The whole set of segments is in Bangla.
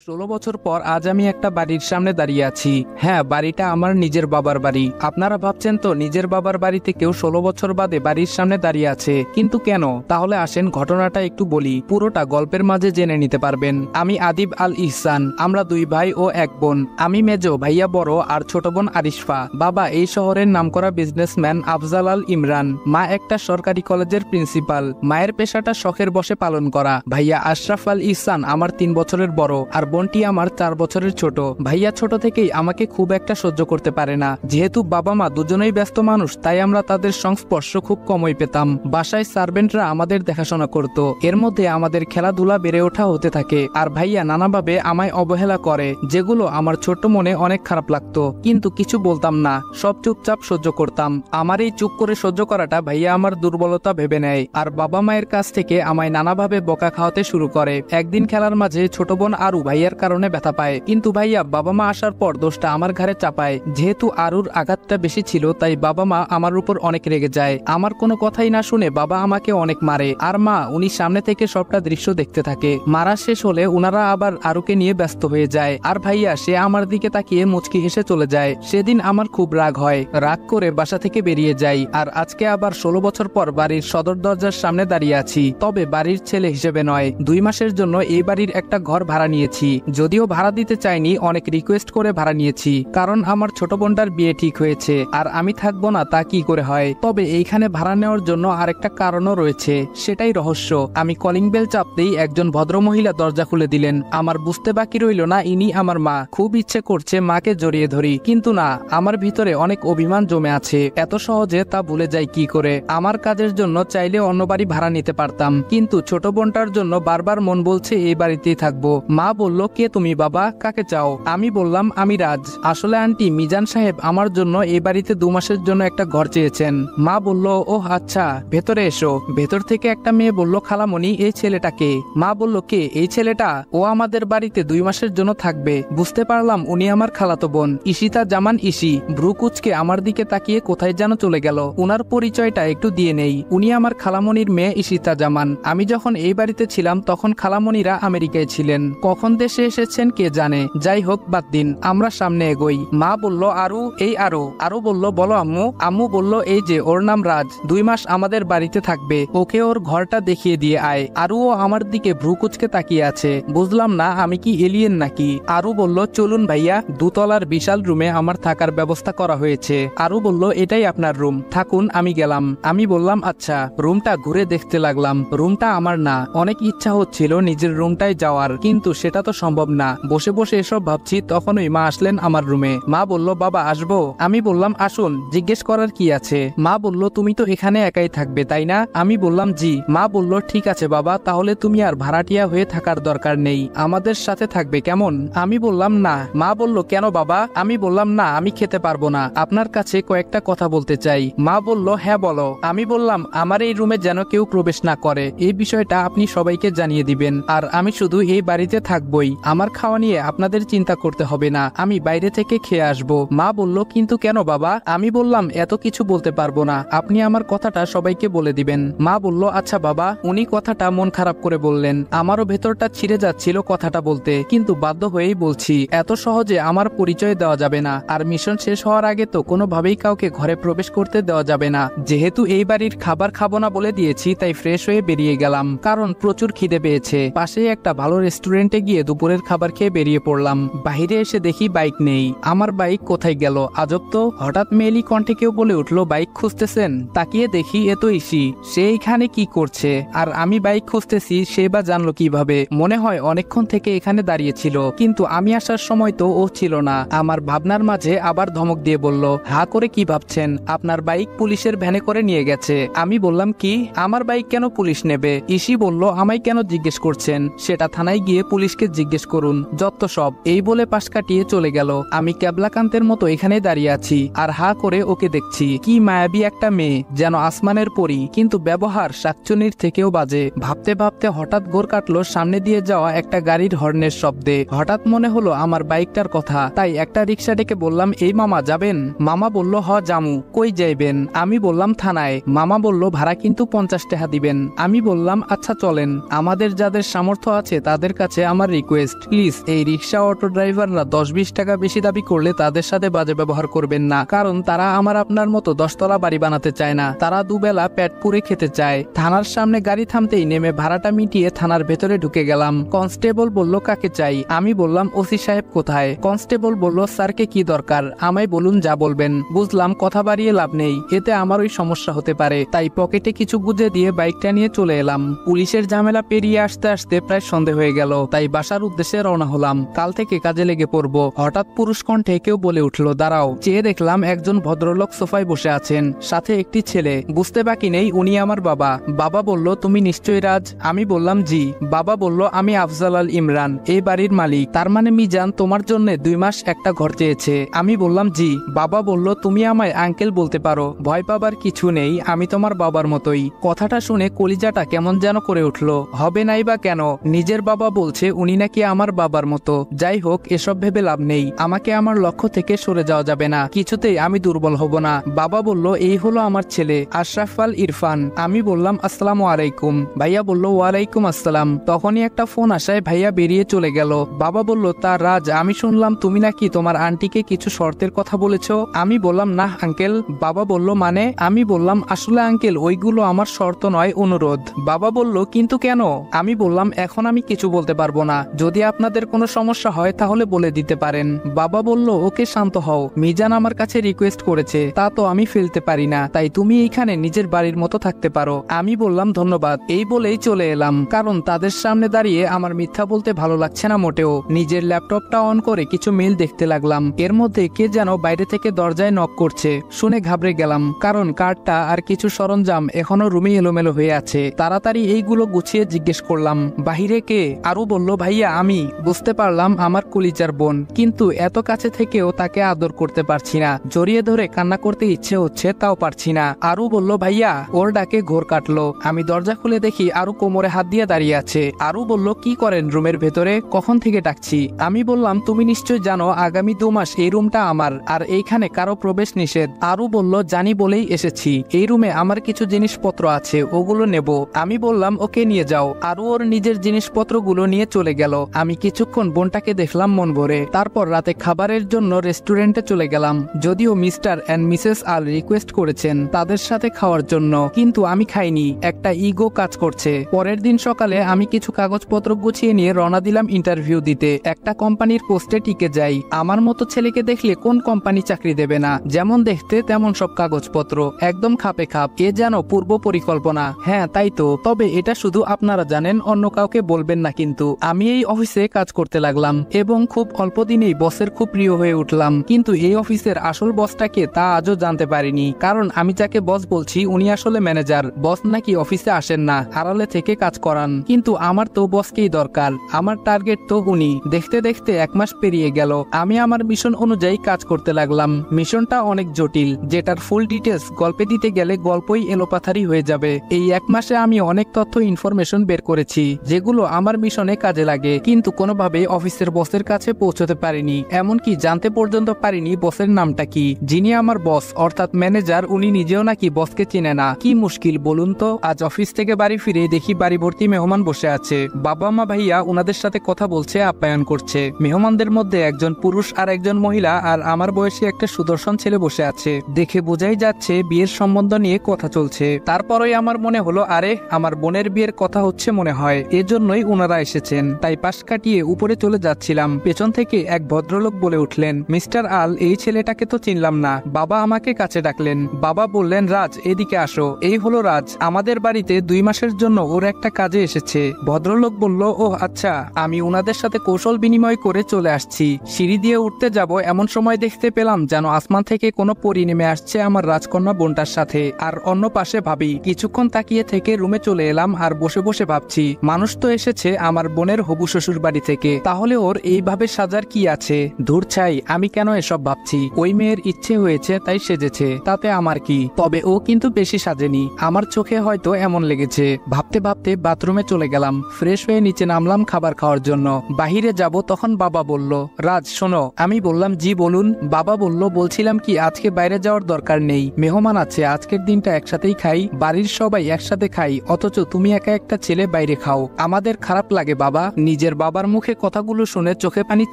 16 বছর পর আজ আমি একটা বাড়ির সামনে দাঁড়িয়ে আছি। হ্যাঁ, বাড়িটা আমার নিজের বাবার বাড়ি। আপনারা ভাবছেন তো নিজের বাবার বাড়িতে কেউ 16 বছর বাদে বাড়ির সামনে দাঁড়িয়ে আছে, কিন্তু কেন? তাহলে আসেন ঘটনাটা একটু বলি, পুরোটা গল্পের মাঝে জেনে নিতে পারবেন। আমি আদিব আল ইহসান, আমরা দুই ভাই ও এক বোন। আমি মেজো, ভাইয়া বড়, আর ছোট বোন আরিশফা। বাবা এই শহরের নামকরা বিজনেসম্যান আফজাল আল ইমরান। মা একটা সরকারি কলেজের প্রিন্সিপাল। মায়ের পেশাটা শখের বসে পালন করা। ভাইয়া আশরাফ আল ইহসান আমার 3 বছরের বড়, আর বোনটি আমার 4 বছরের ছোট। ভাইয়া ছোট থেকেই আমাকে খুব একটা সহ্য করতে পারে না। যেহেতু বাবা মা দুজনেই ব্যস্ত মানুষ, তাই আমরা তাদের সংস্পর্শ খুব কমই পেতাম। বাসায় সার্ভেন্টরা আমাদের দেখাশোনা করত। এর মধ্যে আমাদের খেলাধুলা বেড়ে ওঠা হতে থাকে, আর ভাইয়া নানাভাবে আমায় অবহেলা করে, যেগুলো আমার ছোট মনে অনেক খারাপ লাগতো। কিন্তু কিছু বলতাম না, সব চুপচাপ সহ্য করতাম। আমার এই চুপ করে সহ্য করাটা ভাইয়া আমার দুর্বলতা ভেবে নেয়, আর বাবা মায়ের কাছ থেকে আমায় নানাভাবে বকা খাওয়াতে শুরু করে। একদিন খেলার মাঝে ছোট বোন আরু ভাইয়ার কারণে ব্যথা পায়, কিন্তু ভাইয়া বাবা মা আসার পর দোষটা আমার ঘাড়ে চাপায়। যেহেতু আরুর আঘাতটা বেশি ছিল, তাই বাবা মা আমার উপর অনেক রেগে যায়। আমার কোনো কথাই না শুনে বাবা আমাকে অনেক মারে, আর মা উনি সামনে থেকে সবটা দৃশ্য দেখতে থাকে। মারা শেষ হলে উনারা আবার আরুকে নিয়ে ব্যস্ত হয়ে যায়, আর ভাইয়া সে আমার দিকে তাকিয়ে মুচকি হেসে চলে যায়। সেদিন আমার খুব রাগ হয়, রাগ করে বাসা থেকে বেরিয়ে যাই। আর আজকে আবার 16 বছর পর বাড়ির সদর দরজার সামনে দাঁড়িয়ে আছি, তবে বাড়ির ছেলে হিসেবে নয়। 2 মাসের জন্য এই বাড়ির একটা ঘর ভাড়া নিয়েছি। যদিও ভাড়া দিতে চাইনি, অনেক রিকোয়েস্ট করে ভাড়া নিয়েছি, কারণ আমার ছোট বোনটার বিয়ে ঠিক হয়েছে, আর আমি থাকবো না তা কি করে হয়। তবে এইখানে ভাড়া নেওয়ার জন্য আরেকটা কারণও রয়েছে, সেটাই রহস্য। আমি কলিং বেল চাপতেই একজন ভদ্রমহিলা দরজা খুলে দিলেন। আমার বুঝতে বাকি রইল না ইনি আমার মা। খুব ইচ্ছে করছে মাকে জড়িয়ে ধরি, কিন্তু না, আমার ভিতরে অনেক অভিমান জমে আছে। এত সহজে তা ভুলে যাই কি করে? আমার কাজের জন্য চাইলে অন্য বাড়ি ভাড়া নিতে পারতাম, কিন্তু ছোট বোনটার জন্য বারবার মন বলছে এই বাড়িতেই থাকবো। মা বলল, কে তুমি বাবা, কাকে চাও? আমি বললাম, আমি রাজ। আসলে আন্টি, মিজান সাহেব আমার জন্য এই বাড়িতে 2 মাসের জন্য একটা ঘর চেয়েছেন। মা বলল, ও আচ্ছা, ভেতরে এসো। ভেতর থেকে একটা মেয়ে বলল, খালামণি, এই ছেলেটাকে? মা বলল, কে এই ছেলেটা? ও আমাদের বাড়িতে 2 মাসের জন্য থাকবে। বুঝতে পারলাম উনি আমার খালাতো বোন, ঈশিতা জামান ঈশি। ভ্রু কুচকে আমার দিকে তাকিয়ে কোথায় যেন চলে গেল। উনার পরিচয়টা একটু দিয়ে নেই। উনি আমার খালামণির মেয়ে ঈশিতা জামান। আমি যখন এই বাড়িতে ছিলাম তখন খালামণিরা আমেরিকায় ছিলেন, কখন দেশে এসেছেন কে জানে। যাই হোক, বাদ দিন, আমরা সামনে এগোই। মা বলল, আরু, এই আরু। আরু বলল, বলো আম্মু। আম্মু বলল, এই যে ওর নাম রাজ, 2 মাস আমাদের বাড়িতে থাকবে, ওকে ওর ঘরটা দেখিয়ে দিয়ে আয়। আরুও আমার দিকে ভ্রু কুচকে তাকিয়ে আছে। বুঝলাম না আমি কি এলিয়েন নাকি। আরু বলল, চলুন ভাইয়া, 2 তলার বিশাল রুমে আমার থাকার ব্যবস্থা করা হয়েছে। আরু বলল, এটাই আপনার রুম, থাকুন, আমি গেলাম। আমি বললাম, আচ্ছা। রুমটা ঘুরে দেখতে লাগলাম। রুমটা আমার না। অনেক ইচ্ছা হচ্ছিল নিজের রুমটায় যাওয়ার, কিন্তু সেটা তো সম্ভব না। বসে বসে এসব ভাবছি, তখনই মা আসলেন আমার রুমে। মা বলল, বাবা আসবো? আমি বললাম, আসুন, জিজ্ঞেস করার কি আছে? মা বলল, তুমি তো এখানে একাই থাকবে তাই না? আমি বললাম, জি। মা বলল, ঠিক আছে বাবা, তাহলে তুমি আর ভাড়াটিয়া হয়ে থাকার দরকার নেই, আমাদের সাথে থাকবে, কেমন? আমি বললাম, না। মা বলল, কেন বাবা? আমি বললাম, না, আমি খেতে পারবো না, আপনার কাছে কয়েকটা কথা বলতে চাই। মা বলল, হ্যাঁ বলো। আমি বললাম, আমার এই রুমে যেন কেউ প্রবেশ না করে, এই বিষয়টা আপনি সবাইকে জানিয়ে দিবেন, আর আমি শুধু এই বাড়িতে থাকবই। আমার খাওয়া নিয়ে আপনাদের চিন্তা করতে হবে না, আমি বাইরে থেকে খেয়ে আসবো। মা বলল, কিন্তু কেন বাবা? আমি বললাম, এত কিছু বলতে পারবো না, আপনি আমার কথাটা সবাইকে বলে দিবেন। মা বলল, আচ্ছা বাবা। উনি কথাটা মন খারাপ করে বললেন। আমারও ভেতরটা ছিঁড়ে যাচ্ছিল কথাটা বলতে, কিন্তু বাধ্য হয়েই বলছি। এত সহজে আমার পরিচয় দেওয়া যাবে না, আর মিশন শেষ হওয়ার আগে তো কোনোভাবেই কাউকে ঘরে প্রবেশ করতে দেওয়া যাবে না। যেহেতু এই বাড়ির খাবার খাবো না বলে দিয়েছি, তাই ফ্রেশ হয়ে বেরিয়ে গেলাম, কারণ প্রচুর খিদে পেয়েছে। পাশেই একটা ভালো রেস্টুরেন্টে গিয়ে দুপুরের খাবার খেয়ে বেরিয়ে পড়লাম। বাইরে এসে দেখি বাইক নেই। আমার বাইক কোথায় গেল? আজব তো। হঠাৎ মেয়েলি কণ্ঠে কেউ বলে উঠলো, বাইক খুঁজতেছেন? তাকিয়ে দেখি এ তো ইসি। সে এইখানে কি করছে? আর আমি বাইক খুঁজতেছি, সে বা জানলো কিভাবে? মনে হয় অনেকক্ষণ থেকে এখানে দাঁড়িয়েছিল, কিন্তু আমি আসার সময় তো ও ছিল না। আমার ভাবনার মাঝে আবার ধমক দিয়ে বলল, হা করে কি ভাবছেন? আপনার বাইক পুলিশের ভ্যানে করে নিয়ে গেছে। আমি বললাম, কি? আমার বাইক কেন পুলিশ নেবে? ইসি বলল, আমায় কেন জিজ্ঞেস করছেন? সেটা থানায় গিয়ে পুলিশকে জিজ্ঞেস করুন, যত সব। এই বলে পাশ কাটিয়ে চলে গেল। আমি ক্যাবলাকান্তের মতো এখানে দাঁড়িয়ে আছি, আর হা করে ওকে দেখছি। কি মায়াবী একটা মেয়ে, যেন আসমানের পরী, কিন্তু ব্যবহার শাকচুনির থেকেও বাজে। ভাবতে ভাবতে হঠাৎ গোর কাটলো সামনে দিয়ে যাওয়া একটা গাড়ির হর্নের শব্দে। হঠাৎ মনে হলো আমার বাইকটার কথা, তাই একটা রিক্সা ডেকে বললাম, এই মামা যাবেন? মামা বলল, হ জামু। কই যাইবেন? আমি বললাম, থানায়। মামা বলল, ভাড়া কিন্তু 50 টাকা দিবেন। আমি বললাম, আচ্ছা চলেন। আমাদের যাদের সামর্থ্য আছে তাদের কাছে আমার রিকোয়েস্ট রিকোয়েস্ট, প্লিজ এই রিক্সা অটো ড্রাইভাররা 10-20 টাকা বেশি দাবি করলে তাদের সাথে বাজে ব্যবহার করবেন না, কারণ তারা আমার আপনার মতো 10 তলা বাড়ি বানাতে চায় না, তারা দুবেলা পেট পুরে খেতে চায়। থানার সামনে গাড়ি থামতেই নেমে ভাড়াটা মিটিয়ে থানার ভেতরে ঢুকে গেলাম। কনস্টেবল বলল কাকে চাই, আমি বললাম ওসি সাহেব কোথায়। কনস্টেবল বলল স্যারকে কি দরকার, আমায় বলুন যা বলবেন। বুঝলাম কথা বাড়িয়ে লাভ নেই, এতে আমারই সমস্যা হতে পারে, তাই পকেটে কিছু গুজে দিয়ে বাইকটা নিয়ে চলে এলাম। পুলিশের ঝামেলা পেরিয়ে আসতে আসতে প্রায় সন্ধে হয়ে গেল, তাই বাসার উদ্দেশ্যে রওনা হলাম। কাল থেকে কাজে লেগে পড়বো। হঠাৎ পুরুষ কণ্ঠে কেউ বলে উঠলো দাঁড়াও। চেয়ে দেখলাম একজন ভদ্রলোক সোফায় বসে আছেন, সাথে একটি ছেলে। বুঝতে বাকি নেই উনি আমার বাবা। বাবা বলল তুমি নিশ্চয়ই রাজ। আমি বললাম জি। বাবা বলল আমি আফজাল আল ইমরান, এই বাড়ির মালিক। তার মানে মিজান তোমার জন্য 2 মাস একটা ঘর চেয়েছে। আমি বললাম জি। বাবা বলল তুমি আমায় আঙ্কেল বলতে পারো, ভয় পাবার কিছু নেই, আমি তোমার বাবার মতোই। কথাটা শুনে কলিজাটা কেমন যেন করে উঠলো। হবে নাই বা কেন, নিজের বাবা বলছে উনি নাকি আমার বাবার মতো। যাই হোক, এসব ভেবে লাভ নেই, আমাকে আমার লক্ষ্য থেকে সরে যাওয়া যাবে না, কিছুতেই আমি দুর্বল হব না। বাবা বলল এই হলো আমার ছেলে আশরাফ আল ইরফান। আমি বললাম আসসালামু আলাইকুম। ভাইয়া বলল ওয়ালাইকুম আসসালাম। তখনই একটা ফোন আসায় ভাইয়া বেরিয়ে চলে গেল। বাবা বলল তা রাজ, আমি শুনলাম তুমি নাকি তোমার আন্টিকে কিছু শর্তের কথা বলেছো। আমি বললাম না আঙ্কেল। বাবা বলল মানে? আমি বললাম আসলে আঙ্কেল ওইগুলো আমার শর্ত নয়, অনুরোধ। বাবা বলল কিন্তু কেন? আমি বললাম এখন আমি কিছু বলতে পারবো না, যদি আপনাদের কোনো সমস্যা হয় তাহলে বলে দিতে পারেন। বাবা বলল ওকে শান্ত হও, মিজান আমার কাছে রিকোয়েস্ট করেছে, তা তো আমি ফেলতে পারি না, তাই তুমি এইখানে নিজের বাড়ির মতো থাকতে পারো। আমি বললাম ধন্যবাদ, এই বলেই চলে এলাম, কারণ তাদের সামনে দাঁড়িয়ে আমার মিথ্যা বলতে ভালো লাগছে না মোটেও। নিজের ল্যাপটপটা অন করে কিছু মেল দেখতে লাগলাম। এর মধ্যে কে যেন বাইরে থেকে দরজায় নক করছে, শুনে ঘাবড়ে গেলাম, কারণ কার্ডটা আর কিছু সরঞ্জাম এখনো রুমে এলোমেলো হয়ে আছে। তাড়াতাড়ি এইগুলো গুছিয়ে জিজ্ঞেস করলাম বাহিরে কে? আরু বলল ভাইয়া আমি। বুঝতে পারলাম আমার কলিজার বোন, কিন্তু এত কাছে থেকেও তাকে আদর করতে পারছি না, জড়িয়ে ধরে কান্না করতে ইচ্ছে হচ্ছে, তাও পারছি না। আরু বলল ভাইয়া। ওর ডাকে ঘোর কাটলো। আমি দরজা খুলে দেখি আরু কোমরে হাত দিয়ে দাঁড়িয়ে আছে। আরু বলল কি করেন রুমের ভেতরে, কখন থেকে ডাকছি? আমি বললাম তুমি নিশ্চয় জানো আগামী 2 মাস এই রুমটা আমার, আর এইখানে কারো প্রবেশ নিষেধ। আরু বলল জানি বলেই এসেছি, এই রুমে আমার কিছু জিনিসপত্র আছে, ওগুলো নেব। আমি বললাম ওকে নিয়ে যাও। আরু ওর নিজের জিনিসপত্রগুলো নিয়ে চলে গেল। আমি কিছুক্ষণ বোনটাকে দেখলাম মন ভরে। তারপর রাতে খাবারের জন্য রেস্টুরেন্টে চলে গেলাম, যদিও Mr and Mrs Al request করেছেন তাদের সাথে খাওয়ার জন্য, কিন্তু আমি খাইনি, একটা ইগো কাজ করছে। পরের দিন সকালে আমি কিছু কাগজপত্র গুছিয়ে নিয়ে রওনা দিলাম ইন্টারভিউ দিতে। একটা কোম্পানির পোস্টে টিকে যাই। আমার মতো ছেলেকে দেখলে কোন কোম্পানি চাকরি দেবে না? যেমন দেখতে তেমন সব কাগজপত্র, একদম খাপে খাপ, এ যেন পূর্ব পরিকল্পনা। হ্যাঁ তাই তো, তবে এটা শুধু আপনারা জানেন, অন্য কাউকে বলবেন না। কিন্তু আমি এই অফিসে কাজ করতে লাগলাম এবং খুব অল্প দিনেই বসের খুব প্রিয় হয়ে উঠলাম। কিন্তু এই অফিসের আসল বসটাকে তা আজও জানতে পারিনি, কারণ আমি যাকে বস বলছি উনি আসলে ম্যানেজার। বস নাকি অফিসে আসেন না, আড়ালে থেকে কাজ করান। কিন্তু আমার তো বসকেই দরকার, আমার টার্গেট তো উনি। দেখতে দেখতে 1 মাস পেরিয়ে গেল। আমি আমার মিশন অনুযায়ী কাজ করতে লাগলাম। মিশনটা অনেক জটিল, যেটার ফুল ডিটেলস গল্পে দিতে গেলে গল্পই এলোপাথারি হয়ে যাবে। এই 1 মাসে আমি অনেক তথ্য ইনফরমেশন বের করেছি, যেগুলো আমার মিশনে কাজে লাগে, কিন্তু কোনোভাবে অফিসের বসের কাছে পৌঁছতে পারিনি। এমনকি জানতে পর্যন্ত পারিনি বসের নামটা কি। যিনি আমার বস অর্থাৎ ম্যানেজার, উনি নিজেও নাকি বসকে চিনে না। কি মুশকিল বলুন তো। আজ অফিস থেকে বাড়ি ফিরে দেখি বাড়ি ভর্তি মেহমান বসে আছে। বাবা মা ভাইয়া ওনাদের সাথে কথা বলছে, আপ্যায়ন করছে। মেহমানদের মধ্যে একজন পুরুষ আর একজন মহিলা, আর আমার বয়সী একটা সুদর্শন ছেলে বসে আছে। দেখে বোঝাই যাচ্ছে বিয়ের সম্বন্ধ নিয়ে কথা চলছে। তারপরই আমার মনে হলো আরে আমার বোনের বিয়ের কথা হচ্ছে মনে হয়, এজন্যই ওনারা এসেছেন। তাই পাশ কাটিয়ে উপরে চলে যাচ্ছিলাম, পেছন থেকে এক ভদ্রলোক বলে উঠলেন মিস্টার আল, এই ছেলেটাকে তো চিনলাম না। বাবা আমাকে কাছে ডাকলেন। বাবা বললেন রাজ এদিকে আসো, এই হলো রাজ, আমাদের বাড়িতে 2 মাসের জন্য ওর একটা কাজে এসেছে। ভদ্রলোক বলল ও আচ্ছা, আমি ওনাদের সাথে কৌশল বিনিময় করে চলে আসছি। সিঁড়ি দিয়ে উঠতে যাব এমন সময় দেখতে পেলাম যেন আসমান থেকে কোনো পরী নেমে আসছে আমার রাজকন্যা বোনটার সাথে, আর অন্য পাশে ভাবি। কিছুক্ষণ তাকিয়ে থেকে রুমে চলে এলাম, আর বসে বসে ভাবছি মানুষ তো এসেছে আমার বোনের হবু শ্বশুর বাড়ি থেকে, তাহলে ওর এইভাবে সাজার কি আছে? ধুর ছাই, আমি কেন এসব ভাবছি? ওই মেয়ের ইচ্ছে হয়েছে তাই সেজেছে, তাতে আমার কি? তবে ও কিন্তু বেশি সাজেনি, আমার চোখে হয়তো এমন লেগেছে। ভাবতে ভাবতে বাথরুমে চলে গেলাম, ফ্রেশ হয়ে নিচে নামলাম খাবার খাওয়ার জন্য। বাহিরে যাব তখন বাবা বলল রাজ শোনো। আমি বললাম জি বলুন। বাবা বলল বলছিলাম কি আজকে বাইরে যাওয়ার দরকার নেই, মেহমান আছে, আজকের দিনটা একসাথেই খাই, বাড়ির সবাই একসাথে খাই, অথচ তুমি একা একটা ছেলে বাইরে খাও, আমাদের খারাপ লাগে বাবা। নিজে নিজের বাবার মুখে কথাগুলো শুনে চোখে পানি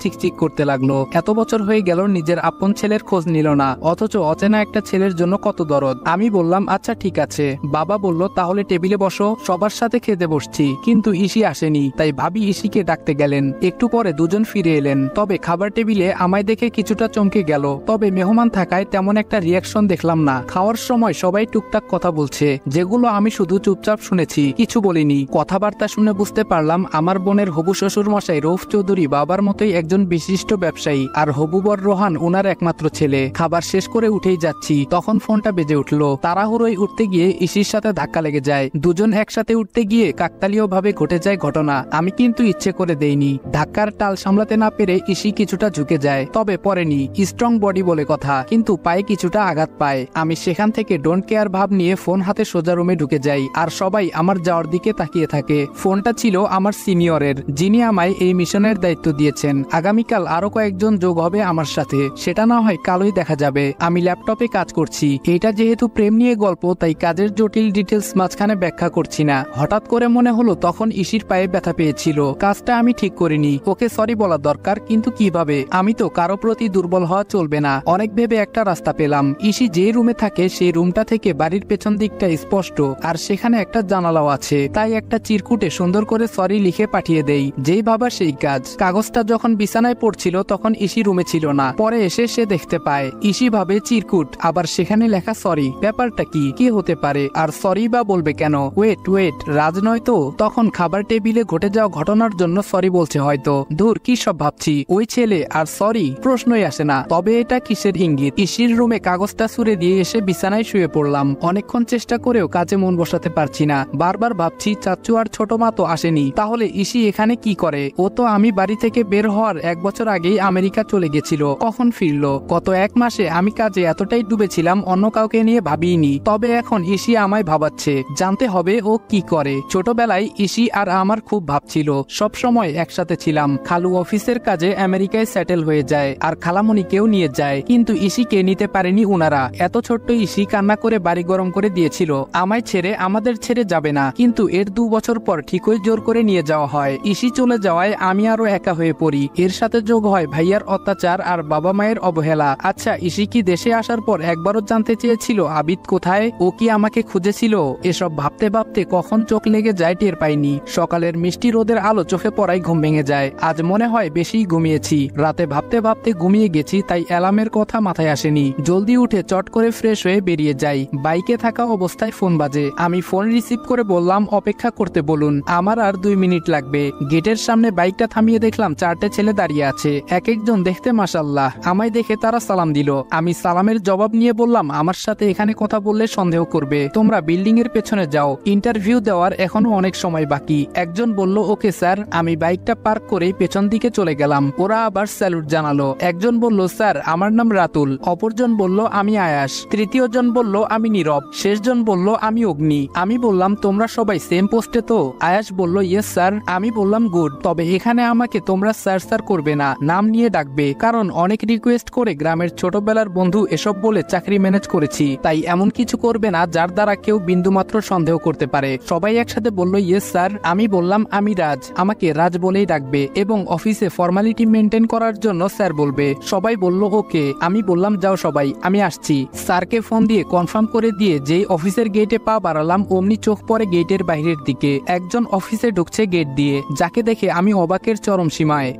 চিকচিক করতে লাগলো। এত বছর হয়ে গেল নিজের আপন ছেলের খোঁজ নিল না, অথচ অচেনা একটা ছেলের জন্য কত দরদ। আমি বললাম আচ্ছা ঠিক আছে। বাবা বলল তাহলে টেবিলে বসো, সবার সাথে খেতে বসছি। কিন্তু ইসি আসেনি, তাই ভাবি ইসিকে ডাকতে গেলেন। একটু পরে দুজন ফিরে এলেন, তবে খাবার টেবিলে আমায় দেখে কিছুটা চমকে গেল। তবে মেহমান থাকায় তেমন একটা রিয়াকশন দেখলাম না। খাওয়ার সময় সবাই টুকটাক কথা বলছে, যেগুলো আমি শুধু চুপচাপ শুনেছি, কিছু বলিনি। কথাবার্তা শুনে বুঝতে পারলাম আমার বোনের হবু শ্বশুর মশাই রৌফ চৌধুরী বাবার মতোই একজন বিশিষ্ট ব্যবসায়ী, আর হবু বর রোহান ওনার একমাত্র ছেলে। খাবার শেষ করে উঠেই যাচ্ছি, তখন ফোনটা বেজে উঠলো। তাড়াহুড়োয় উঠতে গিয়ে ইসির সাথে ধাক্কা লেগে যায়। দুজন একসাথে উঠতে গিয়ে কাকতালীয় ভাবে ঘটে যায় ঘটনা। আমি কিন্তু ইচ্ছে করে দেইনি। ধাক্কার টাল সামলাতে না পেরে ইসি কিছুটা ঝুঁকে যায়, তবে পরেনি। স্ট্রং বডি বলে কথা, কিন্তু পায়ে কিছুটা আঘাত পায়। আমি সেখান থেকে ডোন্ট কেয়ার ভাব নিয়ে ফোন হাতে সোজা রুমে ঢুকে যাই, আর সবাই আমার যাওয়ার দিকে তাকিয়ে থাকে। ফোনটা ছিল আমার সিনিয়রের, যিনি আমায় এই মিশনের দায়িত্ব দিয়েছেন। আগামীকাল আরো কয়েকজন যোগ হবে আমার সাথে, সেটা না হয় কালই দেখা যাবে। আমি ল্যাপটপে কাজ করছি। এটা যেহেতু প্রেম নিয়ে গল্প, তাই কাজের জটিল ডিটেলস মাঝখানে ব্যাখ্যা করছি না। হঠাৎ করে মনে হলো তখন ইসির পায়ে ব্যথা পেয়েছিল। কাজটা আমি ঠিক করিনি, ওকে সরি বলা দরকার, কিন্তু কিভাবে? আমি তো কারো প্রতি দুর্বল হওয়া চলবে না। অনেক ভেবে একটা রাস্তা পেলাম। ইসি যে রুমে থাকে সেই রুমটা থেকে বাড়ির পেছন দিকটা স্পষ্ট, আর সেখানে একটা জানালাও আছে। তাই একটা চিরকুটে সুন্দর করে সরি লিখে পাঠিয়ে দেই। যেই ভাবা সেই কাজ। কাগজটা যখন বিছানায় পড়ছিল তখন ইসি রুমে ছিল না। পরে এসে সে দেখতে পায় ইসি ভাবে চিরকুট, আবার সেখানে লেখা সরি। ব্যাপারটা কি হতে পারে? আর সরি বা বলবে কেন? ওয়েট, রাজ নয় তো? তখন খাবার টেবিলে ঘটে যাওয়া ঘটনার জন্য সরি বলছে হয়তো। ধুর, কি সব ভাবছি। ওই ছেলে আর সরি, প্রশ্নই আসে না। তবে এটা কিসের ইঙ্গিত? ইসির রুমে কাগজটা ছুঁড়ে দিয়ে এসে বিছানায় শুয়ে পড়লাম। অনেকক্ষণ চেষ্টা করেও কাজে মন বসাতে পারছি না। বারবার ভাবছি চাচু আর ছোট মা তো আসেনি, তাহলে ইসি এখানে কি করে? ও তো আমি বাড়ি থেকে বের হওয়ার 1 বছর আগেই আমেরিকা চলে গেছিল। কখন ফিরলো? গত 1 মাসে আমি কাজে এতটাই ডুবেছিলাম, অন্য কাউকে নিয়ে ভাবিনি। তবে এখন ইসি আমায় ভাবাচ্ছে। জানতে হবে ও কি করে। ছোটবেলায় ইসি আর আমার খুব ভাব ছিল, সব সময় একসাথে ছিলাম। খালু অফিসের কাজে আমেরিকায় সেটেল হয়ে যায়, আর খালামণিকেও নিয়ে যায়, কিন্তু ইসিকে নিতে পারেনি উনারা। এত ছোট্ট ইসি কান্না করে বাড়ি গরম করে দিয়েছিল। আমায় ছেড়ে, আমাদের ছেড়ে যাবে না, কিন্তু এর 2 বছর পর ঠিকই জোর করে নিয়ে যাওয়া হয়। ইসি চলে যাওয়ায় আমি আরো একা হয়ে পড়ি। এর সাথে যোগ হয় ভাইয়ার অত্যাচার আর বাবা মায়ের অবহেলা। আচ্ছা, ইসি কি দেশে আসার পর একবারও জানতে চেয়েছিল আবিদ কোথায়? ও কি আমাকে খুঁজেছিল? এসব ভাবতে ভাবতে কখন চোখ লেগে যায় টের পাইনি। সকালের মিষ্টি রোদের আলো চোখে পড়ায় ঘুম ভেঙে যায়। আজ মনে হয় বেশি ঘুমিয়েছি। রাতে ভাবতে ভাবতে ঘুমিয়ে গেছি, তাই অ্যালার্মের কথা মাথায় আসেনি। জলদি উঠে চট করে ফ্রেশ হয়ে বেরিয়ে যাই। বাইকে থাকা অবস্থায় ফোন বাজে। আমি ফোন রিসিভ করে বললাম অপেক্ষা করতে বলুন, আমার আর 2 মিনিট লাগবে। গেটের সামনে বাইকটা থামিয়ে দেখলাম 4টে ছেলে দাঁড়িয়ে আছে। এক একজন দেখতে মাশাআল্লাহ। আমায় দেখে তারা সালাম দিল। আমি সালামের জবাব নিয়ে বললাম আমার সাথে এখানে কথা বললে সন্দেহ করবে, তোমরা বিল্ডিং এর পেছনে যাও, ইন্টারভিউ দেওয়ার এখনো অনেক সময় বাকি। একজন বলল ওকে স্যার। আমি বাইকটা পার্ক করে পেছন দিকে চলে গেলাম। ওরা আবার স্যালুট জানালো। একজন বলল স্যার আমার নাম রাতুল, অপরজন বলল আমি আয়াস, তৃতীয় জন বলল আমি নীরব, শেষজন বলল আমি অগ্নি। আমি বললাম তোমরা সবাই সেম পোস্টে তো? আয়াস বলল ইয়েস স্যার। আমি বললাম গুড, তবে এখানে আমাকে তোমরা স্যার স্যার করবে না, নাম নিয়ে ডাকবে, কারণ অনেক রিকোয়েস্ট করে গ্রামের ছোটবেলার বন্ধু এসব বলে চাকরি ম্যানেজ করেছি। তাই এমন কিছু করবে না যার দ্বারা কেউ বিন্দুমাত্র সন্দেহ করতে পারে। সবাই একসাথে বলল ইয়েস স্যার। আমি বললাম আমি রাজ, আমাকে রাজ বলেই ডাকবে, এবং অফিসে ফর্মালিটি মেনটেন করার জন্য স্যার বলবে। সবাই বলল ওকে। আমি বললাম যাও সবাই, আমি আসছি। স্যারকে ফোন দিয়ে কনফার্ম করে দিয়ে যেই অফিসের গেটে পা বাড়ালাম, অমনি চোখ পড়ে গেটের বাইরের দিকে। একজন অফিসে ঢুকছে গেট দিয়ে, যাকে দেখে আমি অবাকের চরম সীমায়।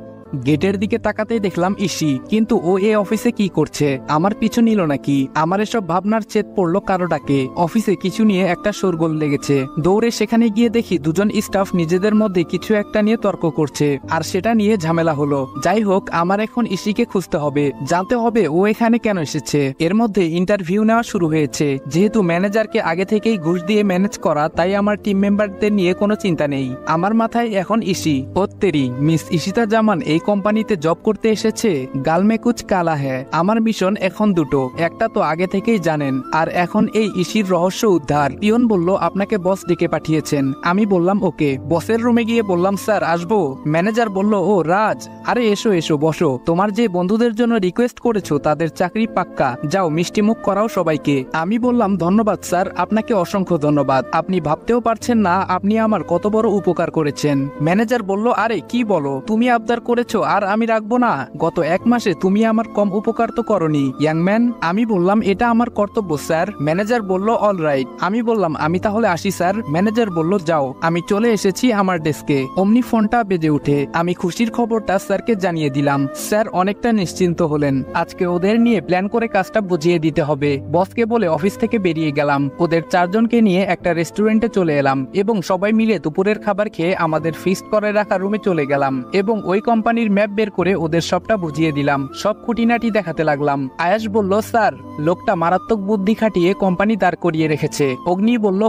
গেটের দিকে তাকাতেই দেখলাম ইসি, কিন্তু ও এ অফিসে কি করছে? আমার পিছু নিল নাকি? আমার এসব ভাবনার চেত পড়লো কারোটাকে। অফিসে কিছু নিয়ে একটা শোরগোল লেগেছে। দৌড়ে সেখানে গিয়ে দেখি দুজন স্টাফ নিজেদের মধ্যে কিছু একটা নিয়ে তর্ক করছে, আর সেটা নিয়ে ঝামেলা হলো। যাই হোক, আমার এখন ইসিকে খুঁজতে হবে, জানতে হবে ও এখানে কেন এসেছে। এর মধ্যে ইন্টারভিউ নেওয়া শুরু হয়েছে। যেহেতু ম্যানেজারকে আগে থেকেই ঘুষ দিয়ে ম্যানেজ করা, তাই আমার টিম মেম্বারদের নিয়ে কোনো চিন্তা নেই। আমার মাথায় এখন ইসি। ওত্তেরি, মিস ইশিতা জামান এই কোম্পানিতে জব করতে এসেছে? গাল মে কুছ কালা হ্যায়। আমার মিশন এখন দুটো, একটা তো আগে থেকেই জানেন, আর এখন এই ইসির রহস্য উদ্ধার। পিয়ন বলল আপনাকে বস ডেকে পাঠিয়েছেন। আমি বললাম ওকে। বসের রুমে গিয়ে বললাম স্যার আসবো? ম্যানেজার বলল ও রাজ, আরে এসো এসো বসো। তোমার যে বন্ধুদের জন্য রিকোয়েস্ট করেছো তাদের চাকরি পাক্কা, যাও মিষ্টি মুখ করাও সবাইকে। আমি বললাম ধন্যবাদ স্যার, আপনাকে অসংখ্য ধন্যবাদ। আপনি ভাবতেও পারছেন না আপনি আমার কত বড় উপকার করেছেন। ম্যানেজার বলল আরে কি বলো, তুমি আবদার করেছো আর আমি রাখবো না? গত 1 মাসে তুমি আমার কম উপকার তো করনি ইয়াংম্যান। আমি বললাম এটা আমার কর্তব্য স্যার। ম্যানেজার বলল অল রাইট। আমি বললাম আমি তাহলে আসি স্যার। ম্যানেজার বলল যাও। আমি চলে এসেছি আমার ডেস্কে, অমনি ফোনটা বেজে উঠে। আমি খুশির খবরটা স্যারকে জানিয়ে দিলাম। স্যার অনেকটা নিশ্চিন্ত হলেন। আজকে ওদের নিয়ে প্ল্যান করে কাজটা বুঝিয়ে দিতে হবে। বসকে বলে অফিস থেকে বেরিয়ে গেলাম। ওদের 4 জনকে নিয়ে একটা রেস্টুরেন্টে চলে এলাম এবং সবাই মিলে দুপুরের খাবার খেয়ে আমাদের ফিক্সড করে রাখা রুমে চলে গেলাম এবং ওই কোম্পানির ম্যাপ বের করে ওদের সবটা বুঝিয়ে দিলাম। সব খুঁটিনাটি দেখাতে লাগলাম। আয়াস বলল স্যার লোকটা মারাত্মক বুদ্ধি খাটিয়ে কোম্পানি দাঁড় করিয়ে রেখেছে। অগ্নি বলল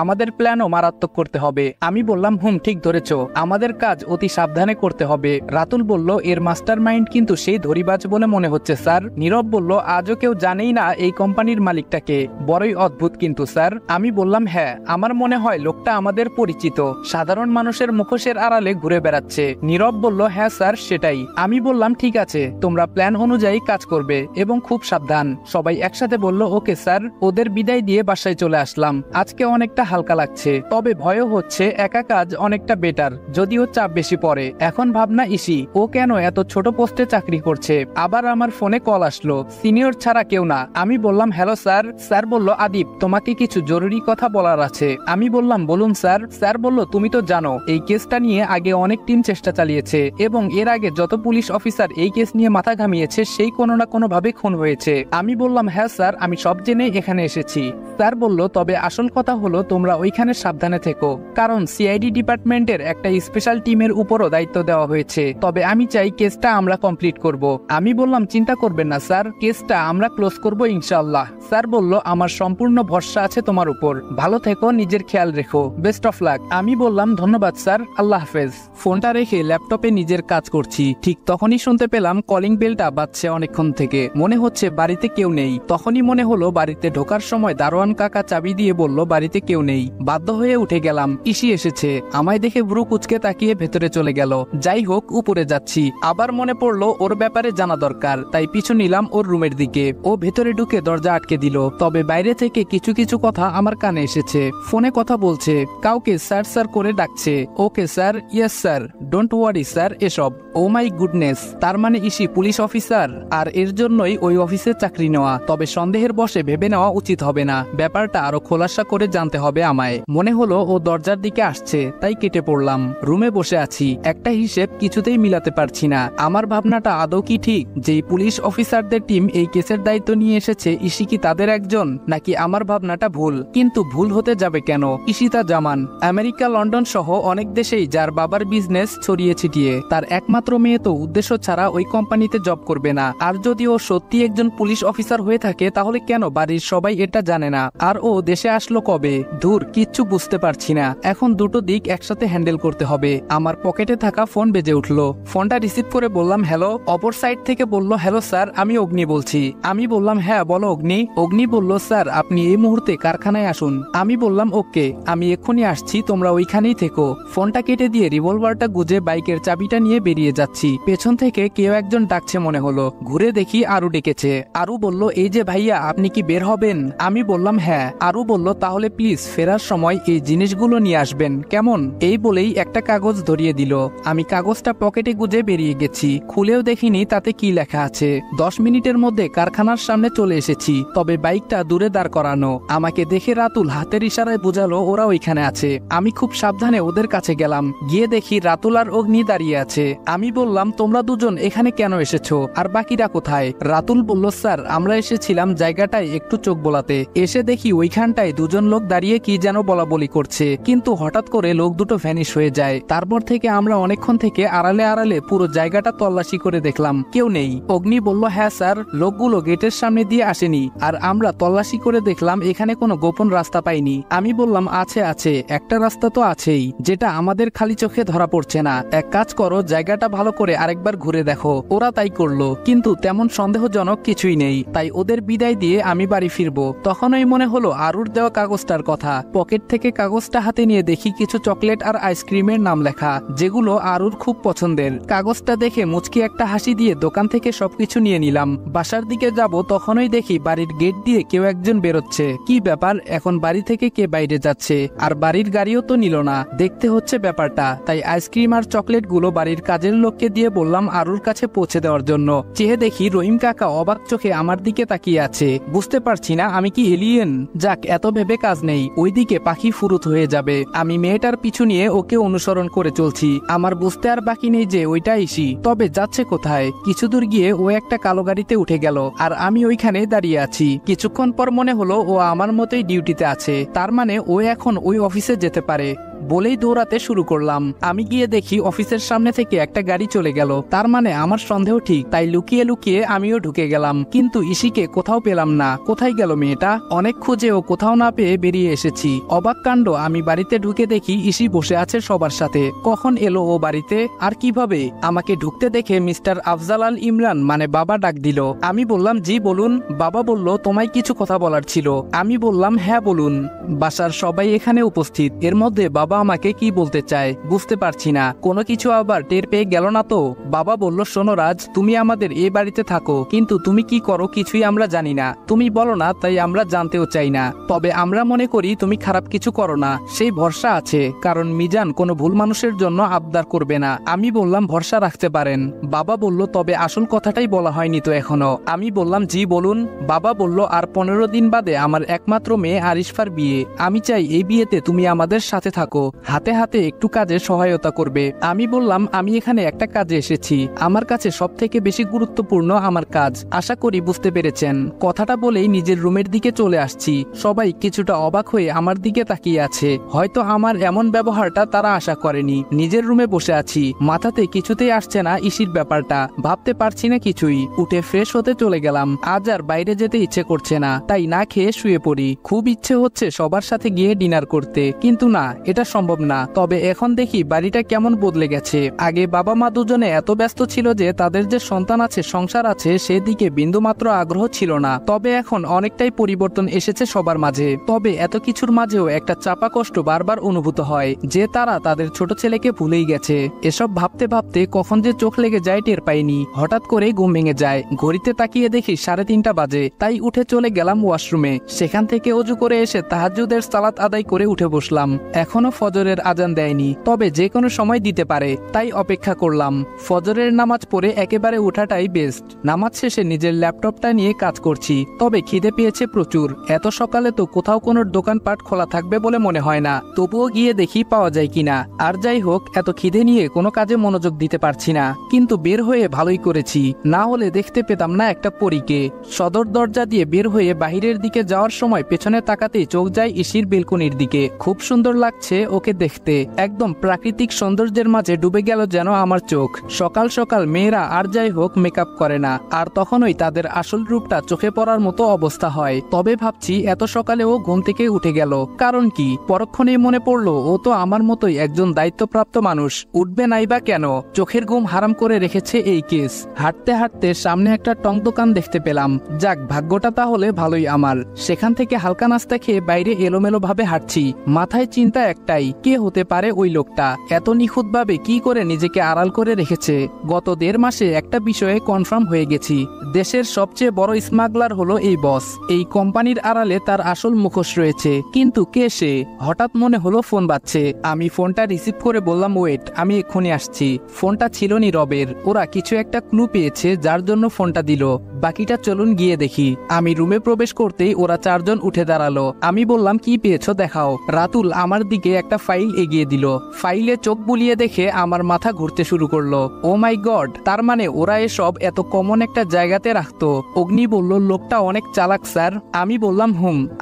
আমাদের প্ল্যানও মারাত্মক করতে হবে। আমি বললাম ঠিক ধরেছ, আমাদের কাজ অতি সাবধানে করতে হবে। রাতুল বলল এর মাস্টার মাইন্ড কিন্তু সেই ধরিবাজ বলে মনে হচ্ছে স্যার। নীরব বলল আজও কেউ জানেই না এই কোম্পানির মালিকটাকে, বড়ই অদ্ভুত কিন্তু স্যার। আমি বললাম হ্যাঁ, আমার মনে হয় লোকটা আমাদের পরিচিত, সাধারণ মানুষের মুখোশের আড়ালে ঘুরে বেড়াচ্ছে। নীরব বলল হ্যাঁ স্যার সেটাই। আমি বললাম ঠিক আছে, তোমরা প্ল্যান অনুযায়ী কাজ করবে এবং খুব সাবধান। সবাই একসাথে বলল ওকে স্যার। ওদের বিদায় দিয়ে বাসায় চলে আসলাম। আজকে অনেকটা হালকা লাগছে, তবে ভয়ও হচ্ছে। একা কাজ অনেকটা বেটার, যদিও চাপ বেশি পড়ে। এখন ভাবনা ইসি ও কেন এত ছোট পোস্টে চাকরি করছে। আবার আমার ফোনে কল আসলো, সিনিয়র ছাড়া কেউ না। আমি বললাম হ্যালো স্যার। স্যার বলল আদিপ তোমাকে কিছু জরুরি কথা বলার আছে। আমি বললাম বলুন স্যার। স্যার বলল তুমি তো জানো এই কেসটা নিয়ে আগে অনেক টিম চেষ্টা চালিয়েছে এবং এর আগে যত পুলিশ অফিসার এই কেস নিয়ে মাথা ঘামিয়েছে সেই কোনো না কোনো ভাবে খুন হয়েছে। আমি বললাম হ্যাঁ স্যার, আমি সব জেনে এখানে এসেছি। স্যার বলল তবে আসল কথা হলো তোমরা ওইখানে সাবধানে থেকো, কারণ সিআইডি ডিপার্টমেন্টের একটা স্পেশাল টিমের উপরও দায়িত্ব দেওয়া হয়েছে। তবে আমি চাই কেসটা আমরা কমপ্লিট করব। আমি বললাম চিন্তা করবেন না স্যার, কেসটা আমরা ক্লোজ করব ইনশাআল্লাহ। স্যার বলল আমার সম্পূর্ণ ভরসা আছে তোমার উপর, ভালো থেকো, নিজের খেয়াল রেখো, বেস্ট অফ লাক। আমি বললাম ধন্যবাদ স্যার, আল্লাহ হাফেজ। ফোনটা রেখে ল্যাপটপে নিজের কাজ করছি। ঠিক তখনই শুনতে পেলাম কলিং বেলটা বাজছে অনেকক্ষণ থেকে। মনে হচ্ছে বাড়িতে কেউ নেই। তখনই মনে হলো বাড়িতে ঢোকার সময় দারোয়ান কাকা চাবি দিয়ে বলল বাড়িতে কেউ নেই। বাধ্য হয়ে উঠে গেলাম। ইসি এসেছে। আমায় দেখে ভ্রু কুচকে তাকিয়ে ভেতরে চলে গেল। যাই হোক উপরে যাচ্ছি। আবার মনে পড়লো ওর ব্যাপারে জানা দরকার, তাই পিছু নিলাম ওর রুমের দিকে। ও ভেতরে ঢুকে দরজা আটকে দিল। তবে বাইরে থেকে কিছু কিছু কথা আমার কানে এসেছে। ফোনে কথা বলছে, কাউকে স্যার স্যার করে ডাকছে। Okay sir, yes sir, don't worry sir, এসব। ও মাই গুডনেস, তার মানে ইসি পুলিশ অফিসার, আর এর জন্যই ওই অফিসে চাকরি নেওয়া। তবে সন্দেহের বশে ভেবে নেওয়া উচিত হবে না, ব্যাপারটা আরো খোলাসা করে জানতে হবে আমায়। মনে হলো ও দরজার দিকে আসছে, তাই কেটে পড়লাম। রুমে বসে আছি, একটা হিসেব কিছুতেই মিলাতে পারছি না। আমার ভাবনাটা আদৌ কি ঠিক? যেই পুলিশ অফিসারদের টিম এই কেসের দায়িত্ব নিয়ে এসেছে ইসি কি তাদের একজন, নাকি আমার ভাবনাটা ভুল? কিন্তু ভুল হতে যাবে কেন? ইশিতা জামান আমেরিকা, লন্ডন সহ অনেক দেশেই যার বাবার বিজনেস ছড়িয়ে ছিটিয়ে। তার একমাত্র মেয়ে তো উদ্দেশ্য ছাড়া ওই কোম্পানিতে জব করবে না। আর যদি ও সত্যি একজন পুলিশ অফিসার হয়ে থাকে তাহলে কেন বাড়ির সবাই এটা জানে না? আর ও দেশে আসলো কবে? ধুর, কিচ্ছু বুঝতে পারছি না। এখন দুটো দিক একসাথে হ্যান্ডেল করতে হবে। আমার পকেটে থাকা ফোন বেজে উঠলো। ফোনটা রিসিভ করে বললাম হ্যালো। অপর সাইড থেকে বলল হ্যালো স্যার, আমি অগ্নি বলছি। আমি বললাম হ্যাঁ বলো অগ্নি। অগ্নি বলল স্যার আপনি এই মুহূর্তে কারখানায় আসুন। আমি বললাম ওকে, আমি এক্ষুনি আসছি, তোমরা ওইখানেই থেকো। ফোনটা কেটে দিয়ে রিভলভারটা গুজে বাইকের চাবিটা নিয়ে বেরিয়ে যাচ্ছি। পেছন থেকে কেউ একজন ডাকছে মনে হলো। ঘুরে দেখি আরু ডেকেছে। আরু বলল এই যে ভাইয়া, আপনি কি বের হবেন? আমি বললাম হ্যাঁ। আরু বলল তাহলে প্লিজ ফেরার সময় এই জিনিসগুলো নিয়ে আসবেন, কেমন? এই বলেই একটা কাগজ ধরিয়ে দিল। আমি কাগজটা পকেটে গুজে বেরিয়ে গেছি। খুলেও দেখিনি তাতে কি লেখা আছে। 10 মিনিটের মধ্যে কারখানার সামনে চলে এসেছি, তবে বাইকটা দূরে দাঁড় করানো। আমাকে দেখে রাতুল হাতের ইশারায় বোঝালো ওরা ওইখানে আছে। আমি খুব সাবধানে ওদের কাছে গেলাম। গিয়ে দেখি রাতুল আর অগ্নি দাঁড়িয়ে আছে। আমি বললাম তোমরা দুজন এখানে কেন এসেছো, আর বাকিরা কোথায়? রাতুল বলল স্যার আমরা এসেছিলাম জায়গাটায় একটু চোখ বোলাতে। এসে দেখি ওইখানটায় দুজন লোক দাঁড়িয়ে কি যেন বলা বলি করছে, কিন্তু হঠাৎ করে লোক দুটো ভ্যানিশ হয়ে যায়। তারপর থেকে আমরা অনেকক্ষণ থেকে আড়ালে আড়ালে পুরো জায়গাটা তল্লাশি করে দেখলাম, কেউ নেই। অগ্নি বলল হ্যাঁ স্যার, লোকগুলো গেটের সামনে দিয়ে আসেনি, আর আমরা তল্লাশি করে দেখলাম এখানে কোনো গোপন রাস্তা পাইনি। আমি বললাম আছে, একটা রাস্তা তো আছেই, যেটা আমাদের খালি চোখে ধরা পড়ছে না। এক কাজ করো, জায়গাটা জায়গাটা ভালো করে আরেকবার ঘুরে দেখো। ওরা তাই করলো, কিন্তু তেমন সন্দেহজনক কিছুই নেই। তাই ওদের বিদায় দিয়ে আমি বাড়ি ফিরবো। তখনই মনে হলো আরুর দেওয়া কাগজটার কথা। পকেট থেকে কাগজটা হাতে নিয়ে দেখি কিছু চকলেট আর আইসক্রিমের নাম লেখা, যেগুলো আরুর খুব পছন্দের। কাগজটা দেখে মুচকি একটা হাসি দিয়ে দোকান থেকে সবকিছু নিয়ে নিলাম। বাসার দিকে যাব তখনই দেখি বাড়ির গেট দিয়ে কেউ একজন বেরোচ্ছে। কি ব্যাপার, এখন বাড়ি থেকে কে বাইরে যাচ্ছে? আর বাড়ির গাড়িও তো নিল না, দেখতে হচ্ছে ব্যাপারটা। তাই আইসক্রিম আর চকলেট গুলো বাড়ির কাজের লোককে দিয়ে বললাম আরুর কাছে পৌঁছে দেওয়ার জন্য। চেয়ে দেখি রহিম কাকা অবাক চোখে আমার দিকে তাকিয়ে আছে। বুঝতে পারছি না আমি কি এলিয়েন? যাক, এত ভেবে কাজ নেই, ওইদিকে পাখি ফুরুত হয়ে যাবে। আমি মেয়েটার পিছু নিয়ে ওকে অনুসরণ করে চলছি। আমার বুঝতে আর বাকি নেই যে ওইটা ইসি। তবে যাচ্ছে কোথায়? কিছু দূর গিয়ে ও একটা কালো গাড়িতে উঠে গেল, আর আমি ওইখানে দাঁড়িয়ে আছি। কিছুক্ষণ পর মনে হলো ও আমার মতোই ডিউটিতে আছে, তার মানে ও এখন ওই অফিসে যেতে পারে। বলেই দৌড়াতে শুরু করলাম। আমি গিয়ে দেখি অফিসের সামনে থেকে একটা গাড়ি চলে গেল, তার মানে আমার সন্দেহ ঠিক। তাই লুকিয়ে লুকিয়ে আমিও ঢুকে গেলাম, কিন্তু ইসিকে কোথাও পেলাম না। কোথায় গেল মেয়েটা? অনেক খুঁজে ও কোথাও না পেয়ে বেরিয়ে এসেছি। অবাক কাণ্ড, আমি বাড়িতে ঢুকে দেখি ইসি বসে আছে সবার সাথে। কখন এলো ও বাড়িতে আর কিভাবে? আমাকে ঢুকতে দেখে মিস্টার আফজাল আল ইমরান মানে বাবা ডাক দিল। আমি বললাম জি বলুন। বাবা বলল তোমায় কিছু কথা বলার ছিল। আমি বললাম হ্যাঁ বলুন। বাসার সবাই এখানে উপস্থিত, এর মধ্যে বাবা আমাকে কি বলতে চায় বুঝতে পারছি না। কোনো কিছু আবার টের পেয়ে গেল না তো? বাবা বলল শোনো রাজ, তুমি আমাদের এই বাড়িতে থাকো, কিন্তু তুমি কি করো কিছুই আমরা জানি না। তুমি বলো না, তাই আমরা জানতেও চাই না। তবে আমরা মনে করি তুমি খারাপ কিছু করো না, সেই ভরসা আছে, কারণ মিজান কোনো ভুল মানুষের জন্য আবদার করবে না। আমি বললাম ভরসা রাখতে পারেন। বাবা বলল তবে আসল কথাটাই বলা হয়নি তো এখনো। আমি বললাম জি বলুন। বাবা বলল আর 15 দিন বাদে আমার একমাত্র মেয়ে আরিশফার বিয়ে। আমি চাই এই বিয়েতে তুমি আমাদের সাথে থাকো, হাতে হাতে একটু কাজে সহায়তা করবে। আমি বললাম আমি এখানে একটা কাজে এসেছি, আমার কাছে সব থেকে বেশি গুরুত্বপূর্ণ আমার কাজ। আশা করি বুঝতে পেরেছেন। কথাটা বলেই নিজের রুমের দিকে চলে আসছি। সবাই কিছুটা অবাক হয়ে আমার দিকে তাকিয়ে আছে, হয়তো আমার এমন ব্যবহারটা তারা আশা করেনি। নিজের রুমে বসে আছি, মাথাতে কিছুতেই আসছে না ইসির ব্যাপারটা, ভাবতে পারছি না কিছুই। উঠে ফ্রেশ হতে চলে গেলাম। আজ আর বাইরে যেতে ইচ্ছে করছে না, তাই না খেয়ে শুয়ে পড়ি। খুব ইচ্ছে হচ্ছে সবার সাথে গিয়ে ডিনার করতে, কিন্তু না, এটা সম্ভব না। তবে এখন দেখি বাড়িটা কেমন বদলে গেছে। আগে বাবা মা দুজনে এত ব্যস্ত ছিল যে তাদের যে সন্তান আছে, সংসার আছে, সেদিকে বিন্দুমাত্র আগ্রহ ছিল না। তবে এখন অনেকটাই পরিবর্তন এসেছে সবার মাঝে। তবে এত কিছুর মাঝেও একটা চাপা কষ্ট বারবার অনুভূত হয় যে তারা তাদের ছোট ছেলেকে ভুলেই গেছে। এসব ভাবতে ভাবতে কখন যে চোখ লেগে যায় টের পাইনি। হঠাৎ করে ঘুম ভেঙে যায়। ঘড়িতে তাকিয়ে দেখি 3:30 বাজে। তাই উঠে চলে গেলাম ওয়াশরুমে। সেখান থেকে ওযু করে এসে তাহাজ্জুদের সালাত আদায় করে উঠে বসলাম। এখনো ফজরের আজান দেয়নি, তবে যে কোনো সময় দিতে পারে, তাই অপেক্ষা করলাম। ফজরের নামাজ পড়ে একেবারে ওঠাটাই বেস্ট। নামাজ শেষে নিজের ল্যাপটপটা নিয়ে কাজ করছি, তবে খিদে পেয়েছে প্রচুর। এত সকালে তো কোথাও কোনো দোকানপাট খোলা থাকবে বলে মনে হয় না, তবুও গিয়ে দেখি পাওয়া যায় কিনা। আর যাই হোক, এত খিদে নিয়ে কোনো কাজে মনোযোগ দিতে পারছি না, কিন্তু বের হয়ে ভালোই করেছি, না হলে দেখতে পেতাম না একটা পরীকে। সদর দরজা দিয়ে বের হয়ে বাহিরের দিকে যাওয়ার সময় পেছনে তাকাতেই চোখ যায় ইসির বেলকনির দিকে। খুব সুন্দর লাগছে ওকে দেখতে, একদম প্রাকৃতিক সৌন্দর্যের মাঝে ডুবে গেল যেন আমার চোখ। সকাল সকাল মেয়েরা আর যাই হোক মেকআপ করে না, আর তখনই তাদের আসল রূপটা চোখে পড়ার মতো অবস্থা হয়। তবে ভাবছি এত সকালে ও ঘুম থেকে উঠে গেল, কারণ কি? পরক্ষণেই মনে পড়লো ও তো আমার মতোই একজন দায়িত্বপ্রাপ্ত মানুষ, উঠবে নাই বা কেন? চোখের ঘুম হারাম করে রেখেছে এই কেস। হাঁটতে হাঁটতে সামনে একটা টং দোকান দেখতে পেলাম। যাক, ভাগ্যটা তাহলে ভালোই আমার। সেখান থেকে হালকা নাস্তা খেয়ে বাইরে এলোমেলো ভাবে হাঁটছি। মাথায় চিন্তা একটাই, কে হতে পারে ওই লোকটা? এত নিখুঁত ভাবে কি করে নিজেকে আড়াল করে রেখেছে? গত 1.5 মাসে একটা বিষয়ে কনফার্ম হয়ে গেছি, দেশের সবচেয়ে বড় স্মাগলার হলো এই বস। এই কোম্পানির আড়ালে তার আসল মুখোশ রয়েছে, কিন্তু কে সে? হঠাৎ মনে হলো ফোন বাজছে। আমি ফোনটা রিসিভ করে বললাম ওয়েট, আমি এক্ষুনি আসছি। ফোনটা ছিল নীরবের। ওরা কিছু একটা ক্লু পেয়েছে যার জন্য ফোনটা দিল। বাকিটা চলুন গিয়ে দেখি। আমি রুমে প্রবেশ করতেই ওরা 4 জন উঠে দাঁড়ালো। আমি বললাম কি পেয়েছো দেখাও। রাতুল আমার দিকে একটা ফাইল এগিয়ে দিল। ফাইলে চোখ বুলিয়ে দেখে আমার মাথা ঘুরতে শুরু করলো। ও মাই গড, তার মানে ওরা এসব এত কমন একটা জায়গাতে রাখতো। অগ্নি বলল লোকটা অনেক চালাক স্যার। আমি বললাম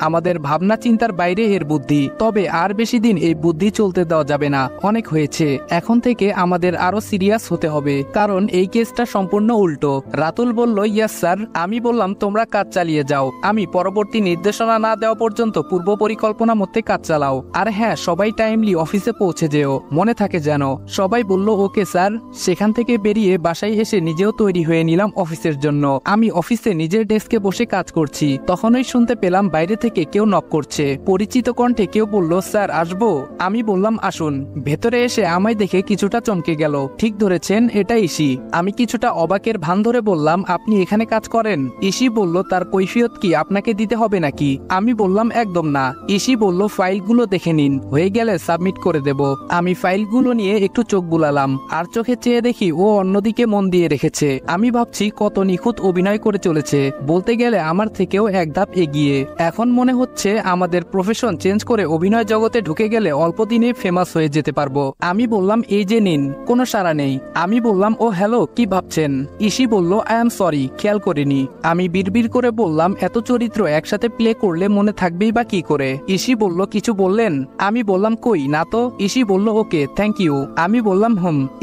আমাদের ভাবনা চিন্তার বাইরে এর বুদ্ধি। তবে আর বেশি দিন এই বুদ্ধি চলতে দেওয়া যাবে না, অনেক হয়েছে। এখন থেকে আমাদের আরো সিরিয়াস হতে হবে, কারণ এই কেসটা সম্পূর্ণ উল্টো। রাতুল বলল ইয়েস স্যার। আমি বললাম তোমরা কাজ চালিয়ে যাও, আমি পরবর্তী নির্দেশনা না দেওয়া পর্যন্ত পূর্ব পরিকল্পনা মতে কাজ চালাও। আর হ্যাঁ, সবাই টাইমলি অফিসে পৌঁছে যেও, মনে থাকে যেন। সবাই বলল ওকে স্যার। সেখান থেকে বেরিয়ে বাসায় এসে নিজেও তৈরি হয়ে নিলাম অফিসের জন্য। আমি অফিসে নিজের ডেস্কে বসে কাজ করছি, তখনই শুনতে পেলাম বাইরে থেকে কেউ নক করছে। পরিচিত কণ্ঠে কেউ বলল, স্যার আসবো? আমি বললাম আসুন। ভেতরে এসে আমায় দেখে কিছুটা চমকে গেল। ঠিক ধরেছেন, এটা ইসি। আমি কিছুটা অবাকের ভান ধরে বললাম, আপনি এখানে কাজ করেন? ইসি বলল, তার কৈফিয়ত কি আপনাকে দিতে হবে নাকি? আমি বললাম একদম না। ইসি বলল, ফাইলগুলো দেখে নিন, হয়ে গেলে সাবমিট করে দেব। আমি ফাইলগুলো নিয়ে একটু চোখ বুলালাম, আর চোখে চেয়ে দেখি ও অন্যদিকে মন দিয়ে রেখেছে। আমি ভাবছি কত নিখুঁত অভিনয় করে চলেছে, বলতে গেলে আমার থেকেও এক ধাপ এগিয়ে। এখন মনে হচ্ছে আমাদের প্রফেশন চেঞ্জ করে অভিনয় জগতে ঢুকে গেলে অল্প দিনে ফেমাস হয়ে যেতে পারবো। আমি বললাম, এই যে নিন। কোনো সাড়া নেই। আমি বললাম, ও হ্যালো, কি ভাবছেন? ইসি বলল, আই এম সরি, খেয়াল করিনি। আমি বিড়বিড় করে বললাম, এত চরিত্র একসাথে প্লে করলে মনে থাকবেই বা কি করে? ইসি বলল, কিছু বললেন? আমি বললাম, কই না তো। ইসি বলল, ওকে থ্যাংক ইউ। আমি বললাম,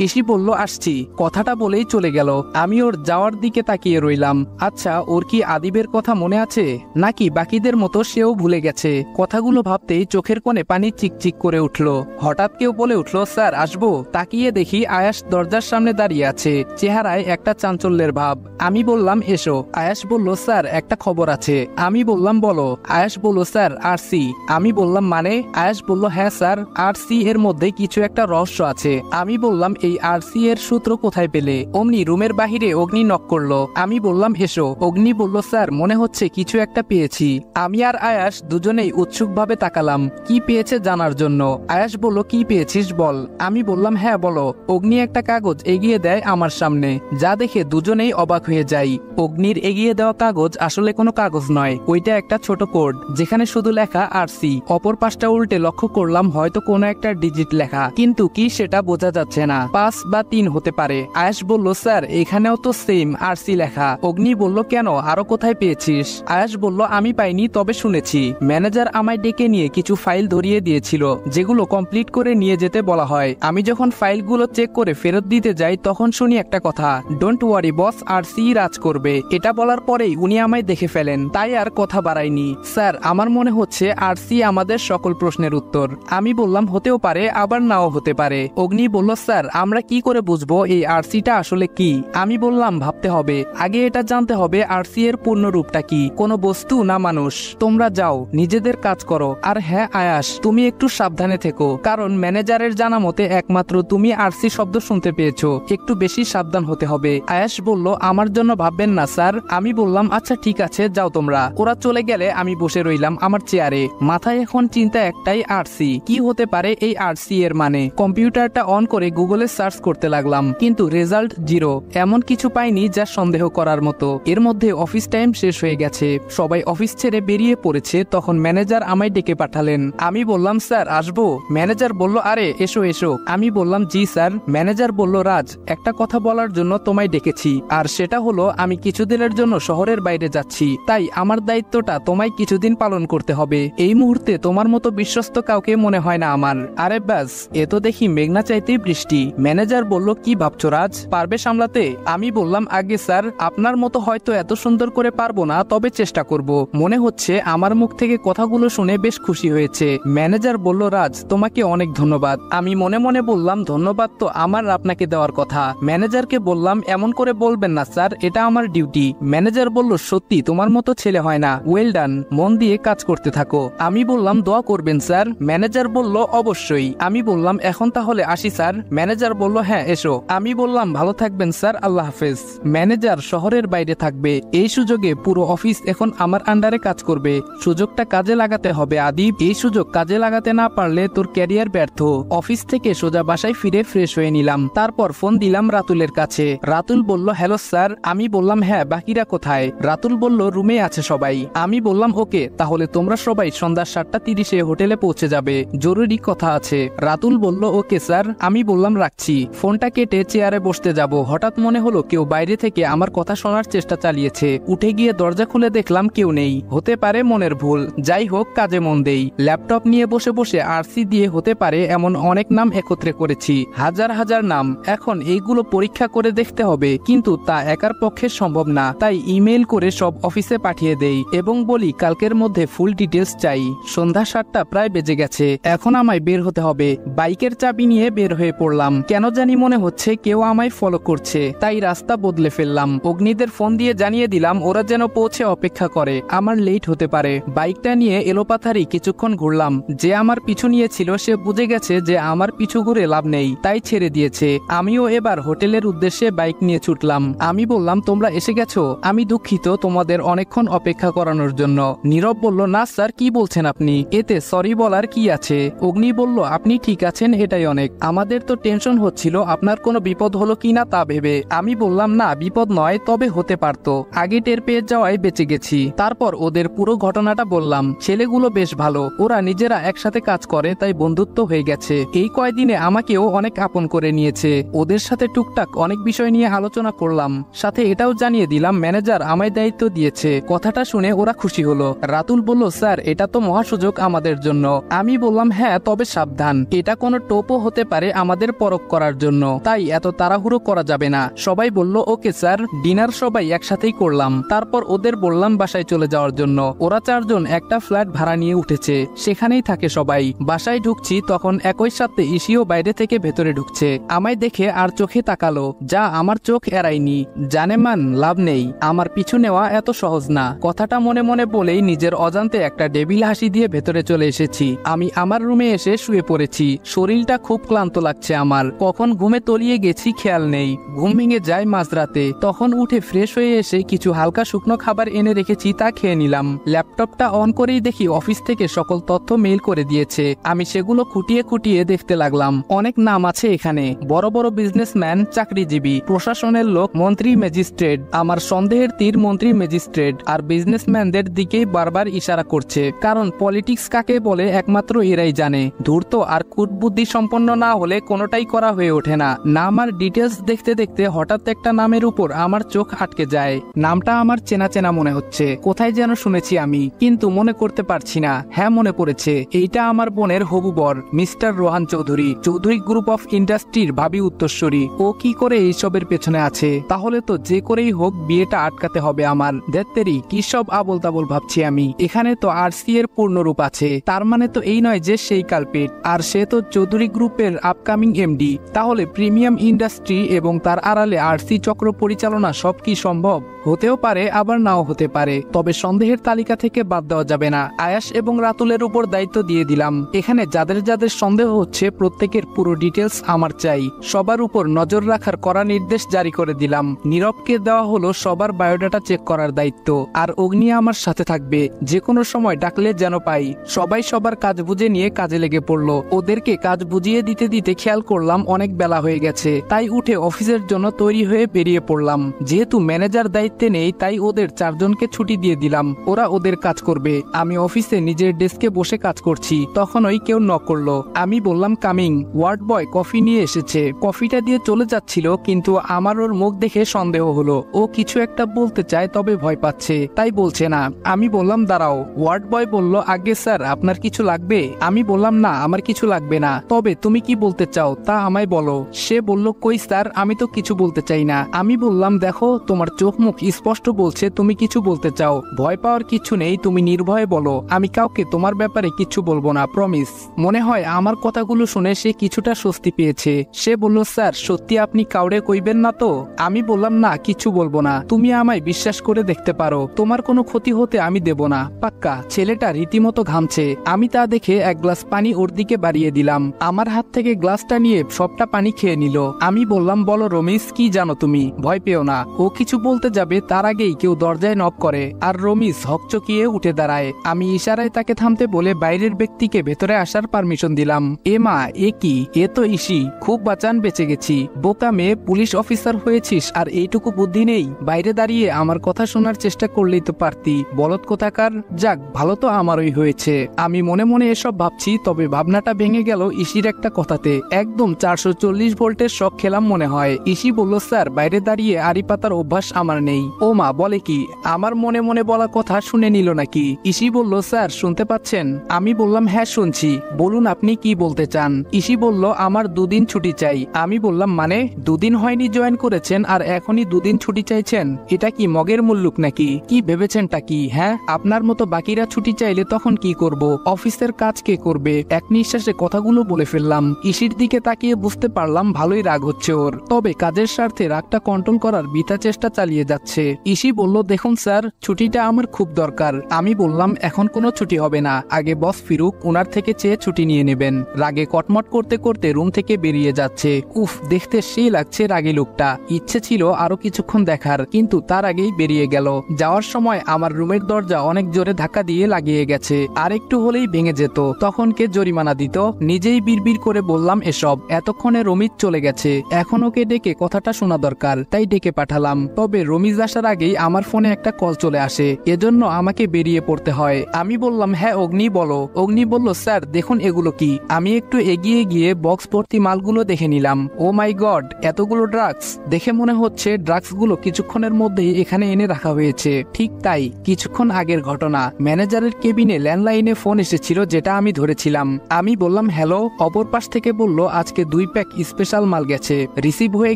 ইসি বলল, আসছি। কথাটা বলেই চলে গেল। আমি ওর যাওয়ার দিকে তাকিয়ে রইলাম। আচ্ছা, ওর কি আদিবের কথা মনে আছে, নাকি বাকিদের মতো সেও ভুলে গেছে? কথাগুলো ভাবতেই চোখের কোণে পানি চিকচিক করে উঠল। হঠাৎ কেউ বলে উঠল, স্যার আসবো? তাকিয়ে দেখি আয়াস দরজার সামনে দাঁড়িয়ে আছে, চেহারায় একটা চাঞ্চল্যের ভাব। আমি বললাম, এসো। আয়াস বলল, স্যার একটা খবর আছে। আমি বললাম, বলো। আয়াস বলল, স্যার আরসি। আমি বললাম, মানে? আয়াস বলল, হ্যাঁ স্যার, আরসি এর মধ্যে কিছু একটা রহস্য আছে। আমি বললাম, এই আরসি এর সূত্র কোথায় পেলে? অমনি রুমের বাহিরে অগ্নি নক করলো। আমি বললাম, এসো। অগ্নি বলল, স্যার মনে হচ্ছে কিছু একটা পেয়েছি। আমি আর আয়াস দুজনেই উৎসুকভাবে তাকালাম, কি পেয়েছে জানার জন্য। আয়াস বলল, কি পেয়েছিস বল। আমি বললাম, হ্যাঁ বলো। অগ্নি একটা কাগজ এগিয়ে দেয় আমার সামনে, যা দেখে দুজনেই অবাক হয়ে যাই। অগ্নির এগিয়ে দেওয়া কাগজ আসলে কোনো কাগজ নয়, ওইটা একটা ছোট কোড, যেখানে শুধু লেখা আরসি। অপর পাশটা উল্টে লক্ষ্য করলাম হয়তো কোনো একটা ডিজিট লেখা, কিন্তু কি সেটা বোঝা যাচ্ছে না। 5 বা 3 হতে পারে। আয়াস বলল, স্যার এখানেও তো সেম আরসি লেখা। অগ্নি বলল, কেন, আরো কোথায় পেয়েছিস? আয়াস বলল, আমি পাইনি, তবে শুনেছি ম্যানেজার আমায় ডেকে নিয়ে কিছু ফাইল ধরিয়ে দিয়েছিল, যেগুলো কমপ্লিট করে নিয়ে যেতে বলা হয়। আমি যখন ফাইলগুলো চেক করে ফেরত দিতে যাই, তখন শুনি একটা কথা, ডোন্ট ওয়ারি বস, আরসি রাজ করবে। এটা বলার পরেই উনি আমায় দেখে ফেলেন, তাই আর কথা বাড়াইনি। স্যার আমার মনে হচ্ছে আরসি আমাদের সকল প্রশ্নের উত্তর। আমি বললাম, হতেও পারে, আবার নাও হতে পারে। অগ্নি বলল, স্যার আমরা কি করে বুঝবো এই আরসিটা আসলে কি? আমি বললাম, ভাবতে হবে, আগে এটা জানতে হবে আরসি এর পূর্ণ রূপটা কি, কোনো বস্তু না মানুষ। তোমরা যাও, নিজেদের কাজ করো। আর হ্যাঁ আয়াস, তুমি একটু সাবধানে থেকো, কারণ ম্যানেজারের জানা মতে একমাত্র তুমি আরসি শব্দ শুনতে পেয়েছো, একটু বেশি সাবধান হতে হবে। আয়াস বলল, আমার জন্য ভাববেন না স্যার। আমি বললাম, আচ্ছা ঠিক আছে, যাও তোমরা। ওরা চলে গেলে আমি বসে রইলাম আমার চেয়ারে। মাথায় এখন চিন্তা একটাই, আরসি কি হতে পারে? এই আরসি এর মানে? কম্পিউটারটা অন করে গুগলে সার্চ করতে লাগলাম, কিন্তু রেজাল্ট 0। এমন কিছু পাইনি যা সন্দেহ করার মতো। এর মধ্যে অফিস টাইম শেষ হয়ে গেছে, সবাই অফিস ছেড়ে বেরিয়ে পড়েছে। তখন ম্যানেজার আমায় ডেকে পাঠালেন। আমি বললাম, স্যার আসবো? ম্যানেজার বলল, আরে এসো এসো। আমি বললাম, জি স্যার। ম্যানেজার বলল, রাজ একটা কথা বলার জন্য তোমায় ডেকেছি, আর সেটা হলো আমি কিছুদিনের জন্য শহরের বাইরে যাচ্ছি, তাই আমার দায়িত্বটা তোমায় কিছুদিন পালন করতে হবে। এই মুহূর্তে তোমার মতো বিশ্বস্ত কাউকে মনে হয় না আমার। আরে ব্যাস, এ তো দেখি মেঘনা চাইতেই বৃষ্টি। ম্যানেজার বলল, কি ভাবছো রাজ, পারবে সামলাতে? আমি বললাম, আগে স্যার আপনার মতো হয়তো এত সুন্দর করে পারবো না, তবে চেষ্টা করব। মনে হচ্ছে আমার মুখ থেকে কথাগুলো শুনে বেশ খুশি হয়েছে। ম্যানেজার বলল, রাজ তোমাকে অনেক ধন্যবাদ। আমি মনে মনে বললাম, ধন্যবাদ তো আমার আপনাকে দেওয়ার কথা। ম্যানেজারকে বললাম, এমন করে বলবেন না স্যার, এটা আমার ডিউটি। ম্যানেজার বলল, সত্যি তোমার মতো ছেলে হয় না, ওয়েল ডান, মন দিয়ে কাজ করতে থাকো। আমি বললাম, দোয়া করবেন স্যার। ম্যানেজার বলল, অবশ্যই। আমি বললাম, এখন তাহলে আসি স্যার। ম্যানেজার বলল, হ্যাঁ এসো। আমি বললাম, ভালো থাকবেন স্যার, আল্লাহ হাফেজ। ম্যানেজার শহরের বাইরে থাকবে, এই সুযোগে পুরো অফিস এখন আমার আন্ডারে কাজ করবে। সুযোগটা কাজে লাগাতে হবে আদিব, এই সুযোগ কাজে লাগাতে না পারলে তোর ক্যারিয়ার ব্যর্থ। অফিস থেকে সোজা বাসায় ফিরে ফ্রেশ হয়ে নিলাম, তারপর ফোন দিলাম রাতুলের কাছে। রাতুল বলল, হ্যালো স্যার। আমি বললাম, হ্যাঁ বাকিরা কোথায়? রাতুল বলল, রুমে আছে সবাই। আমি বললাম, ওকে, তাহলে তোমরা সবাই সন্ধ্যা 7:30-এ হোটেলে পৌঁছে যাবে, জরুরি কথা আছে। রাতুল বলল, ওকে স্যার। আমি বললাম, রাখছি। ফোনটা কেটে চেয়ারে বসতে যাব, হঠাৎ মনে হলো কেউ বাইরে থেকে আমার কথা শোনার চেষ্টা চালিয়েছে। উঠে গিয়ে দরজা খুলে দেখলাম কেউ নেই, হতে পারে মনের ভুল। যাই হোক, কাজে মন দেই। ল্যাপটপ নিয়ে বসে বসে আরসি দিয়ে হতে পারে এমন অনেক নাম একত্রে করেছি, হাজার হাজার নাম। এখন এইগুলো পরীক্ষা করে দেখতে হবে, কিন্তু তা একার পক্ষে সম্ভব সম্ভব না, তাই ইমেল করে সব অফিসে পাঠিয়ে দেই এবং বলি কালকের মধ্যে ফুল ডিটেলস চাই। সন্ধ্যা 7টা প্রায় বেজে গেছে, এখন আমায় বের হতে হবে। বাইকের চাবি নিয়ে বের হয়ে পড়লাম। কেন জানি মনে হচ্ছে কেউ আমায় ফলো করছে, তাই রাস্তা বদলে ফেললাম। অগ্নিদের ফোন দিয়ে জানিয়ে দিলাম ওরা যেন পৌঁছে অপেক্ষা করে, আমার লেট হতে পারে। বাইকটা নিয়ে এলোপাথারি কিছুক্ষণ ঘুরলাম। যে আমার পিছু নিয়েছিল সে বুঝে গেছে যে আমার পিছু ঘুরে লাভ নেই, তাই ছেড়ে দিয়েছে। আমিও এবার হোটেলের উদ্দেশ্যে বাইক নিয়ে ছুটলাম। আমি বললাম তোমরা এসে গেছো, আমি দুঃখিত তোমাদের অনেকক্ষণ অপেক্ষা করানোর জন্য। নীরব বলল না স্যার, কি বলছেন আপনি, এতে সরি বলার কি আছে। অগ্নি বলল আপনি ঠিক আছেন এটাই অনেক, আমাদের তো টেনশন হচ্ছিল আপনার কোনো বিপদ হলো কিনা তা ভেবে। আমি বললাম না বিপদ নয়, তবে হতে পারতো, আগে টের পেয়ে যাওয়ায় বেঁচে গেছি। তারপর ওদের পুরো ঘটনাটা বললাম। ছেলেগুলো বেশ ভালো, ওরা নিজেরা একসাথে কাজ করে, তাই বন্ধুত্ব হয়ে গেছে। এই কয়দিনে আমাকেও অনেক আপন করে নিয়েছে। ওদের সাথে টুকটাক অনেক বিষয় নিয়ে আলোচনা করলাম, সাথে এটাও জানিয়ে দিলাম ম্যানেজার আমায় দায়িত্ব দিয়েছে। কথাটা শুনে ওরা খুশি হলো। রাতুল বলল স্যার এটা তো মহাসুযোগ আমাদের জন্য। আমি বললাম হ্যাঁ, তবে সাবধান, এটা কোনো টোপও হতে পারে আমাদের পরখ করার জন্য, তাই এত তাড়াহুড়ো করা যাবে না। সবাই বলল ওকে স্যার। ডিনার সবাই একসাথেই করলাম, তারপর ওদের বললাম বাসায় চলে যাওয়ার জন্য। ওরা 4 জন একটা ফ্ল্যাট ভাড়া নিয়ে উঠেছে, সেখানেই থাকে সবাই। বাসায় ঢুকছি তখন একই সাথে ইসিও বাইরে থেকে ভেতরে ঢুকছে। আমায় দেখে আর চোখে তাকালো, যা আমার চোখ এড়ায়নি। জানে মান লাভ নেই, আমার পিছু নেওয়া এত সহজ না। কথাটা মনে মনে বলেই নিজের অজান্তে একটা ডেবিল হাসি দিয়ে ভেতরে চলে এসেছি। আমি আমার রুমে এসে শুয়ে পড়েছি। শরীরটা খুব ক্লান্ত লাগছে আমার, কখন ঘুমে তলিয়ে গেছি খেয়াল নেই। ঘুম ভেঙে যায় মাঝরাতে, তখন উঠে ফ্রেশ হয়ে এসে কিছু হালকা শুকনো খাবার এনে রেখেছি, তা খেয়ে নিলাম। ল্যাপটপটা অন করেই দেখি অফিস থেকে সকল তথ্য মেইল করে দিয়েছে। আমি সেগুলো খুঁটিয়ে খুঁটিয়ে দেখতে লাগলাম। অনেক নাম আছে এখানে, বড় বড় বিজনেসম্যান, চাকরিজীবী, প্রশাসনের লোক, মন্ত্রী, ম্যাজিস্ট্রেট। আমার সন্দেহের তীর মন্ত্রী, ম্যাজিস্ট্রেট আর বিজনেসম্যানদের দিকেই বারবার ইশারা করছে, কারণ পলিটিক্স কাকে বলে একমাত্র এরাই জানে। ধূর্ত আর কুটবুদ্ধি সম্পন্ন না হলে কোনোটাই করা হয়ে ওঠে না। নাম আর ডিটেলস দেখতে দেখতে হঠাৎ একটা নামের উপর আমার চোখ আটকে যায়। নামটা আমার চেনা চেনা মনে হচ্ছে, কোথায় যেন শুনেছি আমি, কিন্তু মনে করতে পারছি না। হ্যাঁ মনে পড়েছে, এইটা আমার বোনের হবু বর mister Rohan Chowdhury, Chowdhury group of ইন্ডাস্ট্রির ভাবি উত্তরস্বরী। ও কি করে এইসবের পেছনে আছে? তাহলে তো যে করেই হোক বিয়েটা আটকাতে হবে আমার। দেত্তেরি কি সব আবল তাবল ভাবছি আমি। এখানে তো আরসি এর পূর্ণরূপ আছে, তার মানে তো এই নয় যে সেই কালপেট, আর সে তো চৌধুরী গ্রুপের আপকামিং এমডি। তাহলে প্রিমিয়াম ইন্ডাস্ট্রি এবং তার আড়ালে আরসি চক্র পরিচালনা সব কি সম্ভব? হতেও পারে, আবার নাও হতে পারে, তবে সন্দেহের তালিকা থেকে বাদ দেওয়া যাবে না। আয়াস এবং রাতুলের উপর দায়িত্ব দিয়ে দিলাম। এখানে যাদের যাদের সন্দেহ হচ্ছে প্রত্যেকের পুরো ডিটেলস আমার চাই। সবার উপর নজর রাখার কড়া নির্দেশ জারি করে দিলাম। নীরবকে দেওয়া হলো সবার বায়োডাটা চেক করার দায়িত্ব, আর অগ্নি আমার সাথে থাকবে, যে কোনো সময় ডাকলে যেন পাই। সবাই সবার কাজ বুঝে নিয়ে কাজে লেগে পড়লো। ওদেরকে কাজ বুঝিয়ে দিতে দিতে খেয়াল করলাম অনেক বেলা হয়ে গেছে, তাই উঠে অফিসের জন্য তৈরি হয়ে বেরিয়ে পড়লাম। যেহেতু ম্যানেজার দায়িত্বে নেই, তাই ওদের 4 জনকে ছুটি দিয়ে দিলাম, ওরা ওদের কাজ করবে। আমি অফিসে নিজের ডেস্কে বসে কাজ করছি, তখনই কেউ নক করলো। আমি বললাম কামিং। ওয়ার্ড বয় কফি নিয়ে এসেছে। কফিটা দিয়ে চলে যাচ্ছিল, কিন্তু আমার ওর মুখ দেখে সন্দেহ হলো। ও কিছু একটা বলতে চায়, তবে ভয় পাচ্ছে, তাই বলছে না। আমি বললাম দাঁড়াও। ওয়ার্ড বয় বলল আগে স্যার আপনার কিছু লাগবে? আমি বললাম না আমার কিছু লাগবে না, তবে তুমি কি বলতে চাও তা আমায় বলো। সে বলল কই স্যার, আমি তো কিছু বলতে চাই না। আমি বললাম দেখো তোমার চোখ মুখ স্পষ্ট বলছে তুমি কিছু বলতে চাও। ভয় পাওয়ার কিছু নেই, তুমি নির্ভয়ে বলো, আমি কাউকে তোমার ব্যাপারে কিছু বলবো না, প্রমিস। মনে হয় আমার কথাগুলো শুনে সে কিছুটা স্বস্তি পেয়েছে। সে বলল স্যার সত্যি আপনি কাউরে কইবেন না তো? আমি বললাম না কিছু বলবো না, তুমি আমায় বিশ্বাস করে দেখতে পারো, তোমার কোনো ক্ষতি হতে আমি দেব না, পাক্কা। ছেলেটা রীতিমতো ঘামছে। আমি তা দেখে এক গ্লাস পানি ওর দিকে বাড়িয়ে দিলাম। আমার হাত থেকে গ্লাসটা নিয়ে সবটা পানি খেয়ে নিল। আমি বললাম বলো রমিস, কি জানো তুমি? ভয় পেও না। ও কিছু বলতে যাবে তার আগেই কেউ দরজায় নক করে, আর রমিস হকচকিয়ে উঠে দাঁড়ায়। আমি ইশারায় তাকে থামতে বলে বাইরের ব্যক্তিকে ভেতরে আসার পারমিশন দিলাম। এ মা, এ কি? এ তো ইসি। খুব বাঁচান, বেঁচে গেছি। বোকা মেয়ে, পুলিশ অফিসার হয়েছিস আর এইটুকু বুদ্ধি নেই? বাইরে দাঁড়িয়ে আমার কথা শোনার চেষ্টা করলেই তো পারতি, বলদ কোথাকার। যাক, ভালো তো আমারই হয়েছে। আমি মনে মনে এসব ভাবছি, তবে ভাবনাটা ভেঙে গেল ইসির একটা কথাতে। একদম 440 ভোল্টের শক খেলাম মনে হয়। ইসি বলল স্যার বাইরে দাঁড়িয়ে আড়ি পাতার অভ্যাস আমার নেই, নেই। ও মা, বলে কি? আমার মনে মনে বলা কথা শুনে নিল নাকি? ইসি বলল, স্যার শুনতে পাচ্ছেন? আমি বললাম, হ্যাঁ শুনছি, বলুন আপনি কি বলতে চান। ইসি বলল, আমার 2 দিন ছুটি চাই। আমি বললাম, মানে 2 দিন হয়নি জয়েন করেছেন আর এখনই 2 দিন ছুটি চাইছেন? এটা কি মগের মুল্লুক নাকি? কি ভেবেছেনটা কি? হ্যাঁ, আপনার মতো বাকিরা ছুটি চাইলে তখন কি করব? অফিসের কাজ কে করবে? এক নিঃশ্বাসে কথাগুলো বলে ফেললাম। ইসির দিকে তাকিয়ে বুঝতে পারলাম ভালোই রাগ হচ্ছে ওর, তবে কাজের স্বার্থে রাগটা কন্ট্রোল করার বৃথা চেষ্টা চালিয়ে যাচ্ছে। ইসি বলল, দেখুন স্যার, ছুটিটা আমার খুব দরকার। আমি বললাম, এখন কোনো ছুটি হবে না, আগে বস ফিরুক, ওনার থেকে চেয়ে ছুটি নিয়ে নেবেন। রাগে কটমট করতে করতে রুম থেকে বেরিয়ে যাচ্ছে। উফ, দেখতে সেই লাগছে রাগী লোকটা। ইচ্ছে ছিল আরো কিছুক্ষণ দেখার, কিন্তু তার আগেই বেরিয়ে গেল। যাওয়ার সময় আমার রুমের দরজা অনেক জোরে ধাক্কা দিয়ে লাগিয়ে গেছে, আর একটু হলেই ভেঙে যেত। তখন কে জরিমানা দিত? নিজেই বিড়বিড় করে বললাম এসব। এতক্ষণে রমিজ চলে গেছে, এখন ওকে ডেকে কথাটা শোনা দরকার, তাই ডেকে পাঠালাম। তবে রমিজ আসার আগেই আমার ফোনে একটা কল চলে আসে, এজন্য আমাকে বেরিয়ে পড়তে হয়। আমি বললাম, হ্যাঁ অগ্নি বলো। অগ্নি বলল, স্যার দেখুন এগুলো কি। আমি একটু এগিয়ে গিয়ে বক্স ভর্তি মালগুলো দেখে নিলাম। ও মাই গড, এতগুলো ড্রাগস! দেখে মনে হচ্ছে ড্রাগসগুলো কিছুক্ষণের মধ্যেই এখানে এনে রাখা হয়েছে। ঠিক তাই, কিছুক্ষণ আগের ঘটনা। ম্যানেজারের কেবিনে ল্যান্ডলাইনে ফোন এসেছিল, যেটা আমি ধরেছিলাম। আমি বললাম হ্যালো। অপর পাশ থেকে বলল, আজকে 2 প্যাক স্পেশাল মাল গেছে, রিসিভ হয়ে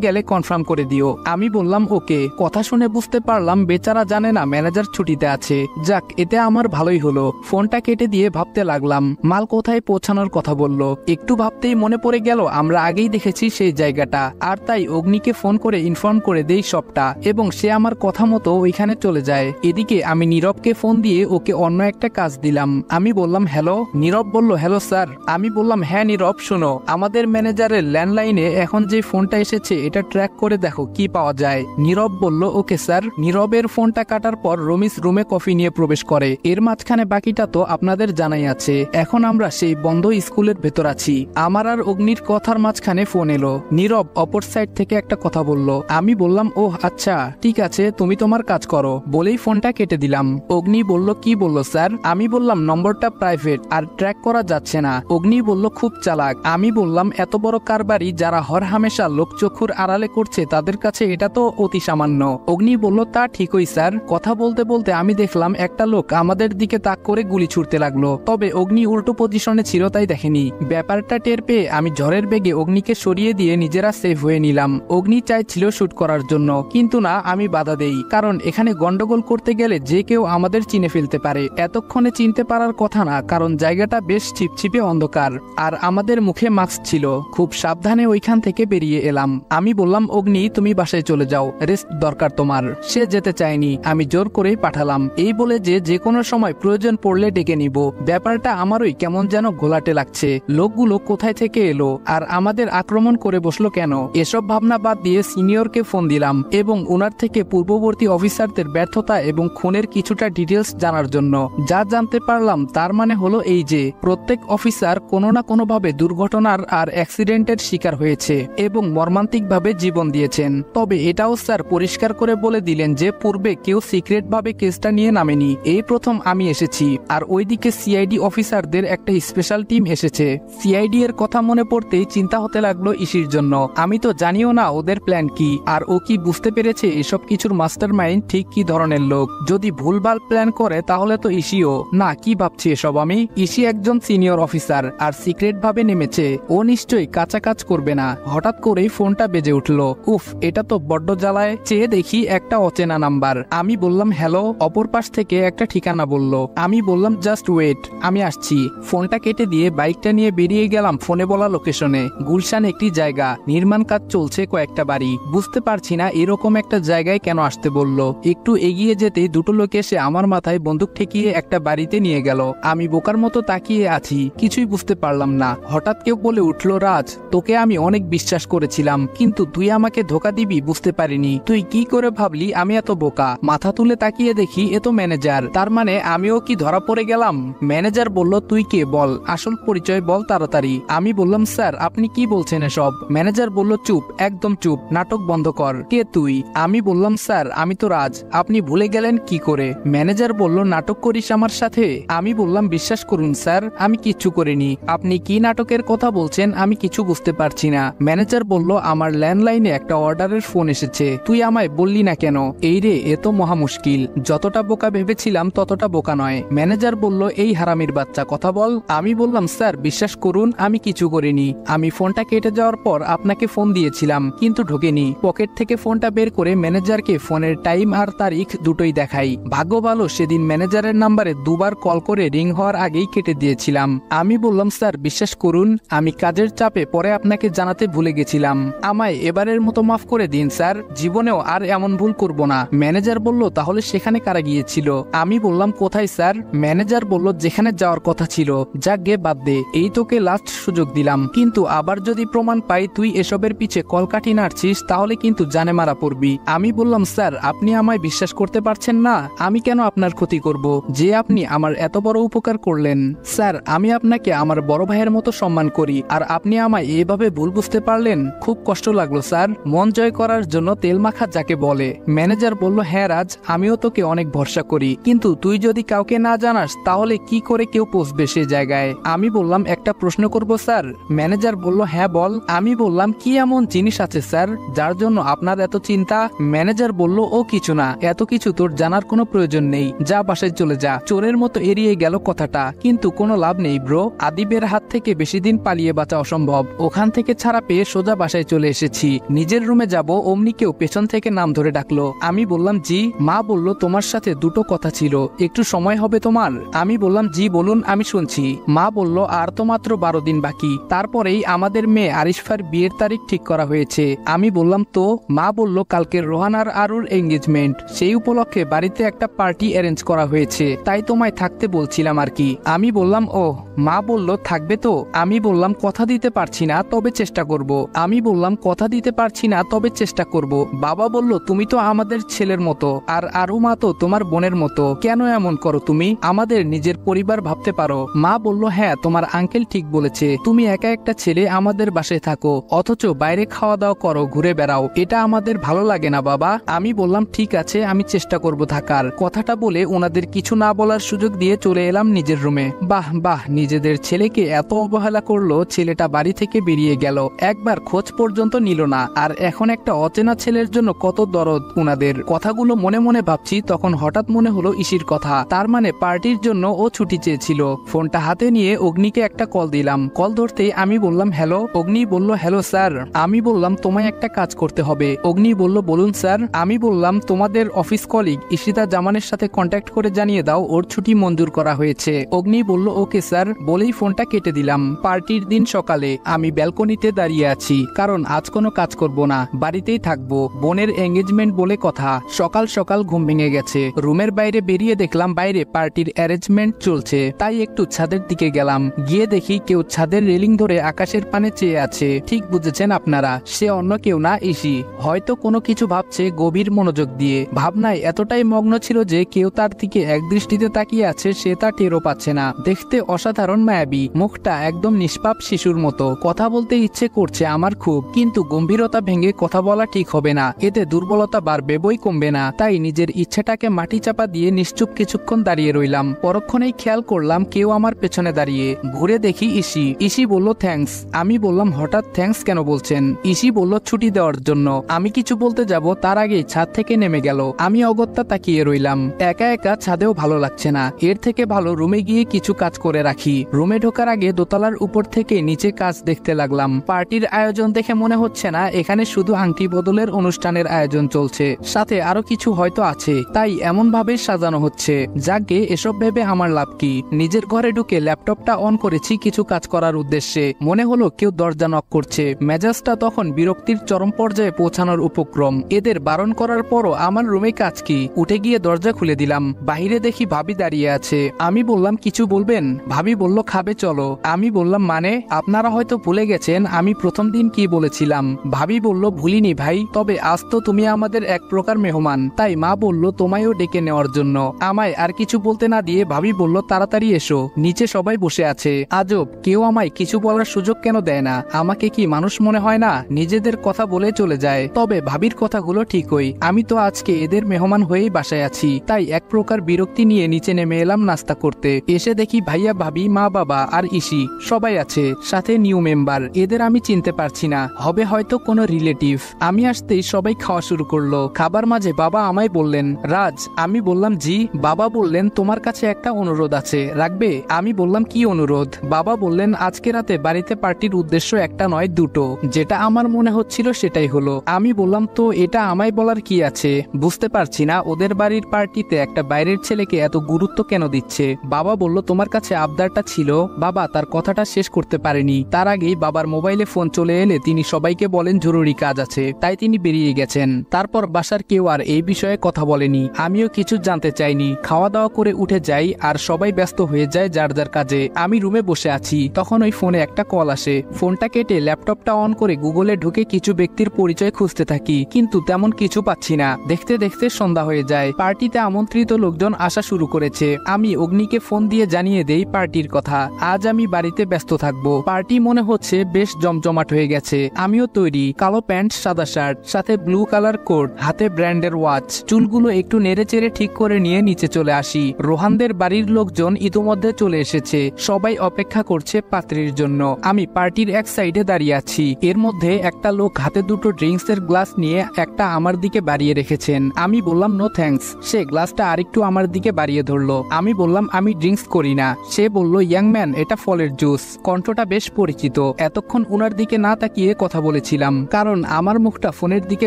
গেলে কনফার্ম করে দিও। আমি বললাম ওকে। কথা শুনে বুঝতে পারলাম বেচারা জানে না ম্যানেজার ছুটিতে আছে। যাক, এতে আমার ভালোই হলো। ফোনটা কেটে দিয়ে ভাবতে লাগলাম মাল কোথায় পৌঁছানোর কথা বলল। একটু ভাবতেই মনে পড়ে গেল আমরা আগেই দেখেছি সেই জায়গাটা, আর তাই অগ্নিকে ফোন করে ইনফর্ম করে দেই সবটা, এবং সে আমার কথা মতো ওইখানে চলে যায়। এদিকে আমি নীরবকে ফোন দিয়ে ওকে অন্য একটা কাজ দিলাম। আমি বললাম হ্যালো। নীরব বলল, হ্যালো স্যার। আমি বললাম, হ্যাঁ নীরব শোনো, আমাদের ম্যানেজারের ল্যান্ডলাইনে এখন যে ফোনটা এসেছে এটা ট্র্যাক করে দেখো কি পাওয়া যায়। নীরব বলল, ওকে স্যার। নীরবের ফোনটা কাটার পর রমিজ রুমে কফি নিয়ে প্রবেশ করে। এর মাঝখানে বাকিটা তো আপনাদের জানাই আছে। এখন আমরা সেই বন্ধ স্কুলের ভেতর আছি। আমার আর অগ্নির কথার মাঝখানে ফোন এলো। নীরব অপর সাইড থেকে একটা কথা বলল। আমি বললাম, ওহ আচ্ছা ঠিক আছে, তুমি তোমার কাজ করো, বলেই ফোনটা কেটে দিলাম। অগ্নি বলল, কি বললো স্যার? আমি বললাম, নম্বরটা প্রাইভেট আর ট্র্যাক করা যাচ্ছে না। অগ্নি বলল, খুব চালাক। আমি বললাম, এত বড় কারবারি যারা হর হামেশা লোকচক্ষুর আড়ালে করছে তাদের কাছে এটা তো অতি সামান্য। অগ্নি বলল, তা ঠিকই স্যার। কথা বলতে বলতে আমি দেখলাম একটা লোক আমাদের দিকে তাক করে গুলি ছুড়তে লাগলো, তবে অগ্নি উল্টো পজিশনে ছিল তাই দেখেনি। ব্যাপারটা টের পেয়ে আমি ঝড়ের বেগে অগ্নিকে সরিয়ে দিয়ে নিজেরা সেফ হয়ে নিলাম। অগ্নি চাইছিল শুট করার জন্য, কিন্তু না, আমি বাধা দেই, কারণ এখানে গন্ডগোল করতে গেলে যে কেউ আমাদের চিনে ফেলতে পারে। এতক্ষণে চিনতে পারার কথা না, কারণ জায়গাটা বেশ ছিপছিপে অন্ধকার আর আমাদের মুখে মাস্ক ছিল। খুব সাবধানে ওইখান থেকে বেরিয়ে এলাম। আমি বললাম, অগ্নি তুমি বাসায় চলে যাও, রেস্ট দরকার তোমার। সে যেতে চায়নি, আমি জোর করেই পাঠালাম, এই বলে যে কোনো সময় প্রয়োজন পড়লে ডেকে নিব। ব্যাপারটা আমারই কেমন যেন ঘোলাটে লাগছে। লোকগুলো কোথায় থেকে এলো আর আমাদের আক্রমণ করে বসলো কেন? এসব ভাবনা বাদ দিয়ে সিনিয়রকে ফোন দিলাম এবং ওনার থেকে পূর্ববর্তী অফিসারদের ব্যর্থতা এবং খুনের কিছুটা ডিটেলস জানার জন্য। যা জানতে পারলাম তার মানে হলো এই যে প্রত্যেক অফিসার কোনো না কোনো ভাবে দুর্ঘটনার আর অ্যাক্সিডেন্টের শিকার হয়েছে এবং মর্মান্তিকভাবে জীবন দিয়েছেন। তবে এটাও স্যার পরিষ্কার করে বলে দিলেন যে পূর্বে কেউ সিক্রেট ভাবে কেসটা নিয়ে নামেনি, এই প্রথম আমি এসেছি। আর ওইদিকে সিআইডি অফিসারদের একটা স্পেশাল টিম এসেছে। সিআইডি এর কথা মনে পড়তেই চিন্তা হতে লাগলো ইসির জন্য। আমি তো জানিও না ওদের প্ল্যান কি, আর ও কি বুঝতে পেরেছে এসব কিছুর মাস্টারমাইন্ড ঠিক কি ধরনের লোক। যদি ভুলভাল প্ল্যান করে তাহলে তো ইসিও না। কি ভাবছি এসব আমি? ইসি একজন সিনিয়র অফিসার আর সিক্রেট ভাবে নেমেছে, ও নিশ্চয়ই কাঁচা কাজ করবে না। হঠাৎ করেই ফোনটা বেজে উঠলো। উফ, এটা তো বড্ড জ্বালায়। চেয়ে দেখি একটা অচেনা নাম্বার। আমি বললাম হ্যালো। অপর পাশ থেকে একটা ঠিকানা বলল। আমি বললাম, জাস্ট ওয়েট, আমি আসছি। ফোনটা কেটে দিয়ে বাইকটা নিয়ে বেরিয়ে গেলাম ফোনে বলা লোকেশনে। গুলশান একটি জায়গা, নির্মাণ কাজ চলছে কয়েকটা বাড়ি। বুঝতে পারছি না এরকম একটা জায়গায় কেন আসতে বলল। একটু এগিয়ে যেতেই দুটো লোক এসে আমার মাথায় বন্দুক ঠেকিয়ে একটা বাড়িতে নিয়ে গেল। আমি বোকার মতো তাকিয়ে আছি, কিছুই বুঝতে পারলাম না। হঠাৎ কেউ বলে উঠল, রাজ, তোকে আমি অনেক বিশ্বাস করেছিলাম, কিন্তু তুই আমাকে ধোকা দিবি বুঝতে পারিনি। তুই কি করে ভাবলি আমি এত বোকা? মাথা তুলে তাকিয়ে দেখি এ তো ম্যানেজার। তার মানে আমিও কি ধরা পড়ে গেলাম? ম্যানেজার বলল, তুই কে বল, আসল পরিচয় বল তাড়াতাড়ি। আমি বললাম, স্যার আপনি কি বলছেন এসব? ম্যানেজার বলল, চুপ, একদম চুপ, নাটক বন্ধ কর। কে তুই? আমি বললাম, স্যার আমি তো রাজ, আপনি ভুলে গেলেন কি করে? ম্যানেজার বলল, নাটক করিস আমার সাথে? আমি বললাম, বিশ্বাস করুন স্যার, আমি কিচ্ছু করিনি। আপনি কি নাটকের কথা বলছেন আমি কিছু বুঝতে পারছি না। ম্যানেজার বলল, আমার ল্যান্ডলাইনে একটা অর্ডারের ফোন এসেছে, তুই আমায় বললি না না কেন? এই রে, এ তো মহা মুশকিল। যতটা বোকা ভেবেছিলাম ততটা বোকা নয়। ম্যানেজার বলল, এই হারামির বাচ্চা, কথা বল। আমি বললাম, স্যার বিশ্বাস করুন আমি কিছু করিনি। আমি ফোনটা কেটে যাওয়ার পর আপনাকে ফোন দিয়েছিলাম কিন্তু ঢোকেনি। পকেট থেকে ফোনটা বের করে ম্যানেজারকে ফোনের টাইম আর তারিখ দুটোই দেখাই। ভাগ্য ভালো সেদিন ম্যানেজারের নাম্বারে দুবার কল করে রিং হওয়ার আগেই কেটে দিয়েছিলাম। আমি বললাম, স্যার বিশ্বাস করুন আমি কাজের চাপে পরে আপনাকে জানাতে ভুলে গেছিলাম। আমায় এবারের মতো মাফ করে দিন স্যার, জীবনেও আর এমন ভুল করব না। ম্যানেজার বলল, তাহলে সেখানে কারা গিয়েছিল? আমি বললাম, কোথায় স্যার? ম্যানেজার বলল, যেখানে যাওয়ার কথা ছিল। যাক গে, বাদ দে, এই তোকে লাস্ট সুযোগ দিলাম, কিন্তু আবার যদি প্রমাণ পাই তুই এসবের পিছে কলকাঠি নাড়ছিস তাহলে কিন্তু জানে মারা পড়বি। আমি বললাম, স্যার আপনি আমায় বিশ্বাস করতে পারছেন না? আমি কেন আপনার ক্ষতি করব যে আপনি আমার এত বড় উপকার করলেন? স্যার আমি আপনাকে আমার বড় ভাইয়ের মতো সম্মান করি, আর আপনি আমায় এভাবে ভুল বুঝতে পারলেন, খুব কষ্ট লাগলো স্যার। মন জয় করার জন্য তেল মাখা যাকে বলে। ম্যানেজার বলল, হ্যাঁ রাজ, আমিও তোকে অনেক ভরসা করি, কিন্তু তুই যদি কাউকে না জানাস তাহলে কি করে কেউ পৌঁছবে সে জায়গায়? আমি বললাম, একটা প্রশ্ন করব স্যার? ম্যানেজার বলল, হ্যাঁ বল। আমি বললাম, কি এমন জিনিস আছে স্যার যার জন্য আপনার এত চিন্তা? ম্যানেজার বলল, ও কিছু না, এত কিছু তোর জানার কোনো প্রয়োজন নেই, যা বাসায় চলে যা। চোরের মতো এড়িয়ে গেল কথাটা, কিন্তু কোনো লাভ নেই ব্রো। আদিবের হাত থেকে বেশি দিন পালিয়ে বাঁচা অসম্ভব। ওখান থেকে ছাড়া পেয়ে সোজা বাসায় চলে এসেছি। নিজের রুমে যাব অমনি কেউ পেছন থেকে নাম ধরে ডাকলো। আমি বললাম, জি। মা বলল, তোমার সাথে দুটো কথা ছিল, একটু সময় হবে তোমার? আমি বললাম, জি বলুন, আমি শুনছি। মা বলল, আর তো মাত্র 12 দিন বাকি, তারপরেই আমাদের মেয়ে আরিশফার বিয়ের তারিখ ঠিক করা হয়েছে। আমি বললাম, তো? মা বলল, কালকে রোহান আর আরুর এঙ্গেজমেন্ট, সেই উপলক্ষে বাড়িতে একটা পার্টি অ্যারেঞ্জ করা হয়েছে, তাই তোমায় থাকতে বলছিলাম আর কি। আমি বললাম, ও। মা বলল, থাকবে তো? আমি বললাম, কথা দিতে পারছি না, তবে চেষ্টা করব। আমি বললাম, কথা দিতে পারছি না, তবে চেষ্টা করব। বাবা বলল, তুমি তো আমাদের ছেলের মতো, আর আরু মা তো তোমার বোনের মতো, কেন এমন করো তুমি? আমাদের নিজের পরিবার ভাবতে পারো। মা বলল, হ্যাঁ তোমার আঙ্কেল ঠিক বলেছে, তুমি একা একটা ছেলে আমাদের বাসায় থাকো, অথচ বাইরে খাওয়া দাওয়া করো, ঘুরে বেড়াও, এটা আমাদের ভালো লাগে না বাবা। আমি বললাম, ঠিক আছে আমি চেষ্টা করব থাকার। কথাটা বলে ওনাদের কিছু না বলার সুযোগ দিয়ে চলে এলাম নিজের রুমে। বাহ বাহ, নিজেদের ছেলেকে এত অবহেলা করলো, ছেলেটা বাড়ি থেকে বেরিয়ে গেল, একবার খোঁজ পর্যন্ত নিল না, আর এখন একটা অচেনা ছেলের জন্য কত দরদ উনাদের। কথাগুলো মনে মনে ভাবছি, তখন হঠাৎ মনে হলো ইসির কথা, তার মানে পার্টির জন্য ও ছুটি চেয়েছিল। ফোনটা হাতে নিয়ে অগ্নিকে একটা কল দিলাম। কল ধরতেই আমি বললাম, হ্যালো। অগ্নি বলল, হ্যালো স্যার। আমি বললাম, তোমায় একটা কাজ করতে হবে। অগ্নি বলল, বলুন স্যার। আমি বললাম, তোমাদের অফিস কলিগ ইশিতা জামানের সাথে কন্ট্যাক্ট করে জানিয়ে দাও ওর ছুটি মঞ্জুর করা হয়েছে। অগ্নি বলল, ওকে স্যার, বলেই ফোনটা কেটে দিলাম। পার্টির দিন সকালে আমি ব্যালকনিতে দাঁড়িয়ে আছি, কারণ আজ কোনো কাজ করব না, বাড়িতেই থাকবো। বোনের এঙ্গেজমেন্ট বলে কথা। সকাল সকাল ঘুম ভেঙে গেছে। রুমের বাইরে বেরিয়ে দেখলাম বাইরে পার্টির অ্যারেঞ্জমেন্ট চলছে, তাই একটু ছাদের দিকে গেলাম। গিয়ে দেখি কেউ ছাদের রেলিং ধরে আকাশের পানে চেয়ে আছে। ঠিক বুঝেছেন আপনারা, সে অন্য কেউ না, ইসি। হয়তো কোনো কিছু ভাবছে গভীর মনোযোগ দিয়ে। ভাবনায় এতটাই মগ্ন ছিল যে কেউ তার দিকে এক দৃষ্টিতে তাকিয়ে আছে, সে তা টেরও পাচ্ছে না। দেখতে অসাধারণ মায়াবী, মুখটা একদম নিষ্পাপ শিশুর মতো। কথা বলতে ইচ্ছে করছে আমার খুব, কিন্তু গম্ভীরতা ভেঙে কথা বলা ঠিক হবে না, এতে দুর্বলতা বাড়বে বই কমবে না। তাই নিজের ইচ্ছেটাকে মাটি চাপা দিয়ে নিশ্চুপ কিছুক্ষণ দাঁড়িয়ে রইলাম। পরক্ষণেই খেয়াল করলাম কেউ আমার পেছনে দাঁড়িয়ে। ঘুরে দেখি ইসি। ইসি বলল, থ্যাঙ্কস। আমি বললাম, হঠাৎ থ্যাঙ্কস কেন বলছেন? ইসি বলল, ছুটি দেওয়ার জন্য। আমি কিছু বলতে যাব তার আগেই ছাদ থেকে নেমে গেল। আমি অগত্যা তাকিয়ে রইলাম। একা একা ছাদেও ভালো লাগছে না, এর থেকে ভালো রুমে গিয়ে কিছু কাজ করে রাখি। রুমে ঢোকার আগে দোতলার উপর থেকে নিচে কাজ দেখতে লাগলাম। পার্টির আয়োজন দেখে মনে হচ্ছে না এখানে শুধু আংটি বদলের অনুষ্ঠানের আয়োজন চলছে, সাথে আরো কিছু হয়তো আছে, তাই এমন ভাবে সাজানো হচ্ছে। যাকে এসব ভেবে আমার লাভ কি? নিজের ঘরে ঢুকে ল্যাপটপটা অন করেছি কিছু কাজ করার উদ্দেশ্যে। মনে হলো কেউ দরজা নক করছে। মেজাজটা তখন বিরক্তির চরম পর্যায়ে পৌঁছানোর উপক্রম। এদের বারণ করার পরও আমার রুমে কাজ কি? উঠে গিয়ে দরজা খুলে দিলাম। বাহিরে দেখি ভাবি দাঁড়িয়ে আছে। আমি বললাম, কিছু বলবেন? ভাবি বলল, খাবে চলো। আমি বললাম, মানে? আপনারা হয়তো ভুলে গেছেন আমি প্রথম দিন কি বলেছিলাম। ভাবি বলল, ভুলিনি ভাই, তবে আজ তো তুমি আমাদের এক প্রকার মেহমান, তাই মা বলল তোমায়ও ডেকে নেওয়ার জন্য। আমায় আর কিছু বলতে না দিয়ে ভাবি বলল, তাড়াতাড়ি এসো, নিচে সবাই বসে আছে। আজব, কেউ আমায় কিছু বলার সুযোগ কেন দেয় না? আমাকে কি মানুষ মনে হয় না? নিজেদের কথা বলে চলে যায়। তবে ভাবির কথাগুলো ঠিকই, আমি তো আজকে এদের মেহমান হয়েই বাসায় আছি, তাই এক প্রকার বিরক্তি নিয়ে নিচে নেমে এলাম নাস্তা করতে। এসে দেখি ভাইয়া, ভাবি, মা, বাবা আর ইসি সবাই আছে, সাথে নিউ মেম্বার। এদের আমি চিনতে পারছি না, হবে হয়তো কোনো রিলেটিভ। আমি আসতেই সবাই খাওয়া শুরু করলো। করলো। খাবার মাঝে বাবা আমায় বললেন, রাজ। আমি বললাম জি। বাবা বললেন, তোমার কাছে একটা অনুরোধ আছে, রাখবে? আমি বললাম, কি অনুরোধ? বাবা বললেন, আজকে রাতে বাড়িতে পার্টির উদ্দেশ্য একটা নয়, দুটো। যেটা আমার মনে হচ্ছিল সেটাই হলো। আমি বললাম, তো এটা আমায় বলার কি আছে? বুঝতে পারছি না ওদের বাড়ির পার্টিতে একটা বাইরের ছেলেকে এত গুরুত্ব কেন দিচ্ছে। বাবা বলল, তোমার কাছে আবদারটা ছিল। বাবা তার কথাটা শেষ করতে পারেনি, তার আগেই বাবার মোবাইলে ফোন চলে এলে তিনি সবাইকে বলেন জরুরি কাজ আছে, তাই তিনি বেরিয়ে গেছেন। তারপর বাসার কেউ আর এই বিষয়ে কথা বলেনি, আমিও কিছু জানতে চাইনি। খাওয়া দাওয়া করে উঠে যাই আর সবাই ব্যস্ত হয়ে যায় যার যার কাজে। আমি রুমে বসে আছি, তখন ওই ফোনে একটা কল আসে। ফোনটা কেটে ল্যাপটপটা অন করে গুগলে ঢুকে কিছু ব্যক্তির পরিচয় খুঁজতে থাকি, কিন্তু তেমন কিছু পাচ্ছি না। দেখতে দেখতে সন্ধ্যা হয়ে যায়। পার্টিতে আমন্ত্রিত লোকজন আসা শুরু করেছে। আমি অগ্নিকে ফোন দিয়ে জানিয়ে দেই পার্টির কথা। আজ আমি বাড়িতে ব্যস্ত থাকবো। পার্টি মনে হচ্ছে বেশ জমজমাট হয়ে গেছে। আমিও তৈরি, কালো প্যান্ট, সাদা শার্ট, সাথে ব্লু কালার কোট, হাতে ব্র্যান্ডের ওয়াচ। চুলগুলো একটু নেড়ে চেড়ে ঠিক করে নিয়ে নিচে চলে আসি। রোহানদের বাড়ির লোকজন ইতোমধ্যে চলে এসেছে, সবাই অপেক্ষা করছে পাত্রীর জন্য। আমি পার্টির এক সাইডে দাঁড়িয়ে আছি। এর মধ্যে একটা লোক হাতে দুটো ড্রিঙ্কস এর গ্লাস নিয়ে একটা আমার দিকে বাড়িয়ে রেখেছেন। আমি বললাম, নো থ্যাঙ্কস। সে গ্লাসটা আরেকটু আমার দিকে বাড়িয়ে ধরলো। আমি বললাম, আমি ড্রিঙ্কস করি না। সে বলল, ইয়াং ম্যান, এটা ফলের জুস। কণ্ঠটা বেশ পরিচিত। এতক্ষণ উনার দিকে না তাকিয়ে কথা বলেছিলাম, কারণ আমার মুখটা ফোনের দিকে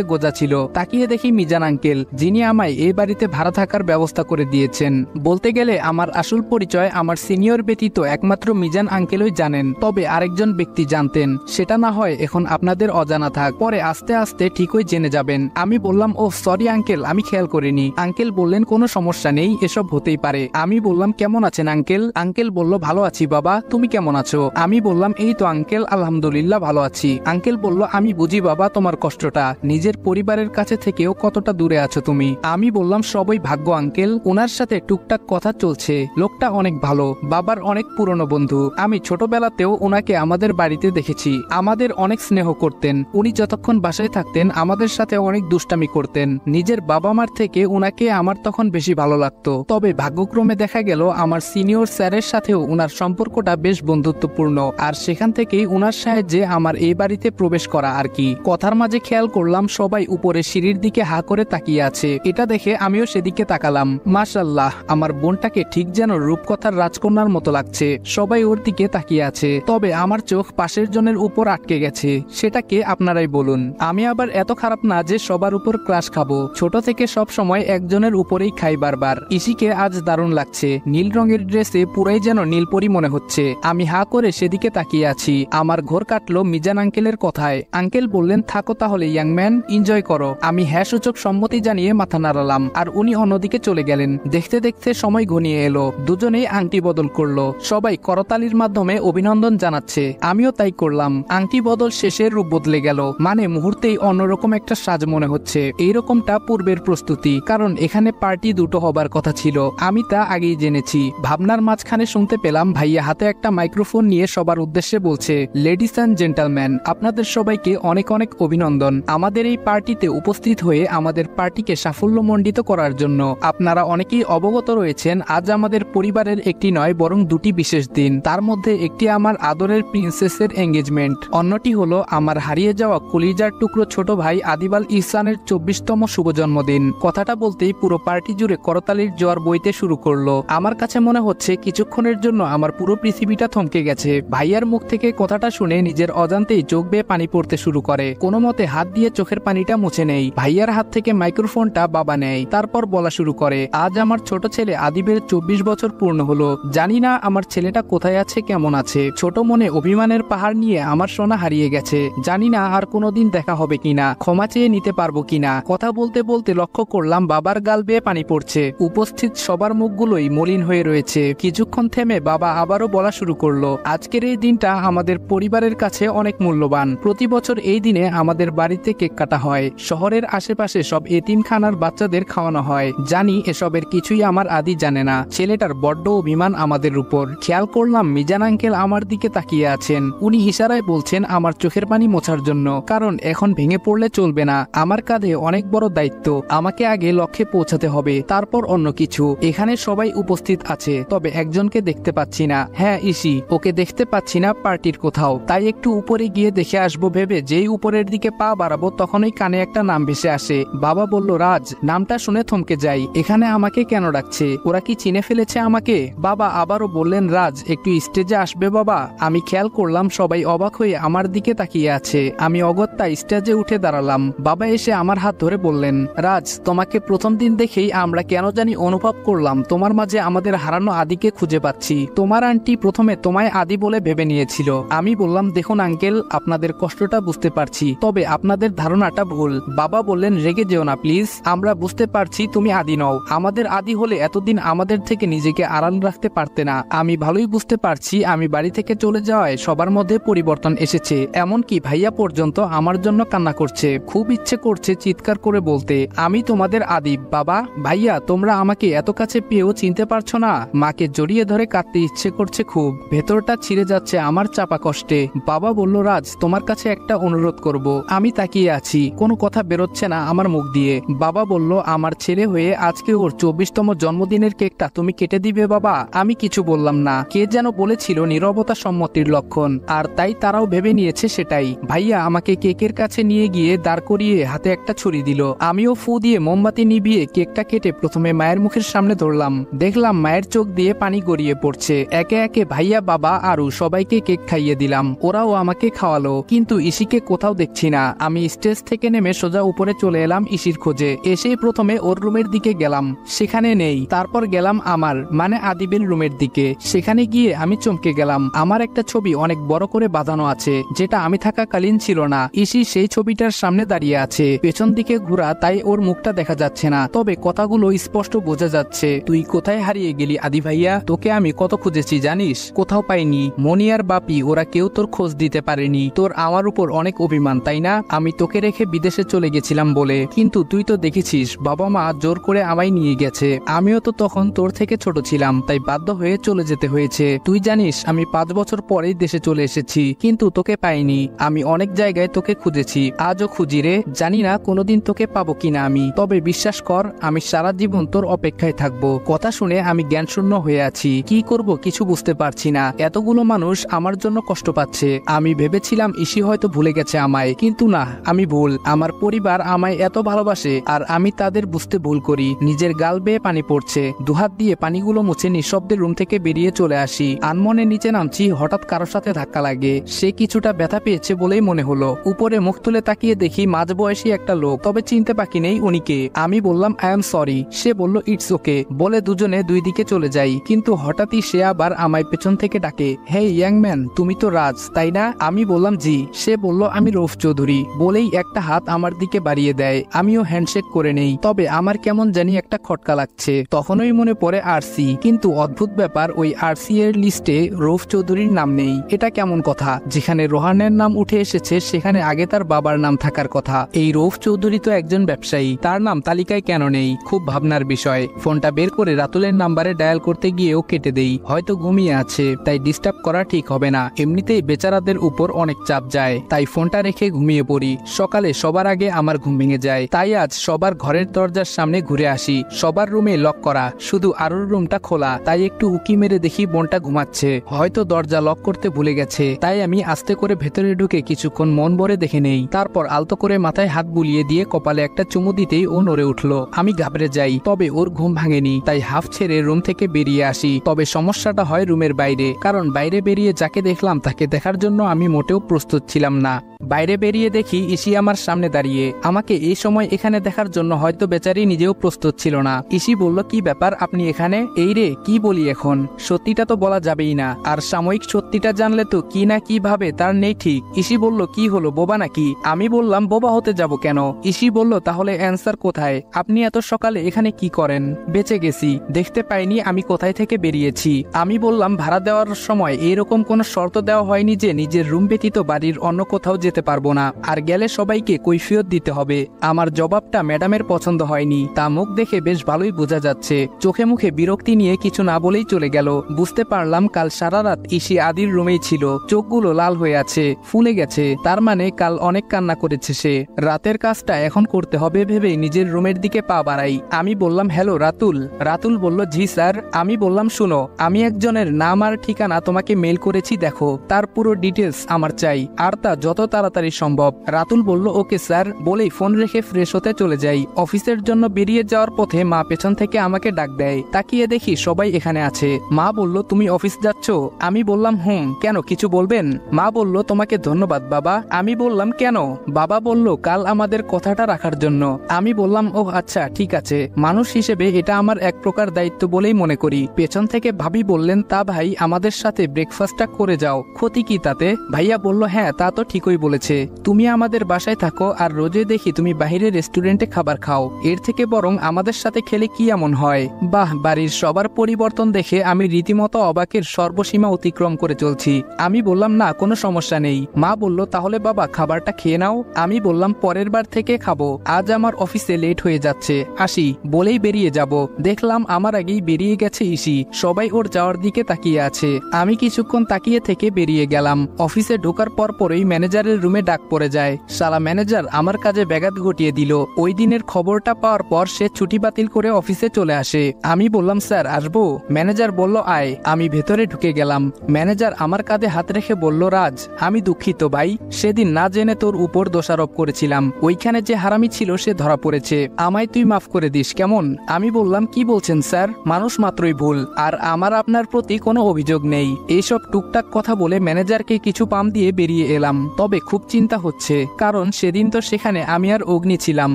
গোজা ছিল। তাকিয়ে দেখি মিজান আঙ্কেল, যিনি আমায় এই বাড়িতে ভাড়া থাকার ব্যবস্থা করে দিয়েছেন। বলতে গেলে আমার আসল পরিচয় আমার সিনিয়র ব্যতীত একমাত্র মিজান আঙ্কেলই জানেন। তবে আরেকজন ব্যক্তি জানতেন, সেটা না হয় এখন আপনাদের অজানা থাক, পরে আস্তে আস্তে ঠিকই জেনে যাবেন। আমি বললাম, ও সরি আঙ্কেল, আমি খেয়াল করিনি। আঙ্কেল বললেন, কোনো সমস্যা নেই, এসব হতেই পারে। আমি বললাম, কেমন আছেন আঙ্কেল? আঙ্কেল বলল, ভালো আছি বাবা, তুমি কেমন আছো? আমি বললাম, এই তো আঙ্কেল, আলহামদুলিল্লাহ ভালো আছি। আঙ্কেল বলল, আমি বুঝি বাবা তোমার কষ্টটা, নিজের পরিবারের কাছে থেকেও কতটা দূরে আছো তুমি। আমি বললাম, সবই ভাগ্য আঙ্কেল, ওনার সাথে টুকটাক কথা চলছে। লোকটা অনেক ভালো, বাবার অনেক পুরনো বন্ধু। আমি ছোটবেলাতেও ওনাকে আমাদের বাড়িতে দেখেছি। আমাদের অনেক স্নেহ করতেন। উনি যতক্ষণ বাসায় থাকতেন আমাদের সাথে অনেক দুষ্টামি করতেন। নিজের বাবা মার থেকে উনাকে আমার তখন বেশি ভালো লাগতো। তবে ভাগ্যক্রমে দেখা গেল আমার সিনিয়র স্যারের সাথেও উনার সম্পর্কটা বেশ বন্ধুত্বপূর্ণ, আর সেখান থেকেই উনার সাহায্যে আমার এই বাড়িতে প্রবেশ করা আর কি। কথার মাঝে খেয়াল করলাম সবাই উপরে সিঁড়ির দিকে হা করে তাকিয়ে আছে। এটা দেখে আমিও সেদিকে তাকালাম। মাশাআল্লাহ, আমার বোনটাকে ঠিক যেন রূপকথার রাজকন্যার মতো লাগছে। সবাই ওর দিকে তাকিয়ে আছে। তবে আমার চোখ পাশের জনের উপর আটকে গেছে। সেটাকে আপনারাই বলুন। আমি আবার এত খারাপ না যে সবার উপর ক্রাশ খাবো। ছোট থেকে সব সময় একজনের উপরেই খাই বারবার। ইসিকে আজ দারুণ লাগছে। নীল রঙের ড্রেসে পুরাই যেন নীলপরি মনে হচ্ছে। আমি হা করে সেদিকে তাকিয়ে আছি। আমার ঘোর কাটলো মিজান আঙ্কেলের কথায়। আঙ্কেল বললেন, থাকো তাহলে ইয়াং ম্যান, এনজয় করো। আমি হ্যাঁ সূচক সম্মতি জানিয়ে মাথা নাড়ালাম, আর উনি অন্যদিকে চলে গেলেন। দেখতে দেখতে সময় ঘনিয়ে এলো। দুজনেই আংটি বদল করলো। সবাই করতালির মাধ্যমে অভিনন্দন জানাচ্ছে। আমিও তাই করলাম। আংটি বদল শেষে রূপ বদলে গেল, মানে মুহূর্তেই অন্যরকম একটা সাজ মনে হচ্ছে। এইরকমটা পূর্বের প্রস্তুতি, কারণ এখানে পার্টি দুটো হবার কথা ছিল। আমি তা আগেই জেনেছি। ভাবনার মাঝখানে শুনতে পেলাম ভাইয়া হাতে একটা মাইক্রোফোন নিয়ে সবার উদ্দেশ্যে বলছে, লেডিস অ্যান্ড জেন্টলম্যান, আপনাদের সবাইকে অনেক অনেক অভিনন্দন আমাদের এই পার্টিতে উপস্থিত হয়ে আমাদের পার্টিকে সাফল্যমণ্ডিত করার জন্য। আপনারা অনেকেই অবগত রয়েছেন আজ আমাদের পরিবারের একটি নয় বরং দুটি বিশেষ দিন। তার মধ্যে একটি আমার আদরের প্রিন্সেসের এঙ্গেজমেন্ট, অন্যটি হলো আমার হারিয়ে যাওয়া কলিজার টুকরো ছোট ভাই আদিবাল ইহসানের 24তম শুভ জন্মদিন। কথাটা বলতেই পুরো পার্টি জুড়ে করতালির জোয়ার বইতে শুরু করলো। আমার কাছে মনে হচ্ছে কিছুক্ষণের জন্য আমার পুরো পৃথিবীটা থমকে গেছে। ভাইয়ার মুখ থেকে কথাটা শুনে নিজের অজান্তেই চোখ বেয়ে পানি পড়তে শুরু করে। কোনো মতে হাত দিয়ে চোখের পানিটা মুছে নেই। ভাইয়ার হাত থেকে মাইক্রোফোনটা বাবা নেয়। তারপর বলা শুরু করে, আজ আমার ছোট ছেলে আদিবের 24 বছর পূর্ণ হলো। জানি না আমার ছেলেটা কোথায় আছে, কেমন আছে। ছোট মনে অভিমানের পাহাড় নিয়ে আমার সোনা হারিয়ে গেছে। জানি না আর কোনোদিন দেখা হবে কিনা, ক্ষমা চেয়ে নিতে পারবো কিনা। কথা বলতে বলতে লক্ষ্য করলাম বাবার গাল বেয়ে পানি পড়ছে। উপস্থিত সবার মুখগুলোই মলিন হয়ে রয়েছে। কিছুক্ষণ থেমে বাবা আবারও বলা শুরু করলো, আজকের এই দিনটা আমাদের পরিবারের কাছে অনেক মূল্যবান। প্রতি বছর এই দিনে আমাদের বাড়িতে কেক কাটা হয়। শহরের আশেপাশে সব এতিমখানার বাচ্চাদের খাওয়ানো হয়। জানি এসবের কিছুই আমার আদি জানে না। ছেলেটার বড্ড অভিমান আমাদের উপর। খেয়াল করলাম মিজান আঙ্কেল আমার দিকে তাকিয়ে আছেন। উনি ইশারায় বলছেন আমার চোখের পানি মোছার জন্য, কারণ এখন ভেঙে পড়লে চলবে না। আমার কাঁধে অনেক বড় দায়িত্ব। আমাকে আগে লক্ষ্যে পৌঁছাতে হবে, তারপর অন্য কিছু। এখানে সবাই উপস্থিত আছে, তবে একজনকে দেখতে পাচ্ছি না। হ্যাঁ ইসি, ওকে দেখতে পাচ্ছি না পার্টির কোথাও। তাই একটু উপরে গিয়ে দেখে আসবো ভেবে যেই উপরের দিকে পা বাড়াবো তখনই কানে একটা নাম নাম ভেসে আসে। বাবা বলল, রাজ। নামটা শুনে থমকে যাই, এখানে আমাকে কেন ডাকছে? ওরা কি চিনে ফেলেছে আমাকে? বাবা আবারও বললেন, রাজ একটু স্টেজে আসবে বাবা? আমি খেয়াল করলাম সবাই অবাক হয়ে আমার দিকে তাকিয়ে আছে। আমি অগত্যা স্টেজে উঠে দাঁড়ালাম। বাবা এসে আমার হাত ধরে বললেন, রাজ, তোমাকে প্রথম দিন দেখেই আমরা কেন জানি অনুভব করলাম তোমার মাঝে আমাদের হারানো আদিকে খুঁজে পাচ্ছি। তোমার আন্টি প্রথমে তোমায় আদি বলে ভেবে নিয়েছিল। আমি বললাম, দেখুন আঙ্কেল, আপনাদের কষ্টটা বুঝতে পারছি, তবে আপনাদের ধারণাটা ভুল। বাবা বললেন, রেগে যেও না প্লিজ, আমরা বুঝতে পারছি তুমি আদি নও। আমাদের আদি হলে এতদিন আমাদের থেকে নিজেকে আড়াল রাখতে পারতে না। আমি ভালোই বুঝতে পারছি আমি বাড়ি থেকে চলে যাওয়ায় সবার মধ্যে পরিবর্তন এসেছে, এমনকি ভাইয়া পর্যন্ত আমার জন্য কান্না করছে। খুব ইচ্ছে করছে চিৎকার করে বলতে, আমি তোমাদের আদি। বাবা, ভাইয়া, তোমরা আমাকে এত কাছে পেয়েও চিনতে পারছো না? মাকে জড়িয়ে ধরে কাঁদতে ইচ্ছে করছে খুব, ভেতরটা ছিঁড়ে যাচ্ছে আমার চাপা কষ্টে। বাবা বলল, রাজ, তোমার কাছে একটা অনুরোধ করব। আমি তাকিয়ে আছি, কোনো কথা বেরোচ্ছে না আমার মুখ দিয়ে। বাবা বলল, আমার ছেলে হয়ে আজকে ওর 24তম জন্মদিনের কেকটা তুমি কেটে দিবে বাবা? আমি কিছু বললাম না। কে যেন বলেছিল নীরবতা সম্মতির লক্ষণ, আর তাই তারাও ভেবে নিয়েছে সেটাই। ভাইয়া আমাকে কেকের কাছে নিয়ে গিয়ে দাঁড় করিয়ে হাতে একটা ছুরি দিল। আমিও ফু দিয়ে মোমবাতি নিভিয়ে কেকটা কেটে প্রথমে মায়ের মুখের সামনে ধরলাম। দেখলাম মায়ের চোখ দিয়ে পানি গড়িয়ে পড়ছে। একে একে ভাইয়া, বাবা, আরু সবাইকে কেক খাইয়ে দিলাম। ওরাও আমাকে খাওয়ালো, কিন্তু ইসিকে কোথাও দেখছি না। আমি স্টেজ থেকে নেমে সোজা উপরে চলে এলাম ইসির খোঁজে। এসে প্রথমে ওর রুমের দিকে গেলাম, সেখানে নেই। তারপর গেলাম আমার মানে আদিবের রুমের দিকে। সেখানে গিয়ে আমি চমকে গেলাম। আমার একটা ছবি অনেক বড় করে বাঁধানো আছে, যেটা আমি থাকাকালীন ছিল না। ইসি সেই ছবিটার সামনে দাঁড়িয়ে আছে, পেছন দিকে ঘোরা, তাই ওর মুখটা দেখা যাচ্ছে না, তবে কথাগুলো স্পষ্ট বোঝা যাচ্ছে। তুই কোথায় হারিয়ে গেলি আদি ভাইয়া? তোকে আমি কত খুঁজেছি জানিস? কোথাও পাইনি। মনি আর বাপি ওরা কেউ তোর খোঁজ দিতে পারেনি। তোর আমার উপর অনেক অভিমান, তাই না? আমি তোকে রেখে বিদেশে চলে গেছিলাম বলে, কিন্তু তুই তো দেখেছিস বাবা মা জোর করে আমায় নিয়ে গেছে। আমিও তো তখন তোর থেকে ছোট ছিলাম, তাই বাধ্য হয়ে চলে যেতে হয়েছে। তুই জানিস আমি 5 বছর পরেই দেশে চলে এসেছি, কিন্তু তোকে পাইনি। আমি অনেক জায়গায় তোকে খুঁজেছি, আজও খুঁজি রে। জানি না কোনোদিন তোকে পাবো কিনা আমি, তবে বিশ্বাস কর আমি সারা জীবন তোর অপেক্ষায় থাকবো। কথা শুনে আমি জ্ঞানশূন্য হয়ে আছি, কি করব কিছু বুঝতে পারছি না। এতগুলো মানুষ আমার জন্য কষ্ট পাচ্ছে। আমি ভেবেছিলাম ইসি হয়তো ভুলে গেছে আমায়, কিন্তু না, আমি ভুল। আমার পরিবার আমায় এত ভালোবাসে, আর আমি তাদের বুঝতে ভুল করি। নিজের গাল বেয়ে পানি পড়ছে, দুহাত দিয়ে পানিগুলো মুছে নিঃশব্দে রুম থেকে বেরিয়ে চলে আসি। আনমনে নিচে নামছি, হঠাৎ কারোর সাথে ধাক্কা লাগে। সে কিছুটা ব্যথা পেয়েছে বলেই মনে হলো। উপরে মুখ তুলে তাকিয়ে দেখি মাঝবয়সী একটা লোক, তবে চিনতে বাকি নেই উনিকে। আমি বললাম, আই এম সরি। সে বলল, ইটস ওকে। বলে দুজনে দুই দিকে চলে যাই, কিন্তু হঠাৎই সে আবার আমায় পেছন থেকে ডাকে, হে ইয়াং ম্যান, তুমি তো রাজ, তাই না? আমি বললাম, জি। সে বলল, আমি রৌফ চৌধুরী। বলেই একটা হাত আমার দিকে বাড়িয়ে দেয়। আমিও হ্যান্ডশেক করে নেই, তবে আমার কেমন জানি একটা খটকা লাগছে। তখনই মনে পড়ে আরসি, কিন্তু অদ্ভুত ব্যাপার, ওই আরসি এর লিস্টে রৌফ চৌধুরীর নাম নেই। এটা কেমন কথা? যেখানে রোহানের নাম উঠে এসেছে সেখানে আগে তার বাবার নাম থাকার কথা। এই রৌফ চৌধুরী তো একজন ব্যবসায়ী, তার নাম তালিকায় কেন নেই? খুব ভাবনার বিষয়। ফোনটা বের করে রাতুলের নাম্বারে ডায়াল করতে গিয়েও কেটে দেই। হয়তো ঘুমিয়ে আছে, তাই ডিস্টার্ব করা ঠিক হবে না। এমনিতেই বেচারাদের উপর অনেক চাপ যায়, তাই ফোনটা রেখে ঘুমিয়ে পড়ি। সকালে সবার আগে আমার ঘুম ভেঙে যায়, তাই আজ সবার ঘরের দরজার সামনে ঘুরে আসি। সবার রুমে লক করা, শুধু আরুর রুমটা খোলা, তাই একটু উকি মেরে দেখি বোনটা ঘুমাচ্ছে। হয়তো দরজা লক করতে ভুলে গেছে, তাই আমি আস্তে করে ভেতরে ঢুকে কিছুক্ষণ মন ভরে দেখে নেই। তারপর আলতো করে মাথায় হাত বুলিয়ে দিয়ে কপালে একটা চুমু দিতেই ও নড়ে উঠলো। আমি ঘাবড়ে যাই, তবে ওর ঘুম ভাঙেনি, তাই হাফ ছেড়ে রুম থেকে বেরিয়ে আসি। তবে সমস্যাটা হয় রুমের বাইরে, কারণ বাইরে বেরিয়ে যাকে দেখলাম তাকে দেখার জন্য আমি মোটেও প্রস্তুত ছিলাম না। বাইরে বেরিয়ে দেখি ইসি আমার সামনে দাঁড়িয়ে। আমাকে এই সময় এখানে দেখার জন্য হয়তো বেচারি নিজেও প্রস্তুত ছিল না। ইসি বলল, কি ব্যাপার আপনি এখানে? এই রে, কি বলি এখন? সত্যিটা তো বলা যাবেই না, আর সাময়িক সত্যিটা জানলে তো কি না কি ভাবে তার নেই ঠিক। ইসি বলল, কি হলো, বোবা নাকি? আমি বললাম, বোবা হতে যাব কেন? ইসি বলল, তাহলে অ্যান্সার কোথায়? আপনি এত সকালে এখানে কি করেন? বেঁচে গেছি, দেখতে পাইনি আমি কোথায় থেকে বেরিয়েছি। আমি বললাম, ভাড়া দেওয়ার সময় এইরকম কোনো শর্ত দেওয়া হয়নি যে নিজের রুম ব্যতীত বাড়ির অন্য কোথাও যেতে পারবো না, আর গেলে সবাইকে কৈফিয়ত দিতে হবে। আমার জবাবটা ম্যাডামের পছন্দ হয়নি, তা মুখ দেখে বেশ ভালোই বোঝা যাচ্ছে। চোখে মুখে বিরক্তি নিয়ে কিছু না বলেই চলে গেল। বুঝতে পারলাম কাল সারা রাত ইসি আদির রুমেই ছিল। চোখগুলো লাল হয়ে আছে, ফুলে গেছে, তার মানে কাল অনেক কান্না করেছে সে। রাতের কাজটা এখন করতে হবে ভেবে নিজের রুমের দিকে পা বাড়াই। আমি বললাম, হ্যালো রাতুল। রাতুল বলল, জি স্যার। আমি বললাম, শুনো, আমি একজনের নাম আর ঠিকানা তোমাকে মেল করেছি, দেখো, তার পুরো ডিটেলস আমার চাই, আর তা যত তাড়াতাড়ি সম্ভব। রাতুল বলল ওকে স্যার বলেই ফোন রেখে ফ্রেশ হতে চলে যাই। অফিসের জন্য বেরিয়ে যাওয়ার পথে মা পেছন থেকে আমাকে ডাক দেয়। তাকিয়ে দেখি সবাই এখানে আছে। মা বলল তুমি অফিস যাচ্ছ? আমি বললাম কেন কিছু বলবেন? মা বলল তোমাকে ধন্যবাদ বাবা। আমি বললাম কেন? বাবা বলল কাল আমাদের কথাটা রাখার জন্য। আমি বললাম ও আচ্ছা ঠিক আছে, মানুষ হিসেবে এটা আমার এক প্রকার দায়িত্ব বলেই মনে করি। পেছন থেকে ভাবি বললেন তা ভাই আমাদের সাথে ব্রেকফাস্টটা করে যাও, ক্ষতি কি তাতে? ভাইয়া বলল হ্যাঁ তা তো ঠিকই বলেছে, তুমি আমাদের বাসায় থাকো আর রোজে দেখি তুমি বাইরে রেস্টুরেন্টে খাবার খাও, এর থেকে বরং আমাদের সাথে খেলে কি এমন হয়? বাহ, বাড়ির সবার পরিবর্তন দেখে আমি রীতিমতো অবাকের সর্বসীমা অতিক্রম করে চলছি। আমি বললাম না কোনো সমস্যা নেই। মা বলল তাহলে বাবা খাবারটা খেয়ে নাও। আমি বললাম পরের বার থেকে খাবো, আজ আমার অফিসে লেট হয়ে যাচ্ছে, আসি বলেই বেরিয়ে যাব। দেখলাম আমার আগেই বেরিয়ে গেছে ইসি, সবাই ওর যাওয়ার দিকে তাকিয়ে আছে। আমি কিছুক্ষণ তাকিয়ে থেকে বেরিয়ে গেলাম। অফিসে ঢোকার পরই ম্যানেজারের রুমে ডাক পড়ে যায়। শালা ম্যানেজার আমার কাজে ব্যাঘাত ঘটিয়ে দিল। ওই দিনের খবরটা পাওয়ার পর সে ছুটি বাতিল করে অফিসে চলে আসে। আমি বললাম স্যার আসবো? ম্যানেজার বলল আয়। আমি ভেতরে ঢুকে গেলাম। ম্যানেজার আমার কাঁধে হাত রেখে বলল রাজ আমি দুঃখিত ভাই, সেদিন না জেনে তোর উপর দোষারোপ করেছিলাম, ওইখানে যে হারামি ছিল সে ধরা পড়েছে, আমায় তুই মাফ করে দিস কেমন? আমি বললাম কি বলছেন স্যার, মানুষ মাত্রই ভুল, আর আমার আপনার প্রতি কোনো অভিযোগ নেই। এইসব টুকটাক কথা বলে ম্যানেজারকে কিছু পাম দিয়ে বেরিয়ে এলাম। তবে খুব চিন্তা হচ্ছে, কারণ সেদিন তো সেখানে আমি আর অগ্নি ছিলাম।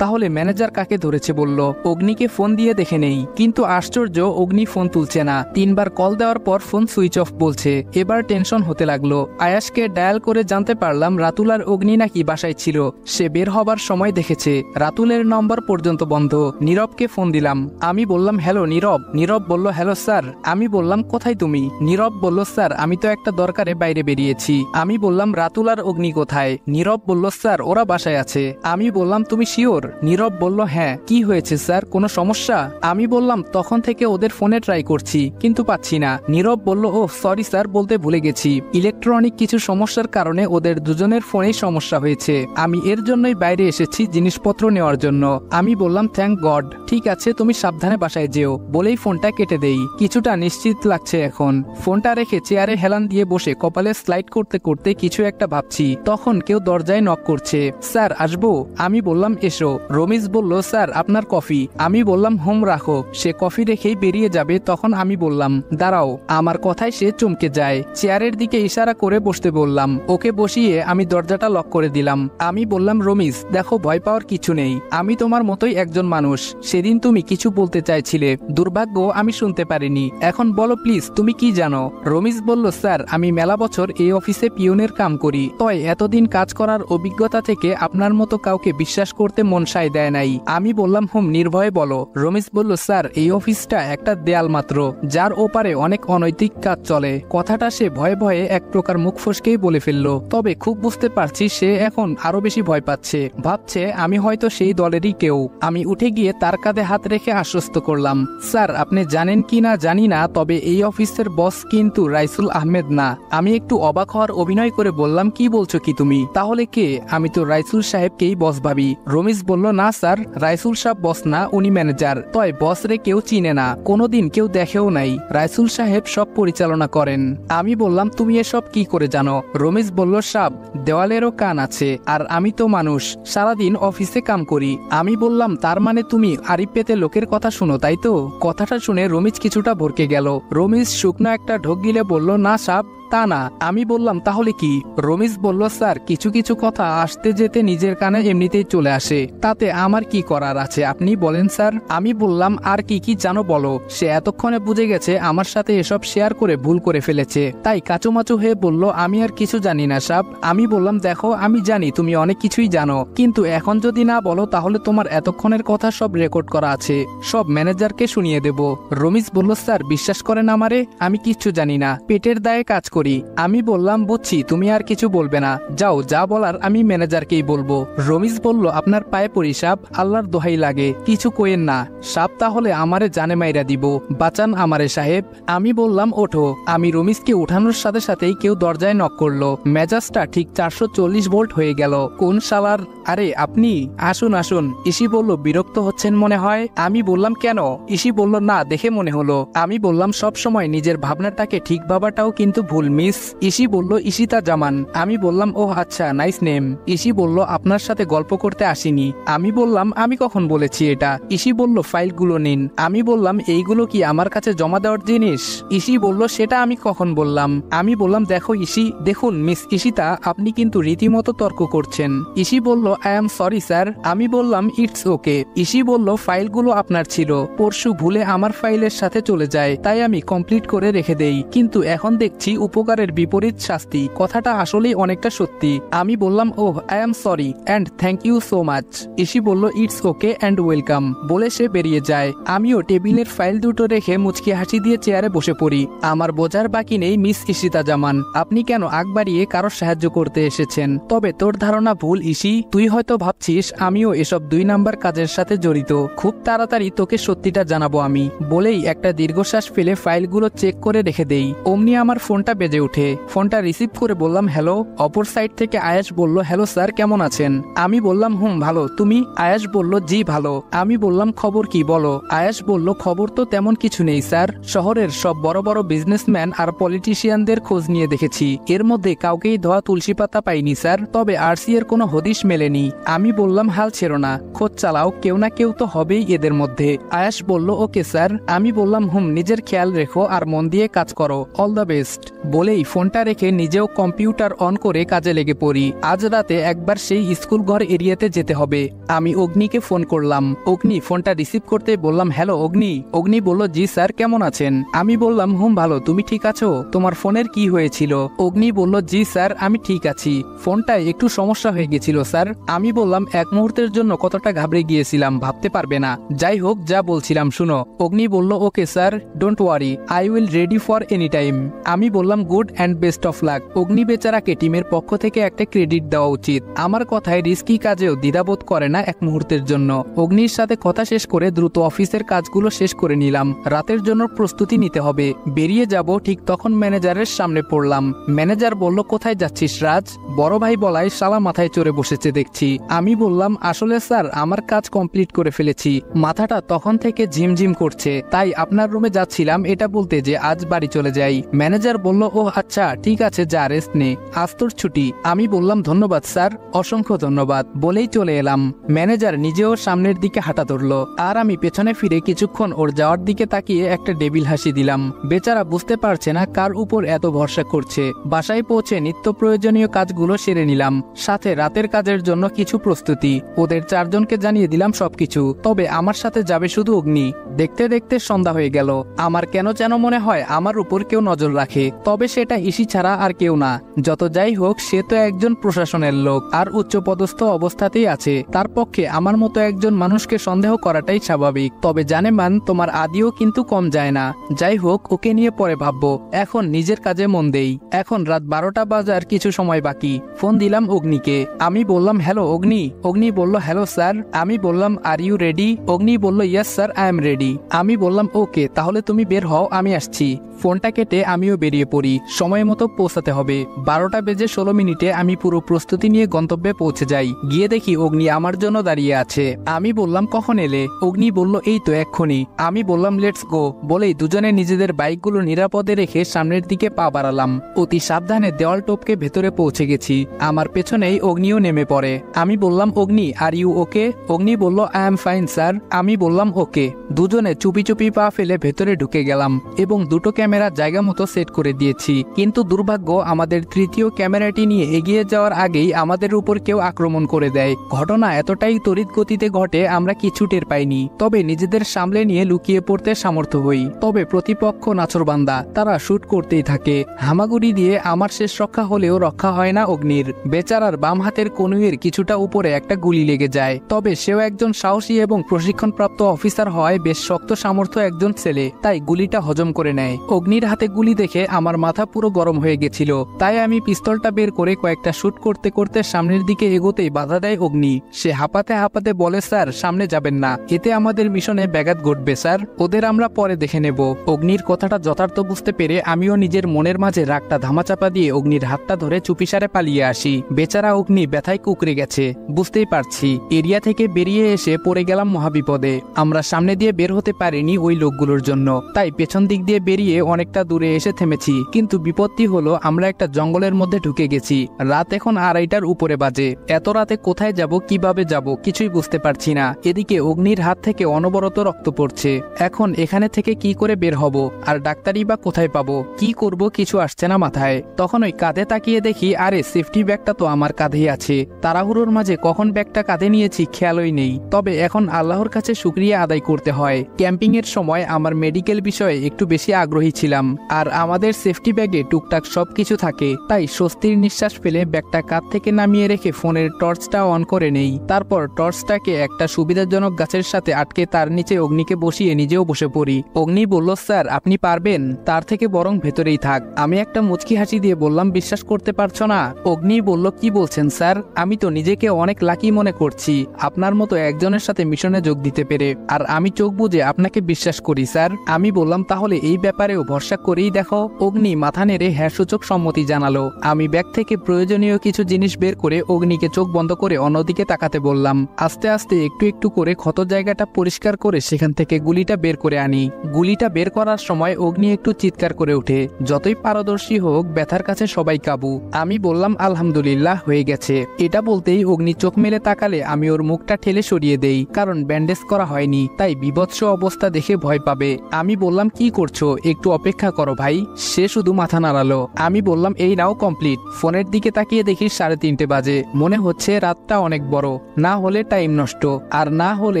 তাহলে ম্যানেজার কাকে ধরেছে বলল? অগ্নিকে ফোন দিয়ে দেখে নেই, কিন্তু আশ্চর্য অগ্নি ফোন তুলছে না। 3 বার কল দেওয়ার পর ফোন সুইচ অফ বলছে। এবার টেনশন হতে লাগলো। আয়াসকে ডায়াল করে জানতে পারলাম রাতুল আর অগ্নি নাকি বাসায় ছিল। সে বের হবার সময় দেখেছে রাতুলের নম্বর পর্যন্ত বন্ধ। নীরবকে ফোন দিলাম। আমি বললাম হ্যালো নীরব। নীরব বলল হ্যালো স্যার। আমি বললাম কোথায় তুমি? নীরব বলল স্যার আমি তো একটা দরকারে বাইরে বেরিয়েছি। আমি বললাম রাতুল আর অগ্নি কোথায়? নীরব বলল স্যার ওরা বাসায় আছে। আমি বললাম তুমি শিওর? নীরব বলল হ্যাঁ। কি হয়েছে স্যার, কোনো সমস্যা? আমি বললাম তখন থেকে ওদের ফোনে ট্রাই করছি কিন্তু পাচ্ছি না। নীরব বলল ও সরি স্যার, বলতে ভুলে গেছি, ইলেকট্রনিক কিছু সমস্যার কারণে ওদের দুজনের ফোনেই সমস্যা হয়েছে। আমি এর জন্যই বাইরে এসেছি জিনিসপত্র নেওয়ার জন্য। আমি বললাম থ্যাংক গড। ঠিক আছে তুমি সাবধানে বাসায় যেও বলেই ফোনটা কেটে দেই। কিছুটা নিশ্চিত লাগছে এখন। ফোনটা রেখে চেয়ারে হেলান দিয়ে বসে কপালে স্লাইড করতে করতে কিছু একটা ভাবছি। তখন কেউ দরজায় নক করছে। স্যার আসবো? আমি বললাম এসো। রমিজ বলল স্যার আপনার কফি। আমি বললাম হোম রাখো। সে কফি রেখেই বেরিয়ে যাবে, তখন আমি বললাম দাঁড়াও। আমার কথায় সে চমকে যায়। চেয়ারের দিকে ইশারা করে বসতে বললাম। ওকে বসিয়ে আমি দরজাটা লক করে দিলাম। আমি বললাম রমিজ দেখো ভয় পাওয়ার কিছু নেই, আমি তোমার মতোই একজন মানুষ। সেদিন তুমি কিছু বলতে চাইছিলে, দুর্ভাগ্য আমি শুনতে পারিনি। এখন বলো প্লিজ তুমি কি জানো? রমিজ বলল স্যার আমি মেলা বছর এই অফিসে পিয়নের কাম করি, তয় এতদিন কাজ করার অভিজ্ঞতা থেকে আপনার মতো কাউকে বিশ্বাস করতে মন সায় দেয় নাই। আমি বললাম নির্ভয়ে বলো। রমিজ বলল স্যার এই অফিসটা একটা দেয়াল মাত্র, যার ওপারে অনেক অনৈতিক কাজ চলে। কথাটা সে ভয়ে ভয়ে এক প্রকার মুখ ফসকেই বলে ফেললো। তবে খুব বুঝতে পারছি সে এখন আরো বেশি ভয় পাচ্ছে, ভাবছে আমি হয়তো সেই দলেরই কেউ। আমি উঠে গিয়ে তার কাঁধে হাত রেখে আশ্বস্ত করলাম স্যার আপনি জানেন কি না জানি না, তবে এই অফিসের বস কিন্তু রাইসুল আহমেদ না। আমি একটু অবাক হওয়ার অভিনয় করে বললাম কি বলছো কি তুমি, তাহলে কে? আমি তো রাইসুল সাহেবকেই বস ভাবি। রমিজ বলল না স্যার, রাইসুল সাহেব বস না, উনি ম্যানেজার। তয় বস রে কেউ চিনে না, কোনোদিন কেউ দেখেও নাই। রাইসুল সাহেব সব পরিচালনা করেন। আমি বললাম তুমি এসব কি করে জানো? রমিজ বলল সাব দেওয়ালেরও কান আছে, আর আমি তো মানুষ, সারাদিন অফিসে কাম করি। আমি বললাম তার মানে তুমি আরিফ পেতে লোকের কথা শুনো তাই তো? কথাটা শুনে রমিজ কিছুটা ভরকে গেল। রমিজ শুকনো একটা ঢোক গিলে বলল না সাব তা না। আমি বললাম তাহলে কি? রমিজ বলল স্যার কিছু কিছু কথা আসতে যেতে নিজের কানে এমনিতেই চলে আসে, তাতে আমার কি করার আছে আপনি বলেন স্যার। আমি বললাম আর কি কি জানো বলো। সে এতক্ষণে বুঝে গেছে আমার সাথে এসব শেয়ার করে ভুল করে ফেলেছে, তাই কাচুমাচু হয়ে বলল আমি আর কিছু জানি না সাব। আমি বললাম দেখো আমি জানি তুমি অনেক কিছুই জানো, কিন্তু এখন যদি না বলো তাহলে তোমার এতক্ষণের কথা সব রেকর্ড করা আছে, সব ম্যানেজারকে শুনিয়ে দেব। রমিজ বলল স্যার বিশ্বাস করেন আমারে, আমি কিচ্ছু জানি না, পেটের দায়ে কাজ করি। আমি বললাম বুঝছি তুমি আর কিছু বলবে না, যাও যা বলার আমি ম্যানেজারকেই বলবো। রমিজ বলল আপনার পায়ে পড়ি সাব, আল্লাহর দোহাই লাগে কিছু কইেন না সাব, তাহলে আমারে জানে মাইরা দিব, বাঁচান আমারে সাহেব। আমি বললাম ওঠো। আমি রমিজকে উঠানোর সাথে সাথেই কেউ দরজায় নক করলো। মেজাজটা ঠিক 440 ভোল্ট হয়ে গেল। কোন শালার? আরে আপনি আসুন আসুন। ইসি বলল বিরক্ত হচ্ছেন মনে হয়। আমি বললাম কেন? ইসি বলল না দেখে মনে হলো। আমি বললাম সব সময় নিজের ভাবনাটাকে ঠিক ভাবাটাও কিন্তু ভুল মিস। ইসি বলল ঈশিতা জামান। আমি বললাম ও আচ্ছা, নাইস নেম। ইসি বলল আপনার সাথে গল্প করতে আসিনি। আমি বললাম আমি কখন বলেছি এটা। ইসি বলল ফাইলগুলো নিন। আমি বললাম এইগুলো কি আমার কাছে জমা দেওয়ার জিনিস? ইসি বলল সেটা আমি কখন বললাম? আমি বললাম দেখো ইসি, দেখুন মিস ঈশিতা, আপনি কিন্তু রীতিমতো তর্ক করছেন। ইসি বলল আই এম সরি স্যার। আমি বললাম ইটস ওকে। ইসি বলল ফাইলগুলো আপনার ছিল, পরশু ভুলে আমার ফাইলের সাথে চলে যায়, তাই আমি কমপ্লিট করে রেখে দেই, কিন্তু এখন দেখছি উপকারের বিপরীত শাস্তি। কথাটা আসলেই অনেকটা সত্যি। আমি বললাম oh I am sorry and thank you so much. ইসি বলল ইটস ওকে অ্যান্ড ওয়েলকাম বলে সে বেরিয়ে যায়। আমিও টেবিলের ফাইল দুটো রেখে মুচকি হাসি দিয়ে চেয়ারে বসে পড়ি। আমার বোঝার বাকি নেই মিস ঈশিতা জামান, আপনি কেন আগ বাড়িয়ে কারোর সাহায্য করতে এসেছেন। তবে তোর ধারণা ভুল ইসি, তুই হয়তো ভাবছিস আমিও এসব 2 নাম্বার কাজের সাথে জড়িত। খুব তাড়াতাড়ি তোকে সত্যিটা জানাবো আমি। বলেই একটা দীর্ঘশ্বাস ফেলে ফাইলগুলো চেক করে রেখে দেই। অমনি আমার ফোনটা বেজে ওঠে। ফোনটা রিসিভ করে বললাম হ্যালো। অপর সাইড থেকে আয়াস বলল হ্যালো স্যার, কেমন আছেন? আমি বললাম ভালো, তুমি? আয়াস বলল জি ভালো। আমি বললাম খবর কি বলো? আয়াস বলল খবর তো তেমন কিছু নেই স্যার, শহরের সব বড় বড় বিজনেসম্যান আর পলিটিশিয়ানদের খোঁজ নিয়ে দেখেছি, এর মধ্যে কাউকেই ধোয়া তুলসী পাতা পাইনি স্যার, তবে আরসি এর কোনো হদিশ মেলেনি। আমি বললাম হাল ছেড়ো না, খোঁজ চালাও, কেউ না কেউ তো হবেই এদের মধ্যে। আয়াস বলল ওকে স্যার। আমি বললাম নিজের খেয়াল রেখো আর মন দিয়ে কাজ করো, অল দ্য বেস্ট। বলেই ফোনটা রেখে নিজেও কম্পিউটার অন করে কাজে লেগে পড়ি। আজ রাতে একবার সেই স্কুল ঘর এরিয়াতে যেতে হবে। আমি অগ্নিকে ফোন করলাম। অগ্নি ফোনটা রিসিভ করতে বললাম হ্যালো অগ্নি। অগ্নি বলল জি স্যার, কেমন আছেন? আমি বললাম ভালো, তুমি ঠিক আছো? তোমার ফোনের কি হয়েছিল? অগ্নি বলল জি স্যার, আমি ঠিক আছি, ফোনটায় একটু সমস্যা হয়ে গেছিল স্যার। আমি বললাম এক মুহূর্তের জন্য কতটা ঘাবড়ে গিয়েছিলাম ভাবতে পারবে না। যাই হোক, যা বলছিলাম শুনো। অগ্নি বলল okay sir, don't worry, I will ready for any time. আমি বললাম good and best of luck. অগ্নি বেচারাকে টিমের পক্ষ থেকে একটা ক্রেডিট দেওয়া উচিত। আমার কথায় রিস্কি কাজেও দ্বিধাবোধ করে না এক মুহূর্তের জন্য। অগ্নির সাথে কথা শেষ করে দ্রুত অফিসের কাজগুলো শেষ করে নিলাম। রাতের জন্য প্রস্তুতি নিতে হবে। বেরিয়ে যাব, ঠিক তখন ম্যানেজারের সামনে পড়লাম। ম্যানেজার বলল কোথায় যাচ্ছিস রাজ? বড় ভাই বলাই শালা মাথায় চড়ে বসেছে দেখছি। আমি বললাম আসলে স্যার আমার কাজ কমপ্লিট করে ফেলেছি, মাথাটা তখন থেকে ঝিমঝিম করছে, তাই আপনার রুমে যাচ্ছিলাম এটা বলতে যে আজ বাড়ি চলে যাই। ম্যানেজার বলল ও আচ্ছা ঠিক আছে, যা রেস্ট নে, আজ তোর ছুটি। আমি বললাম ধন্যবাদ স্যার, অসংখ্য ধন্যবাদ বলেই চলে এলাম। ম্যানেজার নিজেও সামনের দিকে হাঁটা ধরল, আর আমি পেছনে ফিরে কিছুক্ষণ ওর যাওয়ার দিকে তাকিয়ে একটা ডেবিল হাসি দিলাম। বেচারা বুঝতে পারছে না কার উপর এত ভরসা করছে। বাসায় পৌঁছে নিত্য প্রয়োজনীয় কাজগুলো সেরে নিলাম, সাথে রাতের কাজের জন্য কিছু প্রস্তুতি। ওদের 4 জনকে জানিয়ে দিলাম সবকিছু, তবে আমার সাথে যাবে শুধু অগ্নি। দেখতে দেখতে সন্ধ্যা হয়ে গেল। আমার কেন যেন মনে হয় আমার উপর কেউ নজর রাখে, তবে সেটা ইসি ছাড়া আর কেউ না। যত যাই হোক, সে তো একজন প্রশাসনের লোক আর উচ্চপদস্থ অবস্থাতেই আছে, তার পক্ষে আমার মতো একজন মানুষকে সন্দেহ করাটাই স্বাভাবিক। তবে জানে মান, তোমার আদিও কিন্তু কম যায় না। যাই হোক, ওকে নিয়ে পরে ভাববো, এখন নিজের কাজে মন দেই। এখন রাত 12টা বাজার কিছু সময় বাকি। ফোন দিলাম অগ্নিকে। আমি বললাম হ্যালো অগ্নি। অগ্নি বলল হ্যালো স্যার। আমি বললাম আর ইউ রেডি? অগ্নি বলল yes sir, I am ready. আমি বললাম ওকে, তাহলে তুমি বের হও, আমি আসছি। ফোনটা কেটে আমিও বেরিয়ে পড়ি, সময় মতো পৌঁছাতে হবে। 12টা বেজে 16 মিনিটে আমি পুরো প্রস্তুতি নিয়ে গন্তব্যে পৌঁছে যাই। গিয়ে দেখি অগ্নি আমার জন্য দাঁড়িয়ে আছে। আমি বললাম কখন এলে? অগ্নি বলল এই তো এক্ষুনি। আমি বললাম লেটস গো বলেই দুজনে নিজেদের বাইকগুলো নিরাপদে রেখে সামনের দিকে পা বাড়ালাম। অতি সাবধানে দেওয়াল টপকে ভেতরে পৌঁছে গেছি। আমার পেছনেই অগ্নিও নেমে পড়ে। আমি বললাম অগ্নি আর ইউ ওকে? অগ্নি বলল আই এম ফাইন স্যার। আমি বললাম ওকে। দুজনে চুপি চুপি পা ফেলে ভেতরে ঢুকে গেলাম এবং দুটো ক্যামেরা জায়গা মতো সেট করে দিয়েছি। কিন্তু দুর্ভাগ্য, আমাদের তৃতীয় ক্যামেরাটি নিয়ে এগিয়ে যাওয়ার আগেই আমাদের উপর কেউ আক্রমণ করে দেয়। ঘটনা এতটাই তড়িৎ গতিতে ঘটে আমরা কিছু টের পাইনি, তবে নিজেদের সামলে নিয়ে লুকিয়ে পড়তে সামর্থ্য হই। তবে প্রতিপক্ষ নাছোড়বান্দা, তারা শুট করতেই থাকে। হামাগুড়ি দিয়ে আমার শেষ রক্ষা হলেও রক্ষা হয় না অগ্নির। বেচারার বাম হাতের কনুইয়ের কিছুটা উপরে একটা গুলি লেগে যায়, তবে সেও একজন সাহসী এবং প্রশিক্ষণপ্রাপ্ত অফিসার হয় বেশ শক্ত সামর্থ্য একজন ছেলে, তাই গুলিটা হজম করে নেয়। অগ্নির হাতে গুলি দেখে আমার মাথা পুরো গরম হয়ে গেছিল, তাই আমি পিস্তলটা বের করে কয়েকটা শুট করতে করতে সামনের দিকে এগোতেই বাধা দেয় অগ্নি। সে হাঁপাতে হাঁপাতে বলে স্যার সামনে যাবেন না, এতে আমাদের মিশনে ব্যাঘাত ঘটবে স্যার, ওদের আমরা পরে দেখে নেব। অগ্নির কথাটা যথার্থ বুঝতে পেরে আমিও নিজের মনের মাঝে রাগটা ধামাচাপা দিয়ে অগ্নির হাতটা ধরে চুপিসারে পালিয়ে আসি। বেচারা অগ্নি ব্যথায় কুকড়ে গেছে, বুঝতেই পারছি। এরিয়া থেকে বেরিয়ে এসে পড়ে গেলাম মহাবিপদে। আমরা সামনে দিয়ে বের হতে পারিনি ওই লোকগুলোর জন্য, তাই পেছন দিক দিয়ে বেরিয়ে অনেকটা দূরে এসে থেমেছি, কিন্তু বিপত্তি হলো আমরা একটা জঙ্গলের মধ্যে ঢুকে গেছি। রাত এখন 2:30টার উপরে বাজে। এত রাতে কোথায় যাব, কিভাবে যাব কিছুই বুঝতে পারছি না। এদিকে অগ্নির হাত থেকে অনবরত রক্ত পড়ছে। এখন এখানে থেকে কি করে বের হব, আর ডাক্তারই বা কোথায় পাবো, কি করব কিছু আসছে না মাথায়। তখন ওই কাঁধে তাকিয়ে দেখি আরে সেফটি ব্যাগটা তো আমার কাঁধেই আছে। তাড়াহুড়োর মাঝে কখন ব্যাগটা কাঁধে নিয়েছি খেয়ালই নেই। তবে এখন আল্লাহর কাছে শুকরিয়া আদায় করতে হয়, ক্যাম্পিং এর সময় আমার মেডিকেল বিষয়ে একটু বেশি আগ্রহী ছিলাম, আর আমাদের সেফটি ব্যাগে টুকটাক সবকিছু থাকে। তাই স্বস্তির নিঃশ্বাস ফেলে ব্যাগটা কাঁধ থেকে নামিয়ে রেখে ফোনের টর্চটা অন করে নেই। তারপর টর্চটাকে একটা সুবিধাজনক গাছের সাথে আটকে তার নিচে অগ্নিকে বসিয়ে নিজেও বসে পড়ি। অগ্নি বলল, স্যার আপনি পারবেন, তার থেকে বরং ভেতরেই থাক। আমি একটা মুচকি হাসি দিয়ে বললাম, বিশ্বাস করতে পারছো না? অগ্নি বলল, কি বলছেন স্যার, আমি তো নিজেকে অনেক লাকি মনে করছি আপনার মতো একজনের সাথে মিশনে যোগ দিতে পেরে, আর আমি চোখ বুজে আপনাকে বিশ্বাস করি স্যার। আমি বললাম, তাহলে এই ব্যাপারেও ভরসা করেই দেখো। অগ্নি মাথা নেড়ে হ্যাঁ সূচক সম্মতি জানালো। আমি ব্যাগ থেকে প্রয়োজনীয় কিছু জিনিস বের করে অগ্নিকে চোখ বন্ধ করে অন্যদিকে তাকাতে বললাম। আস্তে আস্তে একটু একটু করে ক্ষত জায়গাটা পরিষ্কার করে সেখান থেকে গুলিটা বের করে আনি। গুলিটা বের করার সময় অগ্নি একটু চিৎকার করে ওঠে। যতই পারদর্শী হোক, ব্যথার কাছে সবাই কাবু। আমি বললাম, আলহামদুলিল্লাহ হয়ে গেছে। এটা বলতেই অগ্নি চোখ মেলে তাকালে আমি ওর মুখটা ঠেলে সরিয়ে দেই, কারণ ব্যান্ডেজ করা হয়নি, তাই বিভৎস অবস্থা দেখে ভয় পাবে। আমি বললাম, কি করছো, একটু অপেক্ষা করো ভাই। সে শুধু মাথা নাড়ালো। আমি বললাম, এই নাও কমপ্লিট। ফোনের দিকে তাকিয়ে দেখি 3:30 বাজে। মনে হচ্ছে রাতটা অনেক বড়, না হলে টাইম নষ্ট, আর না হলে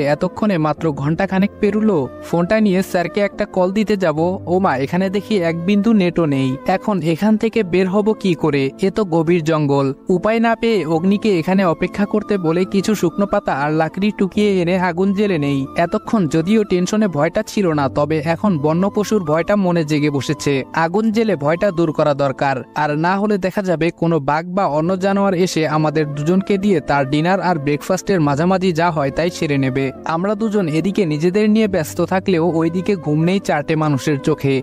এতক্ষণে মাত্র ঘন্টাখানেক পেরুলো। ফোনটা নিয়ে স্যারকে একটা কল দিতে যাব, ওমা এখানে দেখি এক বিন্দু নেটও নেই। এখন এখান থেকে বের হব কি করে, এ তো গভীর জঙ্গল। উপায় না পেয়ে অগ্নিকে এখানে অপেক্ষা করতে বলে কিছু শুকনো পাতা আর লাকড়ি টুকিয়ে এনে আগুন জ্বেলে নেই। এতক্ষণ যদিও টেনশনে ভয়টা ছিল না, তবে এখন বন্য পশুর ভয়টা মনে জেগে বসেছে। আগুন জ্বেলে ভয়টা দূর করা দরকার, আর না হলে দেখা যাবে কোনো বাঘ বা অন্য জানোয়ার এসে আমাদের দুজনকে দিয়ে তার ডিনার আর ব্রেকফাস্টের মাঝামাঝি যা হয় তাই সেরে নেবে। আমরা দুজন এদিকে নিজেদের নিয়ে ব্যস্ত থাকলেও ওইদিকে ঘুম নেই 4টে মানুষের চোখে।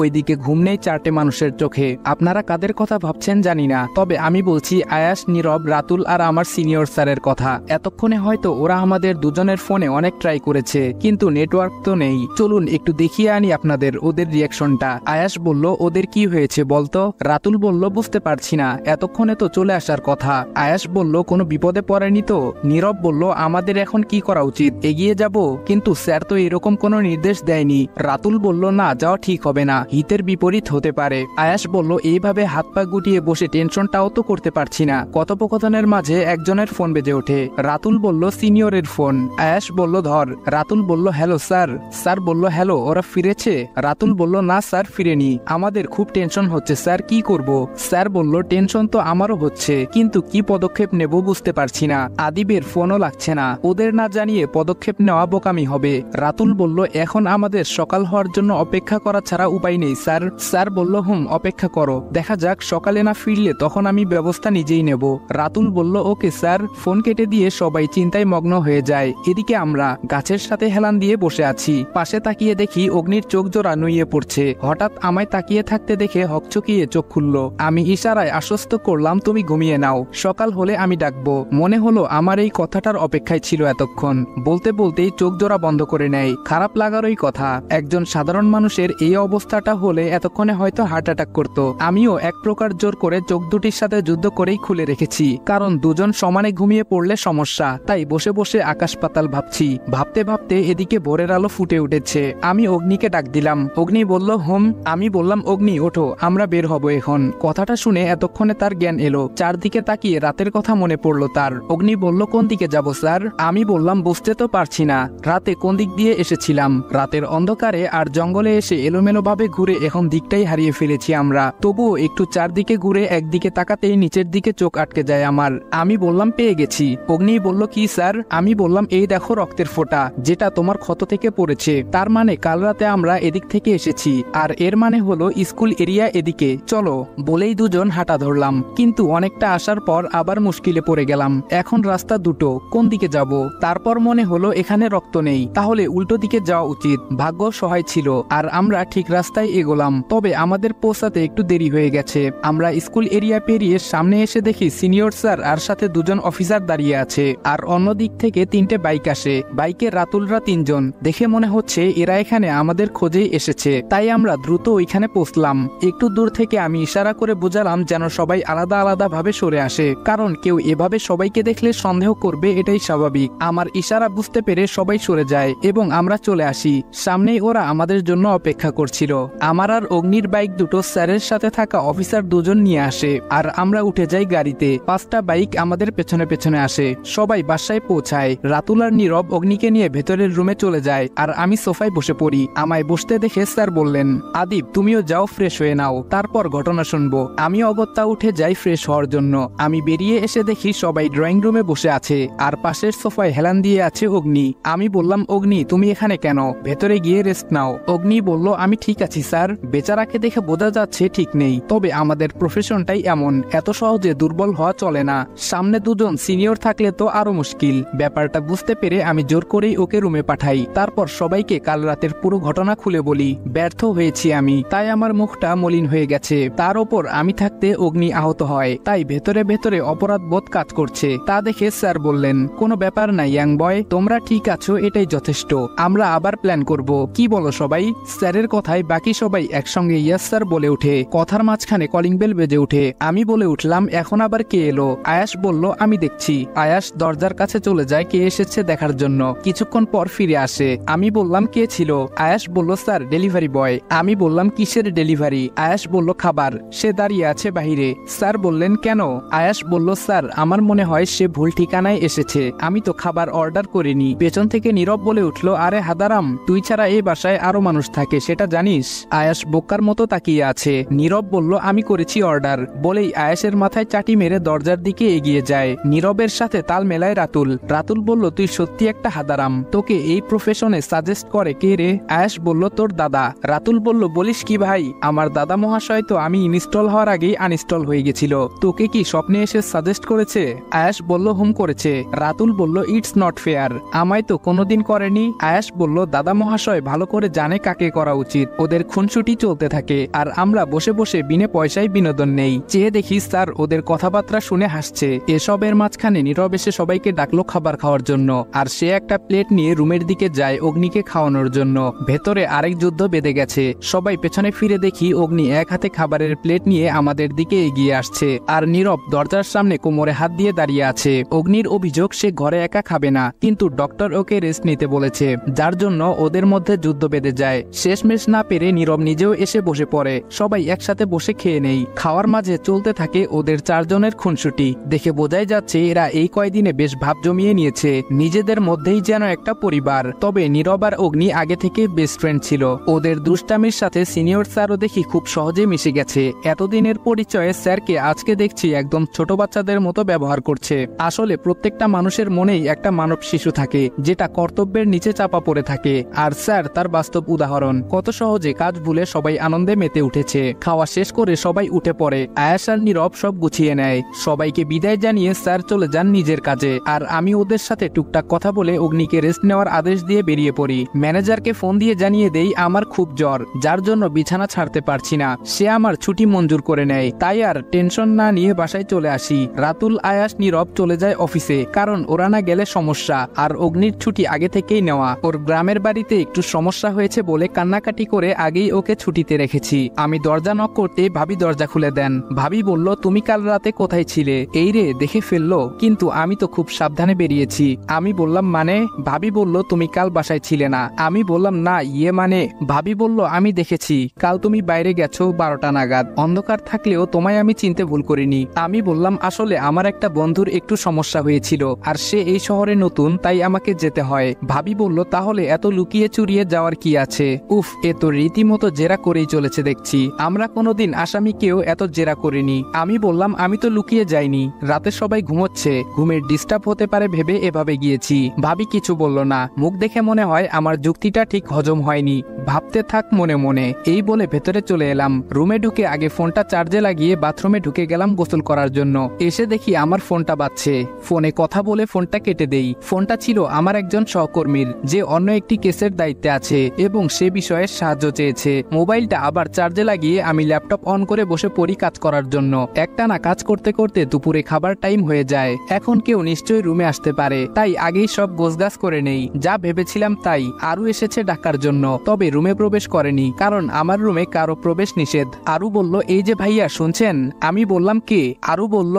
ওইদিকে ঘুম নেই 4টে মানুষের চোখে। আপনারা কাদের কথা ভাবছেন জানি না, তবে আমি বলছি আয়াস, নীরব, রাতুল আর আমার সিনিয়র স্যারের কথা। এতক্ষণে হয়তো ওরা আমাদের দুজনের ফোনে অনেক ট্রাই করেছে, কিন্তু নেটওয়ার্ক তো নেই। চলুন একটু দেখিয়ে আনি আপনাদের ওদের রিয়াকশনটা। আয়াস বলল, ওদের কি হয়েছে বলতো? রাতুল বলল, বুঝতে পারছি না, এতক্ষণে তো চলে আসার কথা। আয়াস বলল, কোনো বিপদে পড়েনি তো? নীরব বলল, আমাদের এখন কি করা উচিত, এগিয়ে যাব? কিন্তু স্যার তো এরকম কোনো নির্দেশ দেয়নি। রাতুল বলল, না, যাওয়া ঠিক হবে না, হিতের বিপরীত হতে পারে। আয়াস বলল, এইভাবে হাত পা গুটিয়ে বসে টেনশনটাও তো করতে পারছি না। কথোপকথনের মাঝে একজনের ফোন বেজে ওঠে। রাতুল বলল, সিনিয়রের ফোন। আয়াস বলল, ধর। রাতুল বলল, হ্যালো স্যার। স্যার বলল, হ্যালো, ওরা ফিরেছে? রাতুল বলল, না স্যার, ফিরেনি, আমাদের খুব টেনশন হচ্ছে স্যার, কি করব? স্যার বলল, টেনশন তো আমারও হচ্ছে, কিন্তু কি পদক্ষেপ নেব বুঝতে পারছি না। আদিবের ফোনও লাগছে না, ওদের না জানিয়ে পদক্ষেপ নেওয়া বোকামি হবে। রাতুল বলল, এখন আমাদের সকাল হওয়ার জন্য অপেক্ষা করা ছাড়া উপায় নেই স্যার। স্যার বলল, অপেক্ষা করো, দেখা যাক, সকালে না ফিরলে তখন আমি ব্যবস্থা নিজেই নেব। রাতুল বলল, ওকে স্যার। ফোন কেটে দিয়ে সবাই চিন্তায় মগ্ন হয়ে যায়। এদিকে আমরা গাছের সাথে হেলান দিয়ে বসে আছি। পাশে তাকিয়ে দেখি অগ্নির চোখ জোড়া নুইয়ে পড়ছে। হঠাৎ আমায় তাকিয়ে থাকতে দেখে হকচকিয়ে চোখ খুলল। আমি ইশারায় আশ্বস্ত করলাম, তুমি ঘুমিয়ে নাও, সকাল হলে আমি ডাকবো। মনে হলো আমার এই কথাটার অপেক্ষায় ছিল এতক্ষণ। বলতে বলতেই চোখ জোড়া বন্ধ করে নেয়। খারাপ লাগারই কথা, একজন সাধারণ মানুষের এই অবস্থাটা হলে এতক্ষণে হয়তো হার্ট অ্যাটাক করত। আমিও এক প্রকার জোর করে চোখ দুটির সাথে যুদ্ধ করেই খুলে রেখেছি, কারণ দুজন সমানে ঘুমিয়ে পড়লে সমস্যা। তাই বসে বসে আকাশ পাতাল ভাবছি। ভাবতে ভাবতে এদিকে ভোরের আলো ফুটে উঠেছে। আমি অগ্নিকে ডাক দিলাম। অগ্নি বলল, আমি বললাম, অগ্নি ওঠো, আমরা বের হব এখন। কথাটা শুনে এতক্ষণে তার জ্ঞান এলো। চারদিকে তাকিয়ে রাতের কথা মনে পড়লো তার। অগ্নি বলল, কোন দিকে যাব স্যার? আমি বললাম, বুঝতে তো পারছি না, রাতে কোন দিক দিয়ে এসেছিলাম। রাতের অন্ধকারে আর জঙ্গলে এসে এলোমেলো ভাবে ঘুরে এখন দিকটাই হারিয়ে ফেলেছি আমরা। তবুও একটু চারদিকে ঘুরে একদিকে তাকাতেই নিচের দিকে চোখ আটকে যায় আমার। আমি বললাম, পেয়ে গেছি। অগ্নি বলল, কি স্যার? আমি বললাম, এই দেখো রক্তের ফোঁটা, যেটা তোমার ক্ষত থেকে পড়েছে। তার মানে কাল রাতে আমরা এদিক থেকে এসেছি, আর এর মানে হলো স্কুল এরিয়া এদিকে, চলো। বলেই দুজন হাঁটা ধরলাম, কিন্তু অনেকটা আসার পর আবার মুশকিলে পড়ে গেলাম। এখন রাস্তা দুটো, কোন দিকে যাব? তারপর মনে হলো এখানে রক্ত নেই, তাহলে উল্টো দিকে যাওয়া উচিত। উচিত। ভাগ্য সহায় ছিল আর আমরা ঠিক রাস্তায় এগোলাম। তবে আমাদের পৌঁছাতে একটু দেরি হয়ে গেছে। আমরা স্কুল এরিয়া পেরিয়ে সামনে এসে দেখি সিনিয়র স্যার আর সাথে দুজন অফিসার দাঁড়িয়ে আছে, আর অন্য দিক থেকে 3টে বাইক আসে। বাইকে রাতুলরা 3জন। দেখে মনে হচ্ছে এরা এখানে আমাদের খোঁজেই এসেছে, তাই আমরা দ্রুত ওইখানে পৌঁছলাম। একটু দূর থেকে আমি ইশারা করে বোঝালাম যেন সবাই আলাদা আলাদা ভাবে সরে আসে, কারণ কেউ এভাবে সবাইকে দেখলে সন্দেহ করবে, এটাই স্বাভাবিক। আমার ইশারা বুঝতে পেরে সবাই সরে যায় এবং আমরা চলে আসি। সামনেই ওরা আমাদের জন্য অপেক্ষা করছিল। আমার আর অগ্নির বাইক দুটো স্যারের সাথে থাকা অফিসার 2জন নিয়ে আসে, আর আমরা উঠে যাই গাড়িতে। 5টা বাইক আমাদের পেছনে পেছনে আসে। সবাই বাসায় পৌঁছায়। রাতুল আর নীরব অগ্নিকে নিয়ে ভেতরের রুমে চলে যায়, আর আমি সোফায় বসে পড়ি। আমায় বসতে দেখে স্যার বললেন, আদিব তুমিও যাও, ফ্রেশ হয়ে নাও, তারপর ঘটনা শুনবো। আমি অগত্যা উঠে যাই ফ্রেশ হওয়ার জন্য। আমি বেরিয়ে এসে দেখি সবাই ড্রয়িং রুমে বসে আছে, আর পাশের সোফায় হেলান দিয়ে আছে অগ্নি। আমি বললাম, অগ্নি তুমি এখানে কেন? ভেতরে গিয়ে রেস্ট নাও। অগ্নি বলল, আমি ঠিক আছি স্যার। বেচারাকে দেখে বোঝা যাচ্ছে ঠিক নেই, তবে আমাদের প্রফেশনটাই এমন, এত সহজে দুর্বল হওয়া চলে না। সামনে 2জন সিনিয়র থাকলে তো আরো মুশকিল। ব্যাপারটা বুঝতে পেরে আমি জোর করেই ওকে রুমে পাঠাই। তারপর সবাইকে কাল রাতের পুরো ঘটনা খুলে বলি। ব্যর্থ হয়েছি আমি, তাই আমার মুখটা মলিন হয়ে গেছে। তার ওপর আমি থাকতে অগ্নি আহত হয়, তাই ভেতরে ভেতরে অপরাধ বোধ কাজ করছে। তা দেখে স্যার বললেন, কোনো ব্যাপার না ইয়াং বয়, তোমরা ঠিক আছো, এটাই যথেষ্ট। আমরা আবার প্ল্যান করব, কি বলো সবাই? স্যারের কথায় বাকি সবাই একসঙ্গে ইয়েস স্যার বলে উঠে। কথার মাঝখানে কলিং বেল বেজে উঠে। আমি বলে উঠলাম, এখন আবার কে এলো? আয়াস বলল, আমি দেখছি। আয়াস দরজার কাছে চলে যায় কে এসেছে দেখার জন্য। কিছুক্ষণ পর ফিরে আসে। আমি বললাম, কে ছিল? আয়াস বলল, স্যার ডেলিভারি বয়। আমি বললাম, কিসের ডেলিভারি? আয়াস বলল, খাবার। সে দাঁড়িয়ে আছে বাহিরে। স্যার বললেন, কেন? আয়াস বলল, স্যার আমার মনে হয় সে ভুল ঠিকানায় এসেছে, আমি তো খাবার অর্ডার করিনি। পেছন থেকে নীরব বলে উঠল, আরে হাদারাম, তুই ছাড়া এই বাসায় আরো মানুষ থাকে, সেটা জানিস? আয়াস বোকার মতো তাকিয়ে আছে। নীরব বলল, আমি করেছি অর্ডার। বলেই আয়াসের মাথায় চাটি মেরে দরজার দিকে এগিয়ে যায়। নীরবের সাথে তাল মেলায় রাতুল। রাতুল বলল, তুই সত্যি একটা হাদারাম, তোকে এই প্রফেশনে সাজেস্ট করে কে রে? আয়াস বলল, তোর দাদা। রাতুল বলল, বলিস কি ভাই? আমার দাদা মহাশয় তো আমি ইনস্টল হওয়ার আগেই আনইনস্টল হয়ে গেছিল। তোকে কি স্বপ্নে এসে সাজেস্ট করেছে? আয়াস বলল, হুম করেছে। রাতুল বলল, ইটস নট ফেয়ার, আমায় তো কোনোদিন করেনি। আয়াস বলল, দাদা মহাশয় ভালো করে জানে কাকে করা উচিত। ওদের খুনসুটি চলতে থাকে, আর আমরা বসে বসে বিনে পয়সায় বিনোদন নেই। চেয়ে দেখি স্যার ওদের কথাবার্তা শুনে হাসছে। এসবের মাঝখানে নীরব এসে সবাইকে ডাকলো খাবার খাওয়ার জন্য, আর সে একটা প্লেট নিয়ে রুমের দিকে যায় অগ্নিকে খাওয়ানোর জন্য। ভেতরে আরেক যুদ্ধ বেঁধে গেছে। সবাই পেছনে ফিরে দেখি অগ্নি এক হাতে খাবারের প্লেট নিয়ে আমাদের দিকে এগিয়ে আসছে, আর নীরব দরজার সামনে কোমরে হাত দিয়ে দাঁড়িয়ে আছে। অগ্নির অভিযোগ সে ঘরে একা খাবে না, কিন্তু ডক্টর ওকে রেস্ট নিতে বলেছে, যার জন্য ওদের মধ্যে যুদ্ধ বেঁধে যায়। শেষমেশ না পেরে নীরব নিজেও এসে বসে পড়ে। সবাই একসাথে বসে খেয়ে নেই। খাওয়ার মাঝে চলতে থাকে ওদের 4 জনের খুনসুটি। দেখে বোঝাই যাচ্ছে এরা এই কয়দিনে বেশ ভাব জমিয়ে নিয়েছে, নিজেদের মধ্যেই যেন একটা পরিবার। তবে নীরব আর অগ্নি আগে থেকে বেস্ট ফ্রেন্ড ছিল। ওদের দুষ্টামির সাথে সিনিয়র স্যারও দেখি খুব সহজে মিশে গেছে। এতদিনের পরিচয়ে স্যারকে আজকে দেখছি একদম ছোট বাচ্চাদের মতো ব্যবহার করছে। আসলে প্রত্যেকটা মানুষের মনেই একটা মানব শিশু থাকে, যেটা কর্তব্যের নিচে চাপা পড়ে থাকে, আর স্যার তার বাস্তব উদাহরণ। কত সহজে কাজ ভুলে সবাই আনন্দে মেতে উঠেছে। খাওয়া শেষ করে সবাই উঠে পড়ে। আয়াস আর নীরব সব গুছিয়ে নেয়। সবাইকে বিদায় জানিয়ে স্যার চলে যান নিজের কাজে, আর আমি ওদের সাথে টুকটাক কথা বলে অগ্নিকে রেস্ট নেওয়ার আদেশ দিয়ে বেরিয়ে পড়ি। ম্যানেজারকে ফোন দিয়ে জানিয়ে দেই আমার খুব জ্বর, যার জন্য বিছানা ছাড়তে পারছি না। সে আমার ছুটি মঞ্জুর করে নেয়, তাই আর টেনশন না নিয়ে বাসায় চলে আসি। রাতুল, আয়াস, নীরব চলে যায় অফিসে, কারণ ওরা না গেলে সমস্যা। আর অগ্নির ছুটি আগে থেকেই নেওয়া। ওর গ্রামের বাড়িতে একটু সমস্যা হয়েছে বলে কান্নাকাটি করে আগেই ওকে ছুটিতে রেখেছি। আমি দরজা নক করতে ভাবি দরজা খুলে দেন। ভাবি বলল, তুমি কাল রাতে কোথায় ছিলে? এই রে, দেখে ফেললো, কিন্তু আমি তো খুব সাবধানে বেরিয়েছি। আমি বললাম, মানে? ভাবি বলল, তুমি কাল বাসায় ছিলে না। আমি বললাম, না মানে। ভাবি বলল, আমি দেখেছি কাল তুমি বাইরে গেছো 12টা নাগাদ, অন্ধকার থাকলেও তোমায় আমি চিনতে ভুল করিনি। আমি বললাম, আসলে আমার একটা বন্ধুর একটু সমস্যা হয়েছিল, আর সে এই শহরে নতুন, তাই আমাকে যেতে হয়। ভাবি বলল, তাহলে এত লুকিয়ে চুরিয়ে যাওয়ার কি আছে? উফ, এ তো রীতিমতো জেরা করেই চলেছে দেখছি। আমরা কোনোদিন আসামিকেও এত জেরা করিনি। আমি বললাম, আমি তো লুকিয়ে যাইনি, রাতে সবাই ঘুমোচ্ছে, ঘুমের ডিস্টার্ব হতে পারে ভেবে এভাবে গিয়েছি। ভাবি কিছু বলল না। মুখ দেখে মনে হয় আমার যুক্তিটা ঠিক হজম হয়নি। ভাবতে থাক মনে মনে। এই বলে ভেতরে চলে এলাম। রুমে ঢুকে আগে ফোনটা চার্জে লাগিয়ে বাথরুমে ঢুকে গেলাম গোসল করার জন্য। এসে দেখি আমার ফোনটা বাজছে। ফোনে কথা বলে ফোনটা কেটে দেই। ফোনটা ছিল আমার একজন সহকর্মীর, যে অন্য একটি কেসের দায়িত্বে আছে এবং সে বিষয়ে সাহায্য চেয়েছে। মোবাইলটা আবার চার্জে লাগিয়ে আমি ল্যাপটপ অন করে বসে পড়ি কাজ করার জন্য। একটানা কাজ করতে করতে দুপুরে খাবার টাইম হয়ে যায়। এখন কেউ নিশ্চয়ই রুমে আসতে পারে, তাই আগেই সব গোছগাছ করে নেই। যা ভেবেছিলাম তাই। আরু এসেছে ডাকার জন্য, তবে রুমে প্রবেশ করেনি, কারণ আমার রুমে কারো প্রবেশ নিষেধ। আরু বলল, এই যে ভাইয়া শুনছেন? আমি বললাম কে? আরু বলল,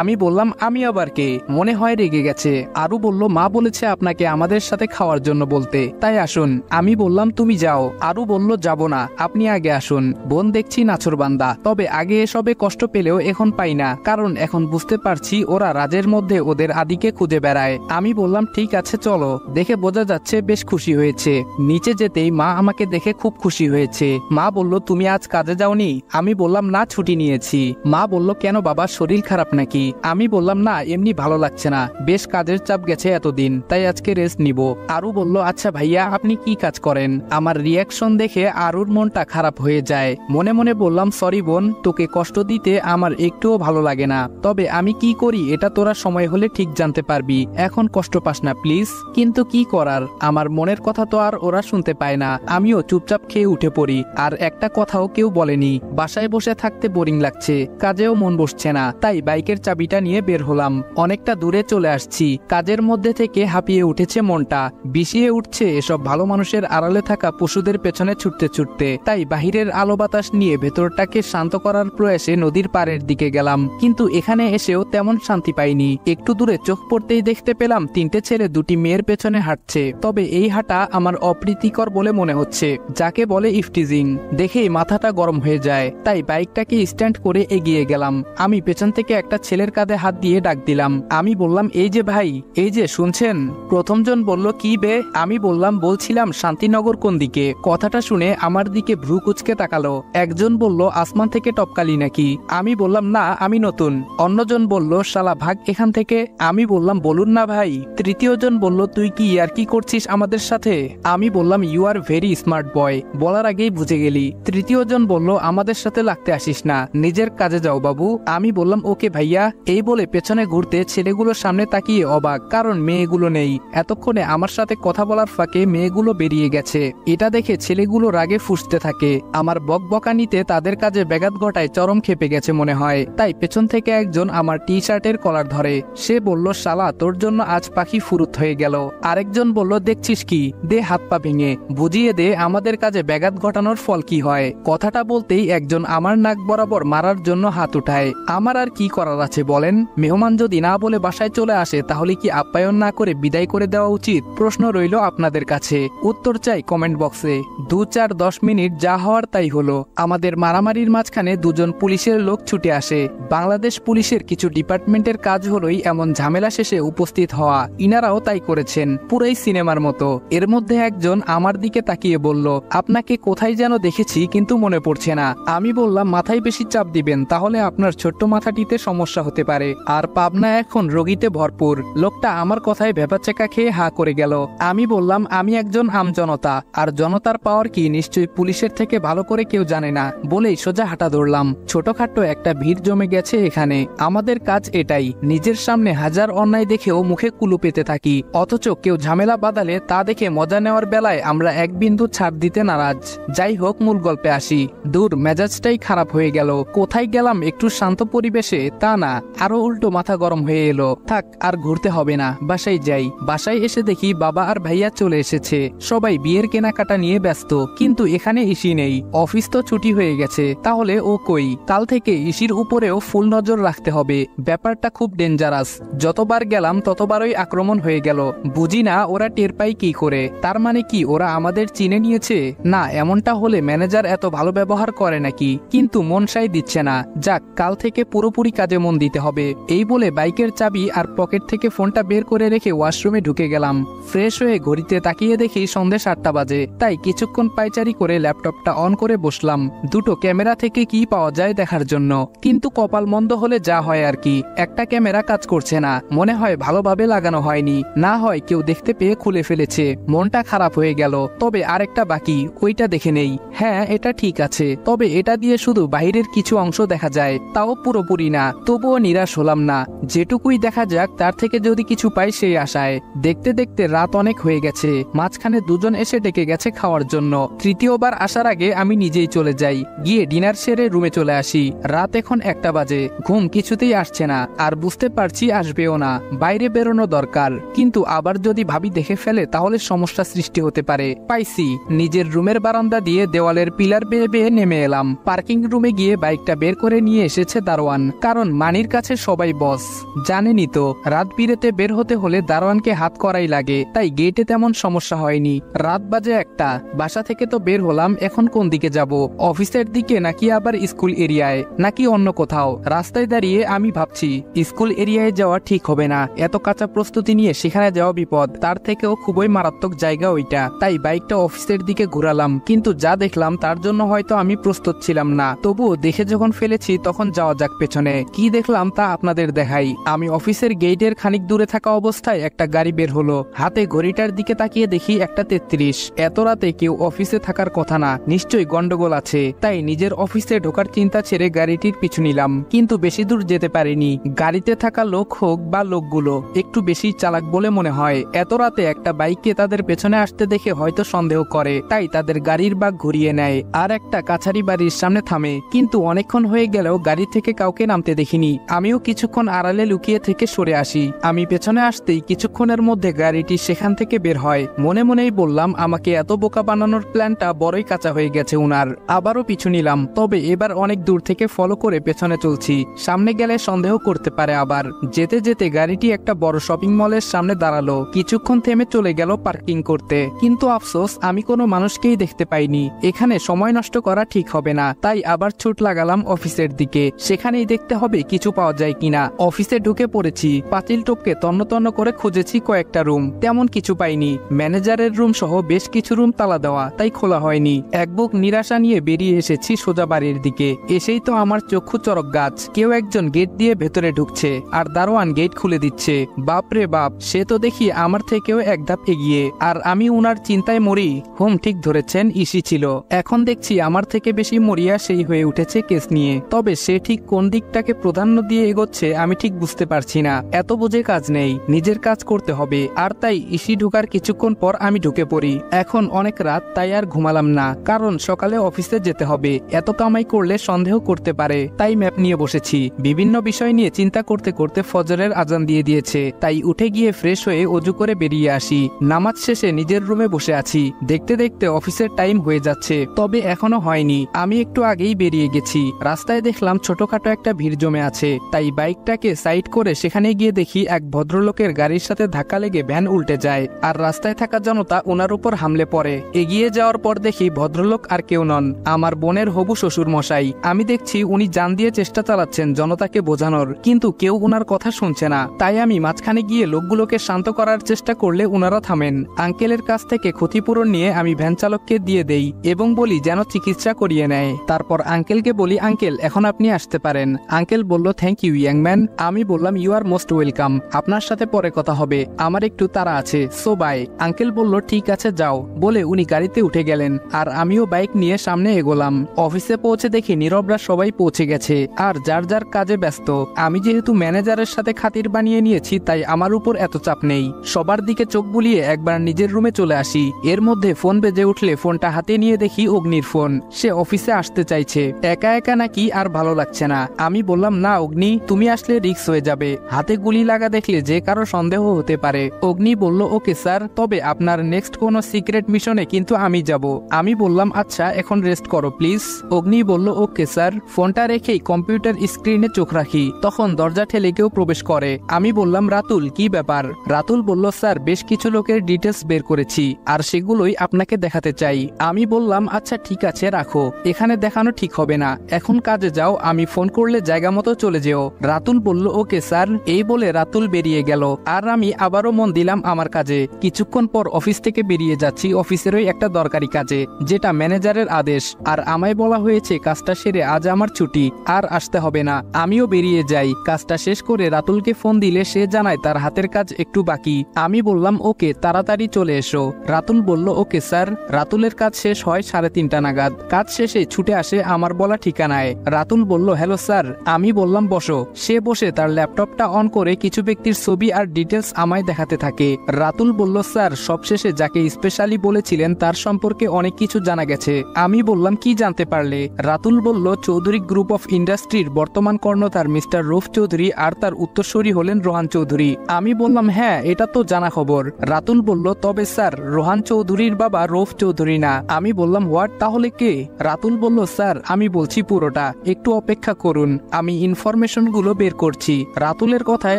আমি বললাম আমি আবার কে? মনে হয় রেগে গেছে। আরু বলল, মা বলেছে আপনাকে আমাদের সাথে খাওয়ার জন্য বলতে, তাই আসুন। আমি বললাম তুমি যাও। আরু বলল, যাব না, আপনি আগে আসুন। বোন দেখছি নাছোড়বান্দা, তবে আগে এসবে কষ্ট পেলেও এখন পাই না, কারণ এখন বুঝতে পারছি ওরা রাজের মধ্যে ওদের আদিকে খুঁজে বেড়ায়। আমি বললাম ঠিক আছে চলো। দেখে বোঝা যাচ্ছে বেশ খুশি হয়েছে। নিচে যেতেই মা আমাকে দেখে খুব খুশি হয়েছে। মা বলল, তুমি আজ কাজে যাওনি? আমি বললাম না, ছুটি নিয়েছি। মা বলল, কেন বাবা, শরীর খারাপ নাকি? আমি বললাম না, এমনি ভালো লাগছে না, বেশ কাজের চাপ গেছে এতদিন, তাই আজকে রেস্ট নিব। আরু বলল, আচ্ছা ভাইয়া আপনি কি কাজ করেন? আমার রিয়াকশন দেখে আরুর মনটা খারাপ হয়ে যায়। মনে মনে বললাম, সরি বোন, তোকে কষ্ট দিতে আমার একটুও ভালো লাগে না, তবে আমি কি করি এটা তোরা সময় হলে ঠিক জানতে পারবি, এখন কষ্ট পাস না প্লিজ। কিন্তু কি করার, আমার মনের কথা তো আর ওরা শুনতে পায় না। আমিও চুপচাপ খেয়ে উঠে পড়ি। আর একটা কথাও কেউ বলেনি। বাসায় বসে থাকতে বোরিং লাগছে, কাজেও মন বসছে না, তাই বাইকের চাবিটা নিয়ে বের হলাম। অনেকটা দূরে চলে আসছি। কাজের মধ্যে থেকে হাঁপিয়ে উঠেছে মনটা, বিষিয়ে উঠছে এসব ভালো মানুষের আড়ালে থাকা পশুদের পেছনে ছুটতে ছুটতে। তাই বাহিরের আলো বাতাস নিয়ে ভেতরটাকে শান্ত করার প্রয়াসে নদীর পাড়ের দিকে গেলাম, কিন্তু এখানে এসেও তেমন শান্তি পাইনি। একটু দূরে চোখ পড়তেই দেখতে পেলাম তিনটে ছেলে দুটি মেয়ের পেছনে হাঁটছে, তবে এই হাঁটা আমার অপ্রীতিকর বলে মনে হচ্ছে, যাকে বলে ইফটিজিং। দেখেই মাথাটা গরম হয়ে যায়, তাই বাইকটাকে স্ট্যান্ড করে এগিয়ে গেলাম। আমি পেছন থেকে একটা ছেলের কাঁধে হাত দিয়ে ডাক দিলাম। আমি বললাম, এই যে ভাই, এই যে শুনছেন? প্রথমজন বলল, কি বে? আমি বললাম, বলছিলাম শান্তিনগর কোন দিকে? কথাটা শুনে আমার দিকে ভ্রু কুচকে তাকালো। একজন বলল, আসমান থেকে টপকালি নাকি? আমি বললাম, না আমি নতুন। অন্যজন বলল, শালা ভাগ এখান থেকে। আমি বললাম, বলুন না ভাই। তৃতীয়জন বলল, তুই কি আর কি করছিস আমাদের সাথে? আমি বললাম, you are very smart boy, বলার আগেই বুঝে গেলি। তৃতীয়জন বলল, আমাদের সাথে লাগতে আসিস না, নিজের কাজে যাও বাবু। আমি বললাম, ওকে ভাইয়া। এই বলে পেছনে ঘুরতে ছেলেগুলোর সামনে তাকিয়ে অবাক, কারণ মেয়েগুলো নেই। এতক্ষণে আমার সাথে কথা বলার ফাঁকে মেয়েগুলো বেরিয়ে গেছে। এটা দেখে ছেলেগুলো রাগে ফুঁসতে থাকে। আমার বকবকানিতে তাদের কাজে ব্যাঘাত ঘটায় চরম খেপে গেছে মনে হয়, তাই পেছন থেকে একজন আমার টি শার্টের কলার ধরে। সে বলল, শালা তোর জন্য আজ পাখি ফুরুত হয়ে গেল। আরেকজন বলল, দেখছিস কি, দে হাত পা ভেঙে, বুঝিয়ে দে আমাদের কাজে ব্যাঘাত ঘটানোর ফল কি হয়। কথাটা বলতেই একজন আমার নাক বরাবর মারার জন্য হাত উঠায়। আমার আর কি করার আছে বলেন? মেহমান যদি না বলে বাসায় চলে আসে, তাহলে কি আপ্যায়ন না করে বিদায় করে দেওয়া উচিত? প্রশ্ন রইল আপনাদের কাছে, উত্তর চাই কমেন্ট বক্সে। 2-4-10 মিনিট যা হওয়ার তাই হলো। আমাদের মারামারির মাঝখানে দুজন পুলিশের লোক ছুটে আসে। বাংলাদেশ পুলিশের কিছু ডিপার্টমেন্টের কাজ হলোই এমন ঝামেলা শেষে উপস্থিত হওয়া। ইনারাও তাই করেছেন, পুরোই সিনেমার মতো। এর মধ্যে একজন আমার দিকে তাকিয়ে বলল, আপনাকে কোথায় যেন দেখেছি কিন্তু মনে পড়ছে না। আমি বললাম, মাথায় বেশি চাপ দিবেন, তাহলে আপনার ছোট্ট মাথাটিতে সমস্যা হতে পারে। আর পাবনা এখন রোগীতে ভরপুর। লোকটা আমার কথায় ভেবাচেকা খেয়ে হা করে গেল। আমি বললাম, আমি একজন আমজনতা, আর জনতার পাওয়ার কি নিশ্চয়ই পুলিশের থেকে ভালো করে কেউ জানে না, বলেই সোজা হাঁটা ধরলাম। ছোটখাটো একটা ভিড় জমে গেছে এখানে। আমাদের কাজ এটাই, নিজের সামনে হাজার অন্যায় দেখেও মুখে কুলু পেতে থাকি, অথচ কেউ ঝামেলা বাঁধালে তা দেখে মজা নেওয়ার বেলায় আমরা এক বিন্দু ছাড় দিতে নারাজ। যাই হোক, মূল গল্পে আসি। দূর, মেজাজটাই খারাপ হয়ে গেল। কোথায় গেলাম একটু শান্ত পরিবেশে, তা না, আরো উল্টো মাথা গরম হয়ে এলো। থাক, আর ঘুরতে হবে না, বাসায় যাই। বাসায় এসে দেখি বাবা আর ভাইয়া চলে এসেছে। সবাই বিয়ের কেনাকাটা নিয়ে ব্যস্ত, কিন্তু এখানে ইসি নেই। অফিস তো ছুটি হয়ে গেছে, তাহলে ও কই? কাল থেকে ইসির উপরেও ফুল নজর রাখতে হবে। ব্যাপারটা খুব ডেঞ্জারাস। যতবার গেলাম ততবারই আক্রমণ হয়ে গেল। বুঝি না ওরা টের পাই কি করে। তার মানে কি ওরা আমাদের চিনে নিয়েছে? না, এমনটা হলে ম্যানেজার এত ভালো ব্যবহার করে নাকি? কিন্তু মন সাই দিচ্ছে না। যাক, কাল থেকে পুরোপুরি কাজে মন দিতে হবে। এই বলে বাইকের চাবি আর পকেট থেকে ফোনটা বের করে রেখে ওয়াশরুমে ঢুকে গেলাম। ফ্রেশ হয়ে ঘড়িতে তাকিয়ে দেখি সন্ধ্যে 7টা বাজে, তাই কিছুক্ষণ পায়চারি করে ল্যাপটপটা অন করে বসলাম দুটো ক্যামেরা থেকে কি পাওয়া যায় দেখার জন্য। কিন্তু কপাল মন্দ হলে যা হয় আর কি, একটা ক্যামেরা কাজ করছে না, মনে হয় ভালোভাবে লাগানো হয়নি, না হয় কেউ দেখতে পেয়ে খুলে ফেলেছে। মনটা খারাপ হয়ে গেল। তবে আরেকটা বাকি, ওইটা দেখে নেই। হ্যাঁ, এটা ঠিক আছে, তবে এটা দিয়ে শুধু বাইরের কিছু অংশ দেখা যায়, তাও পুরোপুরি না। তবুও নিরাশ হলাম না, যেটুকুই দেখা যাক তার থেকে যদি কিছু পাই সেই আশায়। দেখতে দেখতে রাত অনেক হয়ে গেছে, মাঝখানে দুজন এসে ডেকে গেছে খাওয়ার জন্য। তৃতীয়বার আসার আগে আমি নিজেই চলে যাই, গিয়ে ডিনার সেরে রুমে চলে আসি। রাত এখন 1টা বাজে, ঘুম কিছুতেই আসছে না, আর বুঝতে পারছি আসবেও না। বাইরে বেরোনো দরকার, কিন্তু আবার যদি ভাবি দেখে ফেলে তাহলে সমস্যা সৃষ্টি হতে পারে। পাইছি, নিজের রুমের বারান্দা দিয়ে দেওয়ালের পিলার বেয়ে বেয়ে নেমে এলাম। পার্কিং রুমে গিয়ে বাইকটা বের করে নিয়ে এসেছে দারোয়ান, কারণ মানির কাছে সবাই বস। জানেনই তো, রাত বিরেতে বের হতে হলে দারোয়ানকে হাত করাই লাগে, তাই গেটে তেমন সমস্যা হয়নি। রাত বাজে 1টা, বাসা থেকে তো বের হলাম, এখন কোন দিকে যাব? অফিসের দিকে নাকি আবার স্কুল এরিয়ায়, নাকি অন্য কোথাও? রাস্তায় দাঁড়িয়ে আমি ভাবছি স্কুল এরিয়ায় যাওয়া ঠিক হবে না, এত কাঁচা প্রস্তুতি নিয়ে সেখানে যাওয়া বিপদ। তার থেকেও খুবই মারাত্মক জায়গা ওইটা, তাই বাইকটা অফিসের দিকে ঘুরালাম। কিন্তু যা দেখলাম তার জন্য হয়তো আমি প্রস্তুত ছিলাম না, তবুও দেখে যখন ফেলেছি তখন যাওয়া যাক পেছনে। কি দেখলাম তা আপনাদের দেখাই। আমি অফিসের গেটের খানিক দূরে থাকা অবস্থায় একটা গাড়ি বের হলো, হাতে ঘড়িটার দিকে তাকিয়ে দেখি 1টা 33। এত রাতে কেউ অফিসে থাকার কথা না, নিশ্চয়ই গন্ডগোল আছে। তাই নিজের অফিসে ঢোকার চিন্তা ছেড়ে গাড়িটির পিছু নিলাম, কিন্তু বেশি দূর যেতে পারিনি। গাড়িতে থাকা লোক হোক বা লোকগুলো একটু বেশি চালাক বলে মনে হয়। এত রাতে একটা বাইককে তাদের পেছনে আসতে দেখে হয়তো সন্দেহ করে, তাই তাদের গাড়ির বাগ ঘুরিয়ে নেয় আর একটা কাছারি বাড়ির সামনে থামে। কিন্তু অনেকক্ষণ হয়ে গেলেও গাড়ি থেকে কাউকে নামতে দেখিনি। আমিও কিছুক্ষণ আড়ালে লুকিয়ে থেকে সরে আসি। আমি পেছনে আসতেই কিছুক্ষণের মধ্যে গাড়িটি সেখান থেকে বের হয়। মনে মনেই বললাম, আমাকে এত বোকা বানানোর প্ল্যানটা বড়ই কাঁচা হয়ে গেছে উনার। আবারও পিছু নিলাম, তবে এবার অনেক দূর থেকে ফলো করে পেছনে চলছি। সামনে গেলে সন্দেহ করতে পারে আবার। যেতে যেতে গাড়িটি একটা বড় শপিং মলের সামনে দাঁড়ালো। কিছুক্ষণ থেমে চলে গেল পার্কিং করতে, কিন্তু আফসোস আমি কোনো মানুষকেই দেখতে পাইনি। এখানে সময় নষ্ট করা ঠিক হবে না, তাই আবার ছুট লাগালাম অফিসের দিকে। সেখানেই দেখতে হবে কিছু পাওয়া যায় কিনা। অফিসে ঢুকে পড়েছি, পাতিল টপকে তন্ন তন্ন করে খুঁজেছি কয়েকটা রুম, তেমন কিছু পাইনি। ম্যানেজারের রুম সহ বেশ কিছু রুম তালা দেওয়া, তাই খোলা হয়নি। এক বুক নিরাশা নিয়ে বেরিয়ে এসেছি সোজা বাড়ির দিকে। এসেই তো আমার চক্ষু চরক গাছ। কেউ একজন গেট দিয়ে ভেতরে ঢুকছে, আর দারোয়ান গেট খুলে দিচ্ছে। বাপরে বাপ, সে তো দেখি আমার থেকেও এক ধাপ এগিয়ে, আর আমি উনার চিন্তায় মরি। হোম ঠিক ধরেছেন, ইসি ছিল। এখন দেখছি আমার থেকে বেশি মরিয়া সেই হয়ে উঠেছে কেস নিয়ে। তবে সে ঠিক কোন দিকটাকে প্রাধান্য দিয়ে এগোচ্ছে আমি ঠিক বুঝতে পারছি না। এত বুঝে কাজ নেই, নিজের কাজ করতে হবে। আর তাই ইসি ঢুকার কিছুক্ষণ পর আমি ঢুকে পড়ি। এখন অনেক রাত, তাই আর ঘুমালাম না, কারণ সকালে অফিসে যেতে হবে। এত কামাই করলে সন্দেহ করতে পারে, তাই ম্যাপ নিয়ে বসেছি। বিভিন্ন বিষয় নিয়ে চিন্তা করতে করতে ফজরের আজান দিয়ে দিয়েছে, তাই উঠে গিয়ে ফ্রেশ হয়ে অজু করে বেরিয়ে আসি। নামাজ শেষে নিজের রুমে বসে আছি। দেখতে দেখতে অফিসের টাইম হয়ে যাচ্ছে, তবে এখনো হয়নি। আমি একটু আগেই বেরিয়ে গেছি। রাস্তায় দেখলাম ছোটখাটো একটা ভিড় জমে আছে, তাই বাইকটাকে সাইড করে সেখানে গিয়ে দেখি এক ভদ্রলোকের গাড়ির সাথে ধাক্কা লেগে ভ্যান উল্টে যায়, আর রাস্তায় থাকা জনতা ওনার উপর হামলে পড়ে। এগিয়ে যাওয়ার পর দেখি ভদ্রলোক আর কেউ নন, আমার বোনের হবু শ্বশুর মশাই। আমি দেখছি উনি জান দিয়ে চেষ্টা চালাচ্ছেন জনতাকে বোঝানোর, কিন্তু কেউ উনার কথা শুনছে না। তাই আমি মাঝখানে গিয়ে লোকগুলোকে শান্ত করার চেষ্টা করলে উনারা থামেন। আঙ্কেলের কাছ থেকে ক্ষতিপূরণ নিয়ে আমি ভ্যান চালককে দিয়ে দেই এবং বলি যেন চিকিৎসা করিয়ে নেয়। তারপর আঙ্কেলকে বলি, আঙ্কেল এখন আপনি আসতে পারেন। আঙ্কেল বলল, থ্যাংক ইউ ইয়াং ম্যান। আমি বললাম, ইউ আর মোস্ট ওয়েলকাম, আপনার সাথে পরে কথা হবে, আমার একটু তাড়া আছে, সো বাই। আঙ্কেল বলল, ঠিক আছে যাও, বলে উনি গাড়িতে উঠে গেলেন, আর আমিও বাইক নিয়ে সামনে এগোলাম। অফিসে পৌঁছে দেখি নীরবরা সবাই পৌঁছে গেছে, আর যার যার কাজে ব্যস্ত। আমি যেহেতু ম্যানেজারের সাথে খাতির বানিয়ে নিয়েছি, তাই আমার উপর এত চাপ নেই। সবার দিকে চোখ বুলিয়ে একবার নিজের রুমে চলে আসি। এর মধ্যে ফোন বেজে উঠলে ফোনটা হাতে নিয়ে দেখি অগ্নির ফোন। সে অফিসে আসতে চাইছে, একা একা নাকি আর ভালো লাগছে না। আমি বললাম, না অগ্নি, তুমি আসলে রিস্ক হয়ে যাবে, হাতে গুলি লাগা দেখলে যে কারো সন্দেহ হতে পারে। অগ্নি বলল, ওকে স্যার, তবে আপনার নেক্সট কোনো সিক্রেট মিশনে কিন্তু আমি যাব। আমি বললাম, আচ্ছা এখন রেস্ট করো প্লিজ। অগ্নি বলল, ওকে স্যার। ফোনটা রেখেই কম্পিউটার স্ক্রিনে চোখ রাখি, তখন দরজা ঠেলে কেউ প্রবেশ করে। আমি বললাম, রাতুল কি ব্যাপার? রাতুল বলল, স্যার বেশ কিছু লোকের ডিটেলস বের করেছি, আর সেগুলোই আপনাকে দেখাতে চাই। আমি বললাম, আচ্ছা ঠিক আছে রাখো, এখানে দেখানো ঠিক হবে না, এখন কাজে যাও, আমি ফোন করলে জায়গা মতো চলে যেও। রাতুল বলল, ওকে স্যার। এই বলে রাতুল বেরিয়ে গেল, আর আমি আবারও মন দিলাম আমার কাজে। কিছুক্ষণ পর অফিস থেকে বেরিয়ে যাচ্ছি অফিসেরই একটা দরকারি কাজে, যেটা ম্যানেজারের আদেশ, আর আমায় বলা হয়েছে কাজটা সেরে আজ আমার ছুটি, আর আসতে হবে না। আমিও বেরিয়ে যাই। কাজটা শেষ করে রাতুলকে ফোন দিলে সে জানায় তার হাতের কাজ একটু বাকি। আমি বললাম, ওকে তাড়াতাড়ি চলে এসো। রাতুল বলল, ওকে স্যার। রাতুলের কাজ শেষ হয় 3:30 নাগাদ। কাজ শেষে ছুটে আসে আমার বলা ঠিকানায়। রাতুল বলল হ্যালো স্যার। আমি বললাম বসো। সে বসে তার ল্যাপটপটা অন করে কিছু ব্যক্তির ছবি আর ডিটেলস আমায় দেখাতে থাকে। রাতুল বলল স্যার সবশেষে যাকে স্পেশালি বলেছিলেন তার সম্পর্কে অনেক কিছু জানা গেছে। আমি বললাম কি জানতে পারলে? রাতুল বলল চৌধুরী গ্রুপ অফ ইন্ডাস্ট্রির বর্তমান কর্ণধার মিস্টার রুফ চৌধুরী আর তার উত্তরসূরি হলেন রোহান চৌধুরী। আমি বললাম হ্যাঁ এটা তো জানা খবর। রাতুল বলল তবে স্যার রোহান চৌধুরীর বাবা রৌফ চৌধুরী না। আমি বললাম হোয়াট, তাহলে কে? রাতুল বলল স্যার আমি বলছি পুরোটা, একটু অপেক্ষা করুন, আমি ইনফরমেশন গুলো বের করছি। রাতুলের কথায়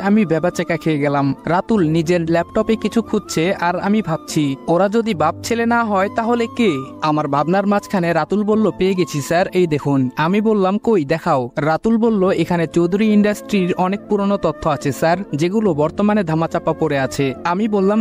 আমি বেবাচেকা খেয়ে গেলাম। রাতুল নিজের ল্যাপটপে কিছু খুঁজছে আর আমি ভাবছি ওরা যদি বাপ ছেলে না হয় তাহলে কে? আমার ভাবনার মাঝখানে রাতুল বলল পেয়ে গেছি স্যার, এই দেখুন। আমি বললাম কই দেখাও। রাতুল বলল এখানে চৌধুরী ইন্ডাস্ট্রির অনেক পুরনো তথ্য আছে স্যার, যেগুলো বর্তমানে ধামাচাপা পড়ে আছে। আমি বললাম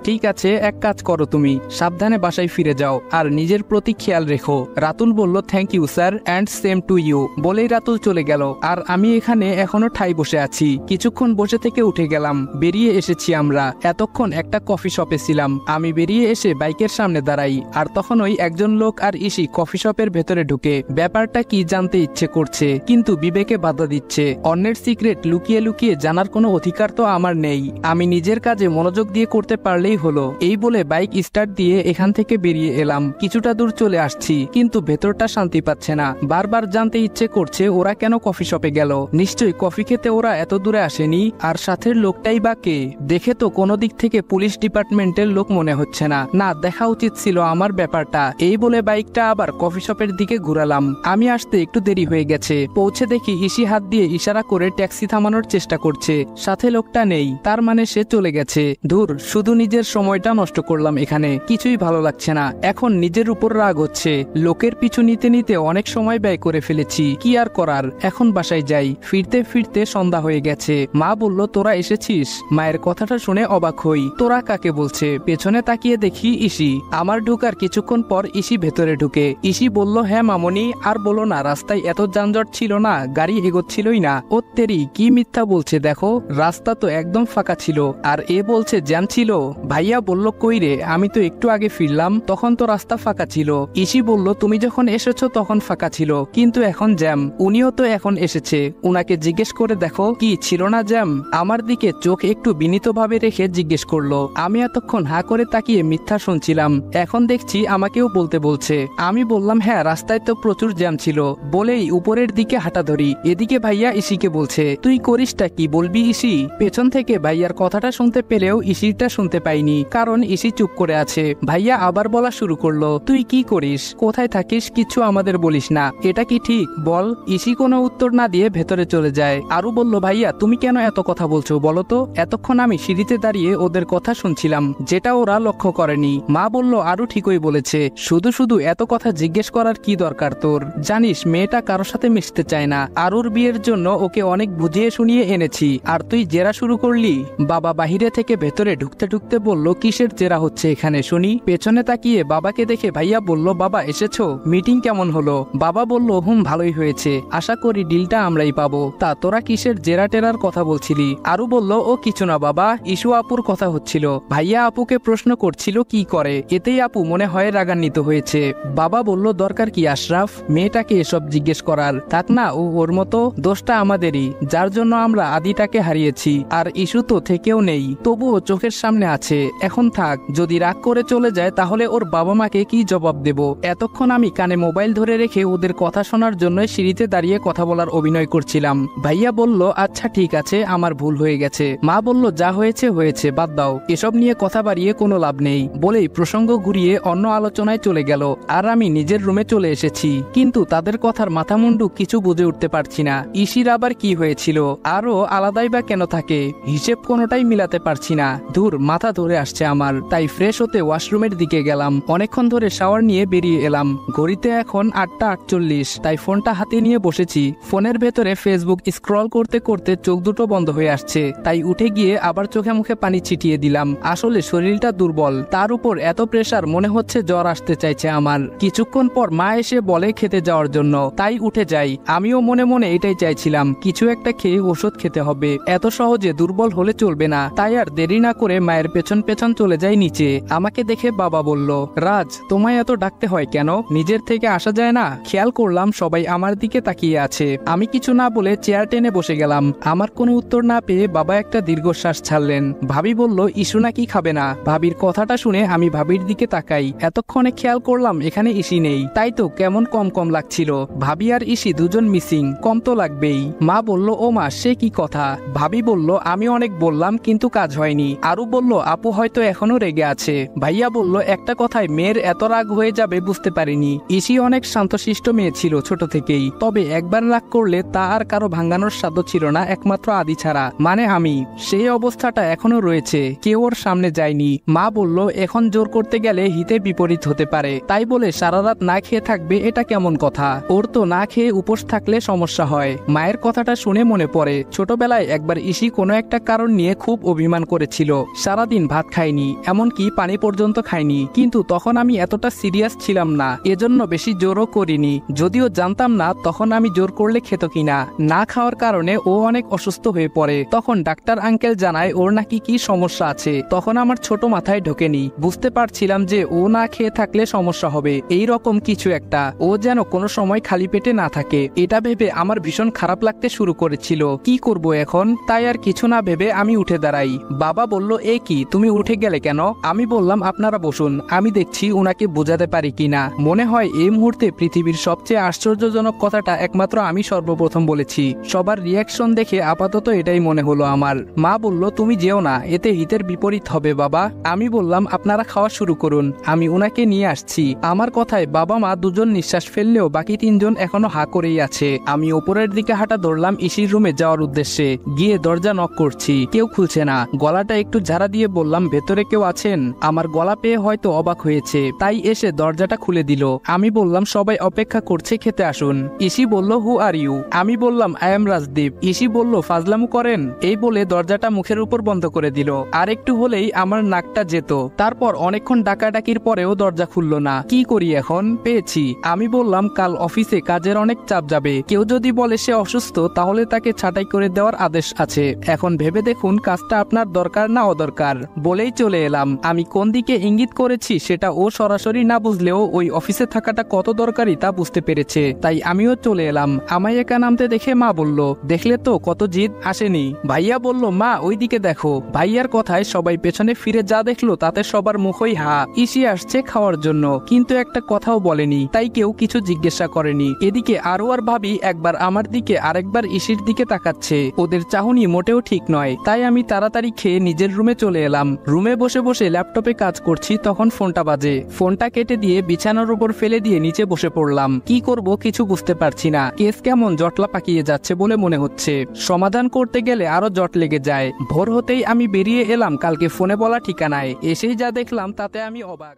ঠিক আছে, এক কাজ করো তুমি সাবধানে বাসায় ফিরে যাও আর নিজের প্রতি খেয়াল রেখো। রাতুল বলল thank you sir and same to you বলেই রাতুল চলে গেল। আর আমি এখানে এখনো ঠাই বসে আছি। কিছুক্ষণ বসে থেকে উঠে গেলাম। বেরিয়ে এসেছি আমরা। এতক্ষণ একটা কফি শপে ছিলাম। আমি বেরিয়ে এসে বাইকের সামনে দাঁড়াই আর তখন ওই একজন লোক আর ইসি কফি শপের ভেতরে ঢুকে। ব্যাপারটা কি জানতে ইচ্ছে করছে, কিন্তু বিবেকে বাধা দিচ্ছে। অন্যের সিক্রেট লুকিয়ে লুকিয়ে জানার কোনো অধিকার তো আমার নেই। আমি নিজের কাজে মনোযোগ দিয়ে করতে পারলেই হলো। এই বলে বাইক স্টার্ট দিয়ে এখান থেকে বেরিয়ে এলাম। কিছুটা দূর চলে আসছি, কিন্তু ভেতরটা শান্তি পাচ্ছে না। বারবার জানতে ইচ্ছে করছে ওরা কেন কফি শপে গেল। নিশ্চয়ই কফি খেতে ওরা এত দূরে আসেনি। আর সাথের লোকটাই বা কে? দেখে তো কোনো দিক থেকে পুলিশ ডিপার্টমেন্টের লোক মনে হচ্ছে না। না, দেখা উচিত ছিল আমার ব্যাপারটা। এই বলে বাইকটা আবার কফি শপের দিকে ঘুরালাম। আমি আসতে একটু দেরি হয়ে গেছে। পৌঁছে দেখি ইসি হাত দিয়ে ইশারা করে ট্যাক্সি থামানোর চেষ্টা করছে। সাথে লোকটা নেই, তার মানে সে চলে গেছে। ধুর, শুধু নিজের সময়টা নষ্ট করলাম এখানে। কিছুই ভালো লাগছে না। এখন নিজের উপর রাগ হচ্ছে। লোকের পিছু নিতে নিতে অনেক সময় ব্যয় করে ফেলেছি, কি আর করার। এখন বাসায় যাই। ফিরতে ফিরতে সন্ধ্যা হয়ে গেছে। মা বলল তোরা এসেছিস। মায়ের কথাটা শুনে অবাক হই। তোরা কাকে বলছে? পেছনে তাকিয়ে দেখি ইসি। আমার ঢুকার কিছুক্ষণ পর ইসি ভেতরে ঢুকে। ইসি বলল হ্যাঁ মামনি, আর বলো না, রাস্তায় এত যানজট ছিল না, গাড়ি এগোচ্ছিলই না। ও তেরি, কি মিথ্যা বলছে দেখো, রাস্তা তো একদম ফাঁকা ছিল। আর এ বলছে জ্যাম ছিল। ভাইয়া বলল কই রে, আমি তো একটু আগে ফিরলাম, তখন তো রাস্তা ফাঁকা ছিল। ইসি বলল তুমি যখন এসেছো তখন ফাঁকা ছিল, কিন্তু এখন জ্যাম। উনিও তো এখন এসেছে, উনাকে জিজ্ঞেস করে দেখো কি ছিল না জ্যাম। আমার দিকে চোখ একটু বিনীতভাবে রেখে জিজ্ঞেস করলো। আমি এতক্ষণ হা করে তাকিয়ে মিথ্যা শুনছিলাম, এখন দেখছি আমাকেও বলতে বলছে। আমি বললাম হ্যাঁ রাস্তায় তো প্রচুর জ্যাম ছিল, বলেই উপরের দিকে হাঁটা ধরি। এদিকে ভাইয়া ইসিকে বলছে তুই করিসটা কি বলবি ইসি? পেছন থেকে ভাইয়ার কথাটা শুনতে পেলেও ইসিটা শুনতে পাইনি, কারণ ইসি চুপ করে আছে। ভাইয়া আবার বলা শুরু করলো তুই কি করিস, কোথায় থাকিস, কিছু আমাদের বলিস না, এটা কি ঠিক বল? ইসি কোনো উত্তর না দিয়ে ভেতরে চলে যায়। আরু বলল ভাইয়া তুমি কেন এত কথা বলছো বলো তো? এতক্ষণ আমি সিঁড়িতে দাঁড়িয়ে ওদের কথা শুনছিলাম, যেটা ওরা লক্ষ্য করেনি। মা বলল আরু ঠিকই বলেছে, শুধু শুধু এত কথা জিজ্ঞেস করার কি দরকার তোর? জানিস মেয়েটা কারোর সাথে মিশতে চায় না। আরুর বিয়ের জন্য ওকে অনেক বুঝিয়ে শুনিয়ে এনেছি, আর তুই জেরা শুরু করলি। বাবা বাহিরে থেকে ভেতরে ঢুকতে ঢুকতে বলল কিসের জেরা হচ্ছে এখানে শুনি? পেছনে তাকিয়ে বাবাকে দেখে ভাইয়া বলল বাবা এসেছো, মিটিং কেমন হলো? বাবা বলল ভালোই হয়েছে, আশা করি ডিলটা আমরাই পাবো। তা তোরা কিসের জেরা টেরার কথা বলছিলি? আরু বলল ও কিছু না বাবা, ইস্যু আপুর কথা হচ্ছিল। ভাইয়া আপুকে প্রশ্ন করছিল কি করে, এতেই আপু মনে হয় রাগান্বিত হয়েছে। বাবা বলল দরকার কি আশরাফ, মেয়েটাকে এসব জিজ্ঞেস করার? থাক না, ও ওর মতো, দোষটা আমাদেরই, যার জন্য আমরা আদিটাকে হারিয়েছি। আর ইস্যু তো থেকেও নেই, তবুও চোখের সামনে আছে। এখন থাক, যদি রাগ করে চলে যায় তাহলে ওর বাবা মাকে কি জবাব দেব? এতক্ষণ আমি কানে মোবাইল ধরে রেখে ওদের কথা শোনার জন্য সিঁড়িতে দাঁড়িয়ে কথা বলার অভিনয় করছিলাম। ভাইয়া বলল আচ্ছা ঠিক আছে, আমার ভুল হয়ে গেছে। মা বলল যা হয়েছে হয়েছে, বাদ দাও, এসব নিয়ে কথা বাড়িয়ে কোনো লাভ নেই, বলেই প্রসঙ্গ ঘুরিয়ে অন্য আলোচনায় চলে গেল। আর আমি নিজের রুমে চলে এসেছি, কিন্তু তাদের কথার মাথামুন্ডু কিছু বুঝে উঠতে পারছি না। ইসির আবার কি হয়েছিল, আরো আলাদাই বা কেন থাকে, হিসেব কোনোটাই মিলাতে পারছি না। ধুর, মাথা ধরে আসছে আমার। তাই ফ্রেশ হতে ওয়াশরুমের দিকে গেলাম। অনেকক্ষণ ধরে শাওয়ার নিয়ে বেরিয়ে এলাম। ঘড়িতে এখন 8:48, তাই ফোনটা হাতে নিয়ে বসেছি। ফোনের ভেতরে ফেসবুক স্ক্রল করতে করতে চোখ দুটো বন্ধ হয়ে আসছে, তাই উঠে গিয়ে আবার চোখে মুখে পানি ছিটিয়ে দিলাম। আসলে শরীরটা দুর্বল, তার উপর এত প্রেসার, মনে হচ্ছে জ্বর আসতে চাইছে আমার। কিছুক্ষণ পর মা এসে বলে খেতে যাওয়ার জন্য, তাই উঠে যাই। আমিও মনে মনে এটাই চাইছিলাম, কিছু একটা খেয়ে ওষুধ খেতে হবে, এত সহজে দুর্বল হলে চলবে না। তাই আর দেরি না করে মায়ের পেছন পেছন চলে যাই নিচে। আমাকে দেখে দেখে বাবা বলল, রাজ তোমায় এত ডাকতে হয় কেন? নিজের থেকে আসা যায় না? খেয়াল করলাম সবাই আমার দিকে তাকিয়ে আছে। আমি কিছু না বলে চেয়ার টেনে বসে গেলাম। আমার কোনো উত্তর না পেয়ে বাবা একটা দীর্ঘশ্বাস ছাড়লেন। ভাবি বলল, ইসু নাকি খাবে না? ভাবির কথাটা শুনে আমি ভাবির দিকে তাকাই। এতক্ষণে খেয়াল করলাম এখানে ইসি নেই, তাই তো কেমন কম কম লাগছিল। ভাবি আর ইসি দুজন মিসিং, কম তো লাগবেই। মা বলল, ও মা সে কি কথা? ভাবি বলল, আমি অনেক বললাম কিন্তু কাজ হয়নি। আরু বলল, আপু হয়তো এখনো রেগে আছে। ভাইয়া বলল, একটা কথায় মেয়ের এত রাগ হয়ে যাবে বুঝতে পারিনি। ইসি অনেক শান্তশিষ্ট মেয়ে ছিল ছোট থেকেই, তবে একবার রাগ করলে তা আর কারো ভাঙানোর সাধ্য ছিল না একমাত্র আদি ছাড়া, মানে আমি। সেই অবস্থাটা এখনো রয়েছে, কেউ ওর সামনে যায়নি। মা বলল, এখন জোর করতে গেলে হিতে বিপরীত হতে পারে, তাই বলে সারা রাত না খেয়ে থাকবে এটা কেমন কথা? ওর তো না খেয়ে উপোস থাকলে সমস্যা হয়। মায়ের কথাটা শুনে মনে পড়ে ছোটবেলায় একবার ইসি কোনো একটা কারণ নিয়ে খুব অভিমান করেছিল। সারাদিন ভাত খায়নি, এমনকি পানি পর্যন্ত খায়নি, কিন্তু তখন আমি এতটা সিরিয়াস ছিলাম না, এজন্য বেশি জোরও করিনি। যদিও জানতাম না তখন আমি জোর করলে খেত কিনা। না খাওয়ার কারণে ও অনেক অসুস্থ হয়ে পড়ে। তখন ডাক্তার আঙ্কেল জানায় ওর নাকি কি সমস্যা আছে। তখন আমার ছোট মাথায় ঢোকেনি, বুঝতে পারছিলাম যে ও না খেয়ে থাকলে সমস্যা হবে, এই রকম কিছু একটা। ও যেন কোনো সময় খালি পেটে না থাকে, এটা ভেবে আমার ভীষণ খারাপ লাগতে শুরু করেছিল। কি করব এখন? তাই আর কিছু না ভেবে আমি উঠে দাঁড়াই। বাবা বলল, এ কি তুমি উঠে গেলে কেন? আমি বললাম, আপনারা বসুন, আমি দেখছি উনাকে বোঝাতে পারি কিনা। মনে হয় এই মুহূর্তে পৃথিবীর সবচেয়ে আশ্চর্যজনক কথাটা একমাত্র আমি সর্বপ্রথম বলেছি। সবার রিয়াকশন দেখে আপাতত এটাই মনে হলো আমার। মা বলল, তুমি যেও না, এতে হিতের বিপরীত হবে বাবা। আমি বললাম, আপনারা খাওয়া শুরু করুন, আমি উনাকে নিয়ে আসছি। আমার কথায় বাবা মা দুজন নিঃশ্বাস ফেললেও বাকি তিনজন এখনো হা করেই আছে। আমি ওপরের দিকে হাঁটা ধরলাম ইসির রুমে যাওয়ার উদ্দেশ্যে। গিয়ে দরজা নক করছি, কেউ খুলছে না। গলাটা একটু ঝাড়া দিয়ে বললাম, ভেতরে কেউ আছেন? আমার গলা পেয়ে হয়তো অবাক হয়েছে, তাই এসে দরজাটা খুলে দিল। আমি বললাম, সবাই অপেক্ষা করছে, খেতে আসুন। ইসি বলল, হু আর ইউ? আমি বললাম, আই এম রাজদীপ। ইসি বলল, ফাজলামু করেন? এই বলে দরজাটা মুখের উপর বন্ধ করে দিল। আর একটু হলেই আমার নাকটা যেত। তারপর অনেকক্ষণ ডাকাডাকির পরেও দরজা খুললো না। কি করি এখন? পেয়েছি। আমি বললাম, কাল অফিসে কাজের অনেক চাপ যাবে, কেউ যদি বলে সে অসুস্থ তাহলে তাকে ছাঁটাই করে দেওয়ার আদেশ আছে। এখন ভেবে দেখুন কাজটা আপনার দরকার না অদরকার। বলেই চলে এলাম। আমি কোন দিকে ইঙ্গিত করেছি সেটা ও সরাসরি না বুঝলেও ওই অফিসে থাকাটা কত দরকারি তা বুঝতে পেরেছে, তাই আমিও চলে এলাম। আমায় একা নামতে দেখে মা বলল, দেখলে তো কত জিদ, আসেনি? ভাইয়া বলল, মা ওই দিকে দেখো। ভাইয়ার কথায় সবাই পেছনে ফিরে যা দেখলো তাতে সবার মুখই হা। ইসি আসছে খাওয়ার জন্য, কিন্তু একটা কথাও বলেনি, তাই কেউ কিছু জিজ্ঞাসা করেনি। এদিকে আরো আর ভাবি একবার আমার দিকে আরেকবার ইসির দিকে তাকাচ্ছে। ওদের চাহনি মোটেও ঠিক নয়, তাই আমি তাড়াতাড়ি খেয়ে নিজের রুমে চলে এলাম। রুমে বসে বসে ল্যাপটপে কাজ করছি, তখন ফোনটা বাজে। ফোনটা কেটে দিয়ে বিছানার উপর ফেলে দিয়ে নিচে বসে পড়লাম। কি করব কিছু বুঝতে পারছি না। কেস কেমন জটলা পাকিয়ে যাচ্ছে বলে মনে হচ্ছে। সমাধান করতে গেলে আরো জট লেগে যায়। ভোর হতেই আমি বেরিয়ে এলাম কালকে ফোনে বলা ঠিকানায়। এসেই যা দেখলাম তাতে আমি অবাক।